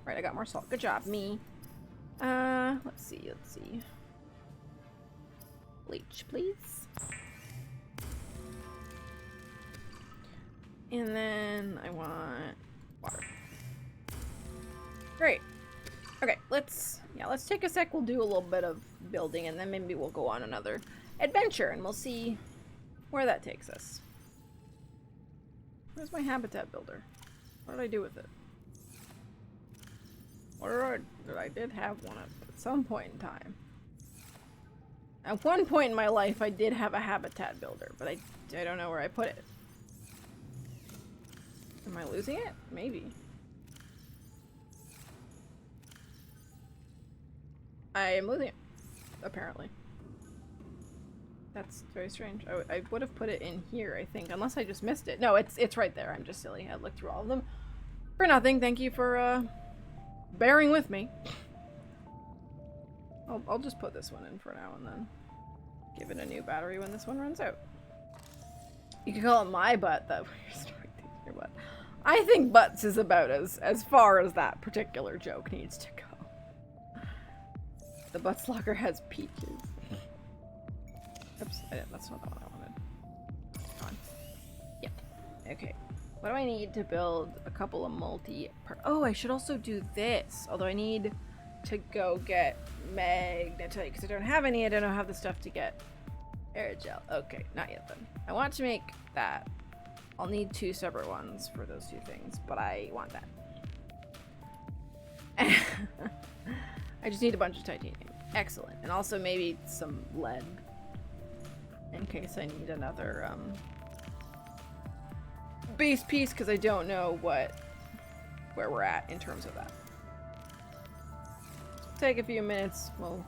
Right, I got more salt. Good job, me. Let's see. Bleach, please. And then I want water. Great. Okay, let's take a sec. We'll do a little bit of building and then maybe we'll go on another adventure and we'll see where that takes us. Where's my habitat builder? What did I do with it? I did have one at some point in time. At one point in my life, I did have a habitat builder, but I don't know where I put it. Am I losing it? Maybe. I am losing it, apparently. That's very strange. I would have put it in here, I think, unless I just missed it. No, it's right there. I'm just silly. I looked through all of them. For nothing. Thank you for, bearing with me. I'll just put this one in for now and then give it a new battery when this one runs out. You can call it my butt, though. Your butt. I think butts is about as far as that particular joke needs to go. The Butts Locker has peaches. Oops, that's not the one I wanted. Come on. Yep. Okay. What do I need to build a couple of oh, I should also do this. Although I need to go get magnetite because I don't have any. I don't have the stuff to get aerogel. Okay, not yet then. I want to make that. I'll need 2 separate ones for those 2 things, but I want that. I just need a bunch of titanium. Excellent. And also maybe some lead in case I need another base piece because I don't know where we're at in terms of that. Take a few minutes. We'll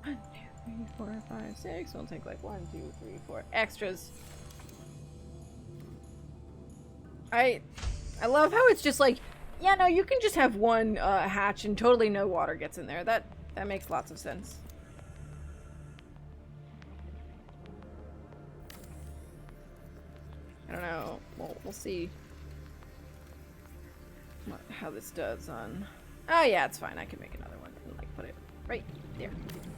1, 2, 3, 4, 5, 6. We'll take like 1, 2, 3, 4 extras. I love how it's just like, yeah, no, you can just have one hatch and totally no water gets in there. That makes lots of sense. I don't know. We'll see how this does on. Oh yeah, it's fine. I can make another one and like put it right there.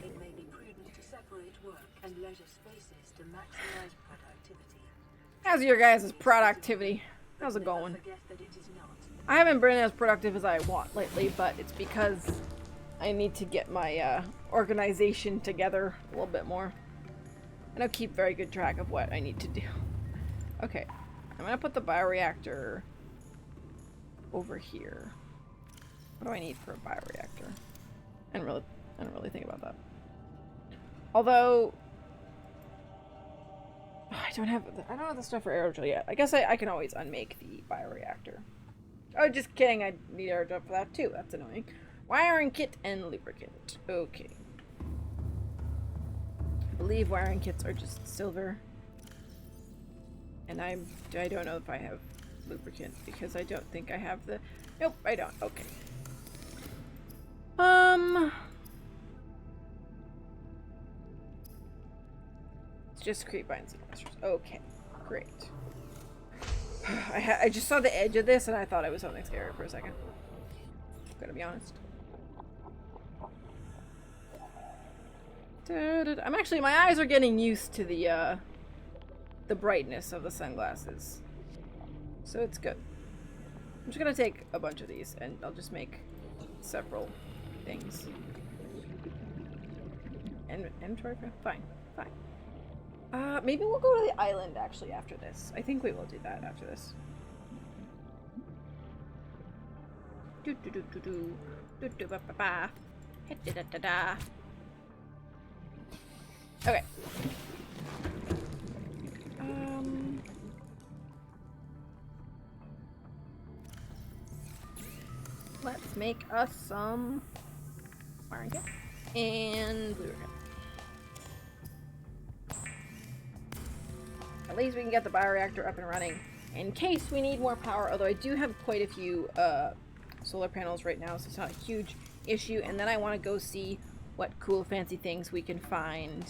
It may be prudent to separate work and leisure spaces to maximize productivity. How's your guys' productivity? How's it going? Forget that it is not. I haven't been as productive as I want lately, but it's because I need to get my organization together a little bit more. I don't keep very good track of what I need to do. Okay, I'm gonna put the bioreactor over here. What do I need for a bioreactor? I don't really think about that. Although I don't have the stuff for aerogel yet. I guess I can always unmake the bioreactor. Oh, just kidding. I need aerogel for that too. That's annoying. Wiring kit and lubricant. Okay. I believe wiring kits are just silver. And I don't know if I have lubricant because I don't think I have the. Nope, I don't. Okay. It's just creep vines and clusters. Okay, great. I just saw the edge of this and I thought it was something scary for a second. Gotta be honest. I'm actually, my eyes are getting used to the brightness of the sunglasses. So it's good. I'm just gonna take a bunch of these and I'll just make several things. And inventory? Fine. Maybe we'll go to the island actually after this. I think we will do that after this. Okay. Let's make us some wiring kit and lubricant. At least we can get the bioreactor up and running in case we need more power, although I do have quite a few solar panels right now, so it's not a huge issue. And then I want to go see what cool fancy things we can find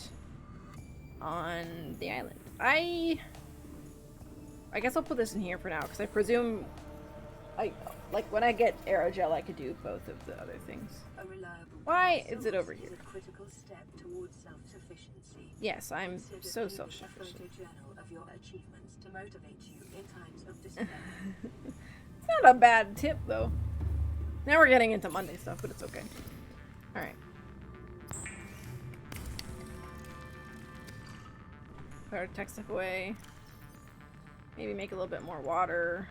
on the island. I guess I'll put this in here for now, because I presume like when I get aerogel I could do both of the other things. A reliable Why is it over source here? is a critical step towards self-sufficiency. Yes, I'm Consider so keeping self-sufficient. a photojournal of your achievements to motivate you in times of despair. It's not a bad tip though. Now we're getting into Monday stuff, but it's okay. Alright. Put our tech stuff away. Maybe make a little bit more water.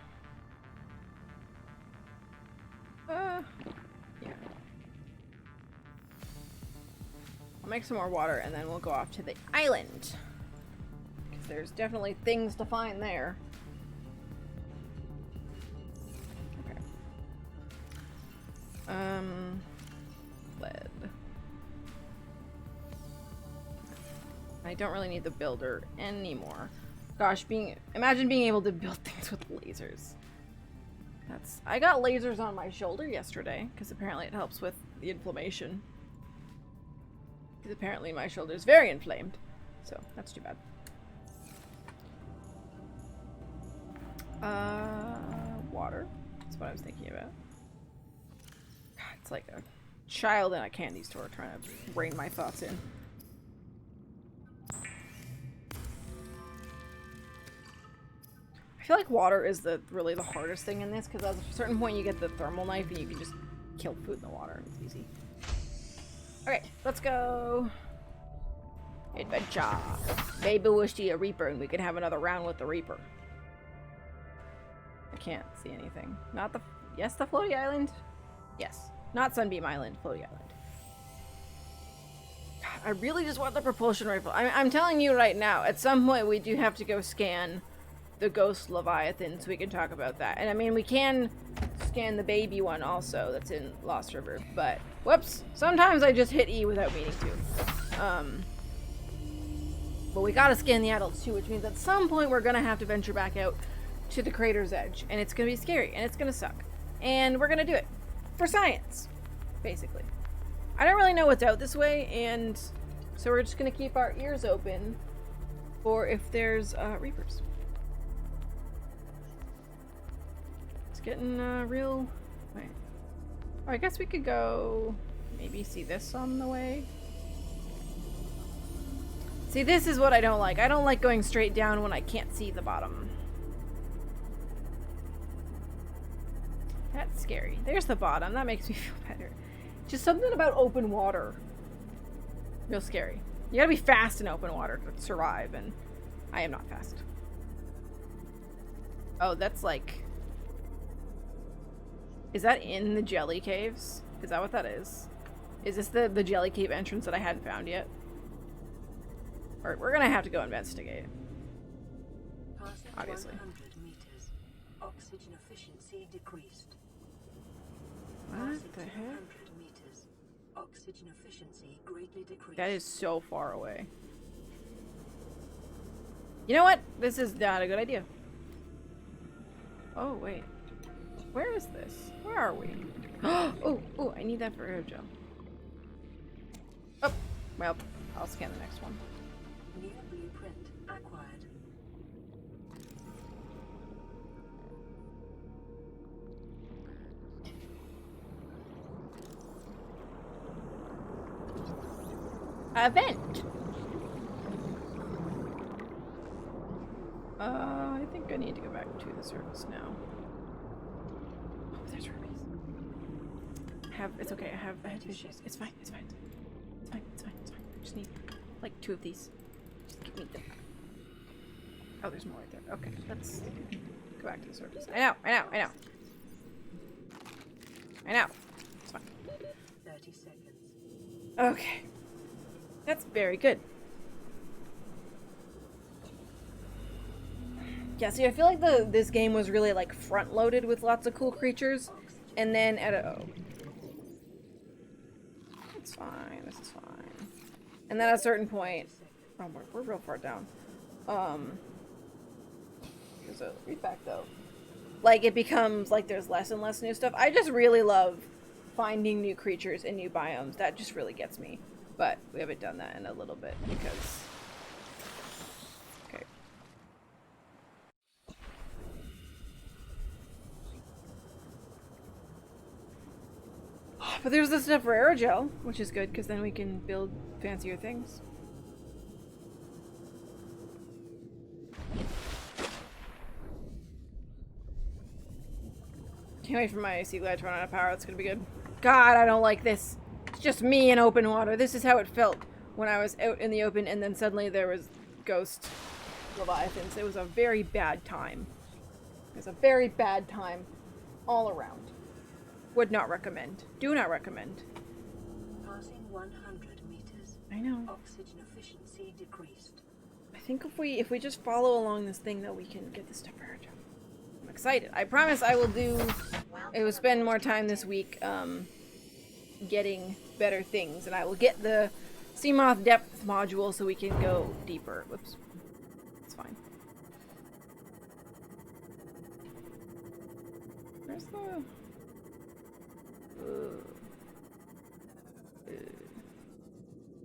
Yeah. I'll make some more water and then we'll go off to the island. Because there's definitely things to find there. Lead. I don't really need the builder anymore. Gosh, imagine being able to build things with lasers. I got lasers on my shoulder yesterday, because apparently it helps with the inflammation. Because apparently my shoulder is very inflamed. So, that's too bad. Water. That's what I was thinking about. God, it's like a child in a candy store trying to rein my thoughts in. I feel like water is really the hardest thing in this, because at a certain point you get the thermal knife and you can just kill food in the water. It's easy. Okay, let's go. Adventure. Maybe we'll see a Reaper and we can have another round with the Reaper. I can't see anything. Not the... Yes, the floaty island? Yes. Not Sunbeam Island, floaty island. God, I really just want the propulsion rifle. I'm telling you right now, at some point we do have to go scan the Ghost Leviathan so we can talk about that. And I mean, we can scan the baby one also that's in Lost River, but whoops, sometimes I just hit E without meaning to. But we gotta scan the adults too, which means at some point we're gonna have to venture back out to the crater's edge, and it's gonna be scary, and it's gonna suck. And we're gonna do it. For science, basically. I don't really know what's out this way, and so we're just gonna keep our ears open for if there's Reapers. It's getting real... Wait. Oh, I guess we could go... maybe see this on the way? See, this is what I don't like. I don't like going straight down when I can't see the bottom. That's scary. There's the bottom. That makes me feel better. Just something about open water. Real scary. You gotta be fast in open water to survive, and I am not fast. Oh, that's like... Is that in the Jelly Caves? Is that what that is? Is this the Jelly Cave entrance that I hadn't found yet? Alright, we're gonna have to go investigate. Passing Obviously. 100 meters. Oxygen efficiency decreased. What Passing the 200 heck? meters. Oxygen efficiency greatly decreased. That is so far away. You know what? This is not a good idea. Oh, wait. Where is this? Where are we? Oh, I need that for aerogel. Oh, well, I'll scan the next one. New blueprint acquired. Event! I think I need to go back to the surface now. Oh, there's rubies. It's okay, I have fishes. It's fine. I just need, like, 2 of these. Just give me them. Oh, there's more right there. Okay, let's go back to the surface. I know. It's fine. 30 seconds. Okay. That's very good. Yeah, see, I feel like this game was really, like, front-loaded with lots of cool creatures, and then at a... Oh. It's fine, this is fine. And then at a certain point... Oh, we're real far down. There's a readback, though. Like, it becomes, like, there's less and less new stuff. I just really love finding new creatures and new biomes. That just really gets me. But we haven't done that in a little bit, because... Okay. But there's this stuff for aerogel, which is good, because then we can build fancier things. Can't wait for my sea glide to run out of power. That's gonna be good. God, I don't like this. It's just me in open water. This is how it felt when I was out in the open, and then suddenly there was ghost leviathans. It was a very bad time. It was a very bad time all around. Would not recommend. Do not recommend. Passing 100 meters. I know. Oxygen efficiency decreased. I think if we just follow along this thing, though, we can get this stuff for aerogel. excited. I promise I will spend more time this week getting better things, and I will get the Seamoth depth module so we can go deeper. Whoops. It's fine. Where's the...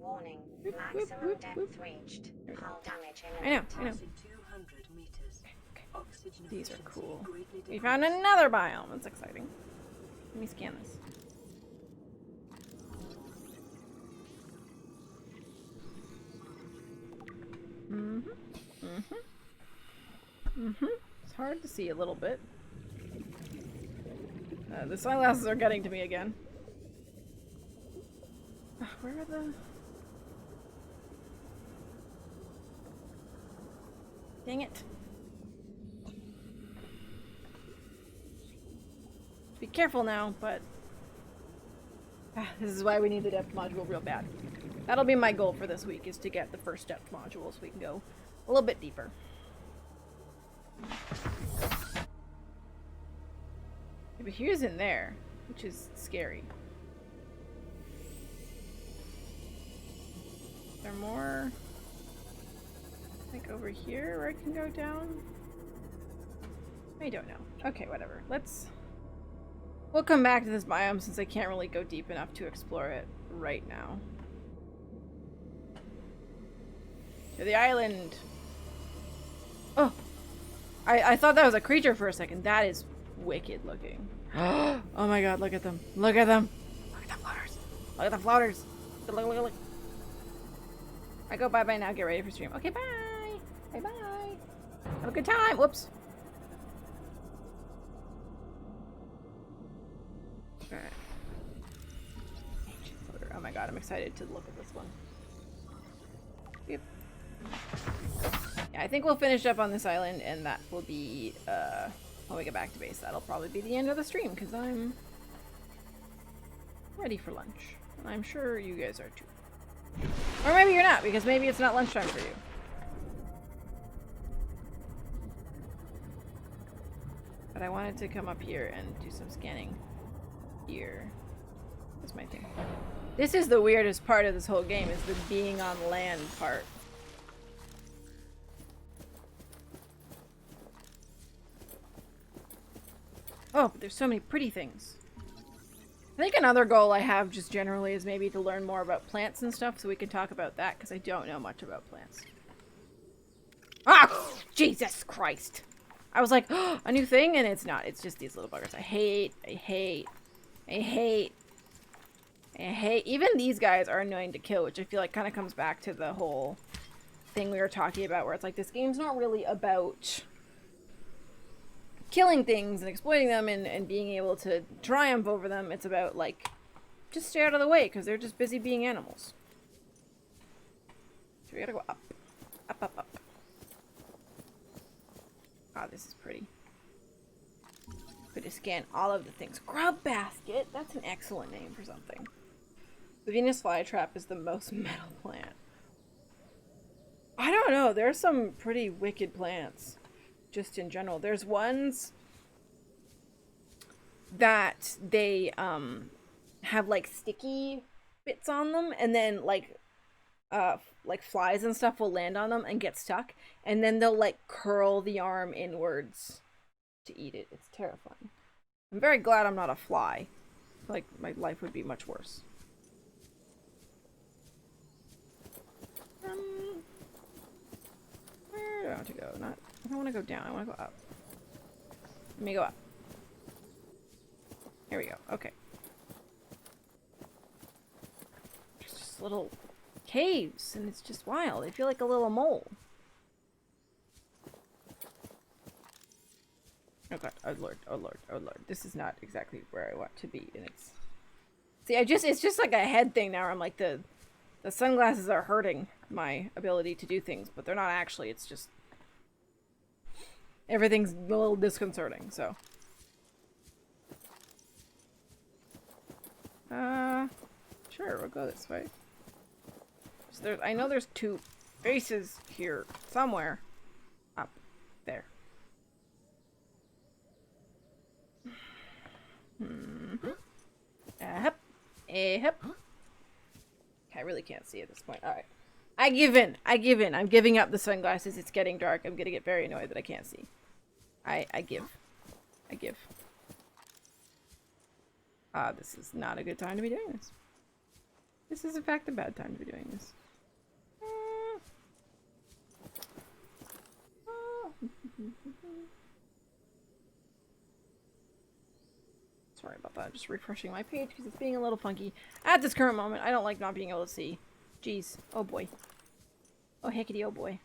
Warning, maximum depth reached. Hull damage I imminent. know. Passing 200 meters. Oxygen These are efficiency cool. greatly We decreased. found another biome. That's exciting. Let me scan this. It's hard to see a little bit. The sunglasses are getting to me again. Where are the... Dang it. Be careful now, but... this is why we need the depth module real bad. That'll be my goal for this week, is to get the first depth module so we can go a little bit deeper. Yeah, but here's in there, which is scary. Is there more? Like over here where I can go down? I don't know. Okay, whatever. We'll come back to this biome since I can't really go deep enough to explore it right now. To the island! Oh! I thought that was a creature for a second. That is wicked looking. Oh my god, look at them. Look at them! Look at the floaters! Look at the floaters! Look. I go bye-bye now, get ready for stream. Okay, bye! Bye-bye! Have a good time! Whoops! Alright. Oh my god, I'm excited to look at this one. Yep. Yeah, I think we'll finish up on this island, and that will be, when we get back to base. That'll probably be the end of the stream, because I'm ready for lunch. And I'm sure you guys are too. Or maybe you're not, because maybe it's not lunchtime for you. But I wanted to come up here and do some scanning here. That's my thing. This is the weirdest part of this whole game, is the being on land part. Oh, but there's so many pretty things. I think another goal I have just generally is maybe to learn more about plants and stuff so we can talk about that, because I don't know much about plants. Ah! Jesus Christ! I was like, oh, a new thing, and it's not. It's just these little buggers. I hate. Even these guys are annoying to kill, which I feel like kind of comes back to the whole thing we were talking about, where it's like, this game's not really about killing things and exploiting them and being able to triumph over them. It's about, like, just stay out of the way, because they're just busy being animals. So we gotta go up. Up. Ah, this is pretty. Good to scan all of the things. Grub basket! That's an excellent name for something. The Venus flytrap is the most metal plant. I don't know, there's some pretty wicked plants. Just in general. There's ones that they have like sticky bits on them, and then like flies and stuff will land on them and get stuck, and then they'll like curl the arm inwards to eat it. It's terrifying. I'm very glad I'm not a fly. I feel like my life would be much worse. Where do I want to go? I don't want to go down. I want to go up. Let me go up. Here we go. Okay. There's just little caves, and it's just wild. I feel like a little mole. Oh god. Oh lord. Oh lord. Oh lord. This is not exactly where I want to be, and it's... See, it's just like a head thing now where I'm like, the sunglasses are hurting my ability to do things, but they're not actually. It's just... Everything's a little disconcerting, so. Sure, we'll go this way. So I know there's two faces here somewhere. Up there. Hep. Okay, I really can't see at this point. Alright. I give in. I give in. I'm giving up the sunglasses. It's getting dark. I'm gonna get very annoyed that I can't see. I give. I give. This is not a good time to be doing this. This is in fact a bad time to be doing this. Sorry about that. Just refreshing my page because it's being a little funky. At this current moment, I don't like not being able to see. Jeez. Oh boy. Oh heckity oh boy.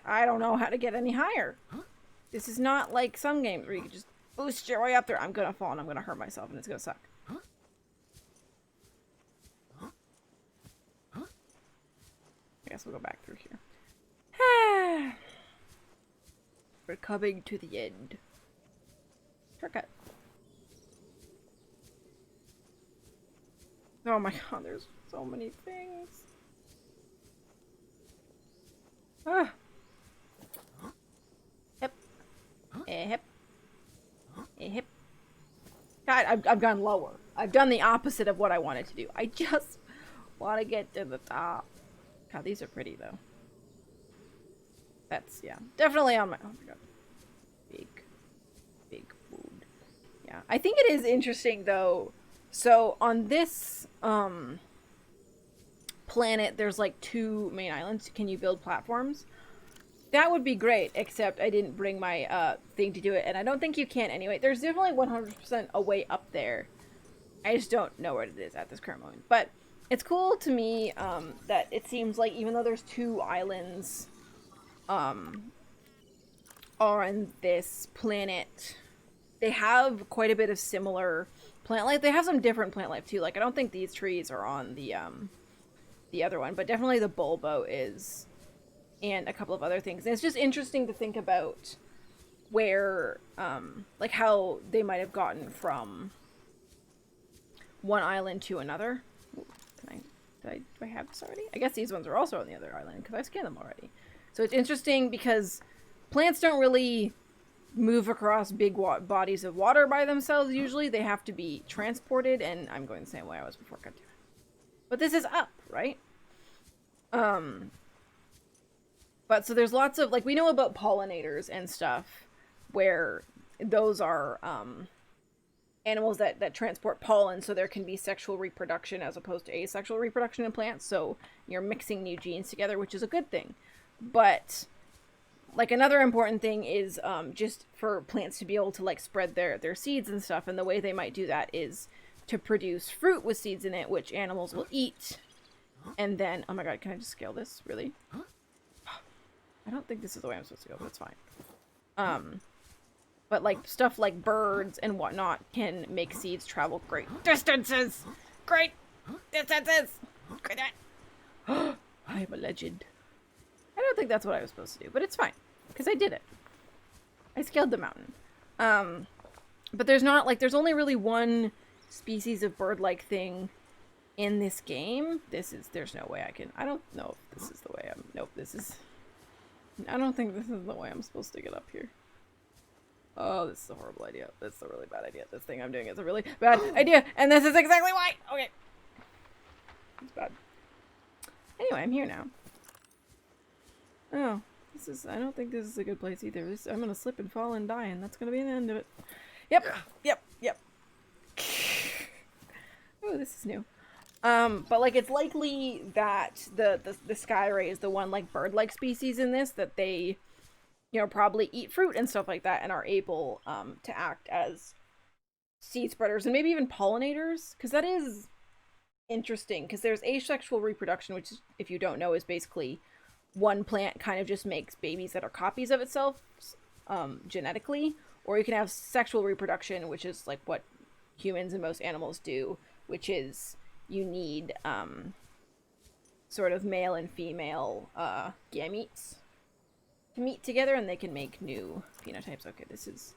I don't know how to get any higher. This is not like some games where you can just boost your way up there. I'm gonna fall and I'm gonna hurt myself and it's gonna suck. I guess we'll go back through here. We're coming to the end. Shortcut. Oh my god, there's so many things. Ah. Hip. Hip. Hip. God, I've gone lower. I've done the opposite of what I wanted to do. I just want to get to the top. God, these are pretty though. That's, yeah. Definitely on my, oh my god. Big food. Yeah. I think it is interesting though. So on this, planet, there's like 2 main islands. Can you build platforms? That would be great, except I didn't bring my thing to do it, and I don't think you can anyway. There's definitely 100% a way up there. I just don't know where it is at this current moment. But it's cool to me that it seems like even though there's 2 islands on this planet, they have quite a bit of similar plant life. They have some different plant life too. Like I don't think these trees are on the other one, but definitely the bulbo is, and a couple of other things. And it's just interesting to think about where, like how they might have gotten from one island to another. Do I have this already? I guess these ones are also on the other island because I scanned them already. So it's interesting because plants don't really move across big bodies of water by themselves usually. They have to be transported, and I'm going the same way I was before. God damn it. But this is up, right? But so there's lots of, like, we know about pollinators and stuff where those are animals that transport pollen, so there can be sexual reproduction as opposed to asexual reproduction in plants. So you're mixing new genes together, which is a good thing. But like another important thing is just for plants to be able to like spread their seeds and stuff, and the way they might do that is to produce fruit with seeds in it, which animals will eat. And then, oh my god, can I just scale this? Really? I don't think this is the way I'm supposed to go, but it's fine. But like stuff like birds and whatnot can make seeds travel great distances. Great distances. Great. I am a legend. I don't think that's what I was supposed to do, but it's fine because I did it. I scaled the mountain. But there's not like there's only really one species of bird-like thing in this game. There's no way I don't know if this is the way I don't think this is the way I'm supposed to get up here. Oh, this is a horrible idea. That's a really bad idea. This thing I'm doing is a really bad idea, and this is exactly why. Okay. It's bad. Anyway, I'm here now. Oh, I don't think this is a good place either. I'm gonna slip and fall and die, and that's gonna be the end of it. Yep. Oh, this is new. But like it's likely that the sky ray is the one like bird-like species in this that they, you know, probably eat fruit and stuff like that and are able to act as seed spreaders and maybe even pollinators, because that is interesting because there's asexual reproduction, which if you don't know is basically one plant kind of just makes babies that are copies of itself genetically, or you can have sexual reproduction, which is like what humans and most animals do, which is you need sort of male and female gametes to meet together and they can make new phenotypes. Okay, this is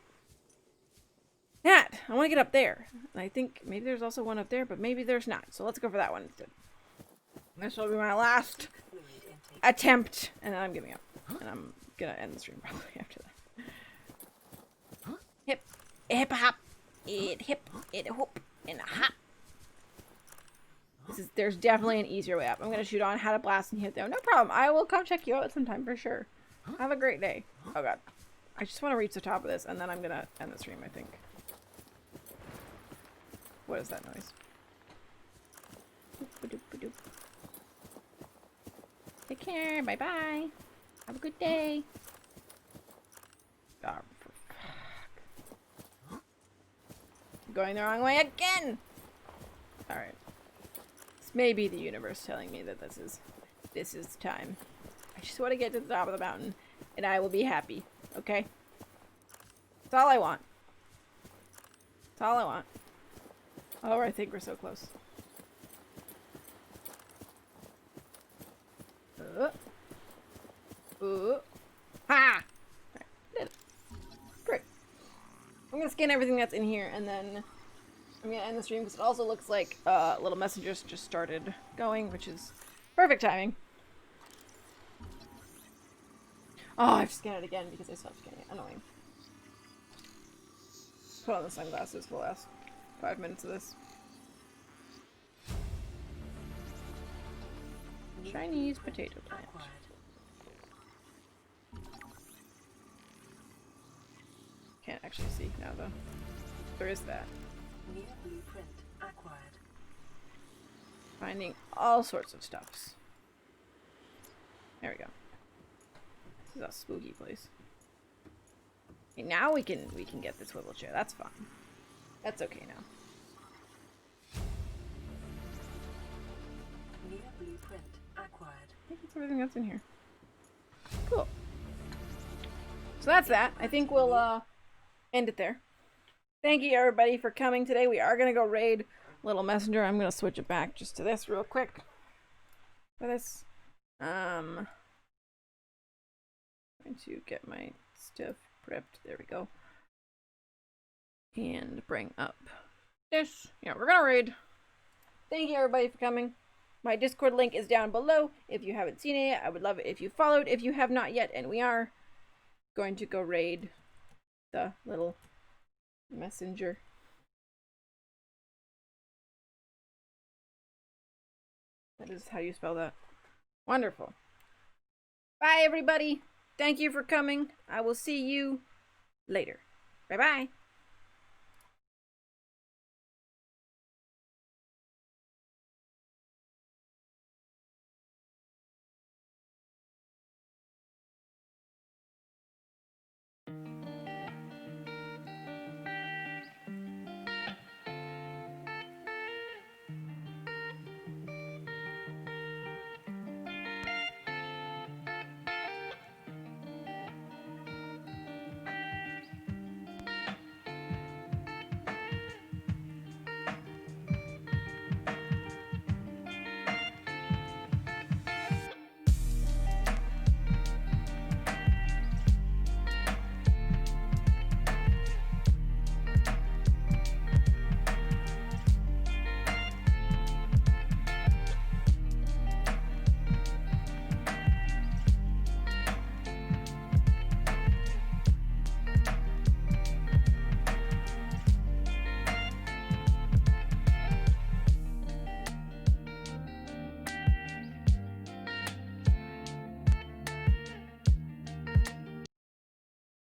that. I want to get up there. And I think maybe there's also one up there, but maybe there's not. So let's go for that one instead. This will be my last attempt, and then I'm giving up. And I'm gonna end the stream probably after that. Hip, hip hop, it hip, it hoop, and a hop. There's definitely an easier way up. I'm gonna shoot on how to blast and hit there. No problem. I will come check you out sometime for sure. Have a great day. Oh god. I just want to reach the top of this and then I'm gonna end the stream, I think. What is that noise? Doop-a-doop-a-doop. Take care. Bye bye. Have a good day. Oh, for fuck. Going the wrong way again! Alright. This may be the universe telling me that this is time. I just want to get to the top of the mountain and I will be happy. Okay? That's all I want. That's all I want. Oh, I think we're so close. Ha! Right, did it. Great. I'm gonna scan everything that's in here and then I'm gonna end the stream because it also looks like little messengers just started going, which is perfect timing. Oh, I have to scan it again because I stopped scanning it. Annoying. Put on the sunglasses for the last 5 minutes of this. Chinese potato plant. Can't actually see now though. There is that. New blueprint acquired. Finding all sorts of stuffs. There we go. This is a spooky place. Okay, now we can get this swivel chair. That's fine. That's okay now. New blueprint acquired. I think that's everything that's in here. Cool. So that's that. I think we'll end it there. Thank you everybody for coming today. We are gonna go raid Little Messenger. I'm gonna switch it back just to this real quick. For this. Going to get my stuff prepped. There we go. And bring up this. Yeah, we're gonna raid. Thank you everybody for coming. My Discord link is down below. If you haven't seen it yet, I would love it if you followed. If you have not yet, and we are going to go raid the Little Messenger. That is how you spell that. Wonderful. Bye everybody. Thank you for coming. I will see you later. Bye bye.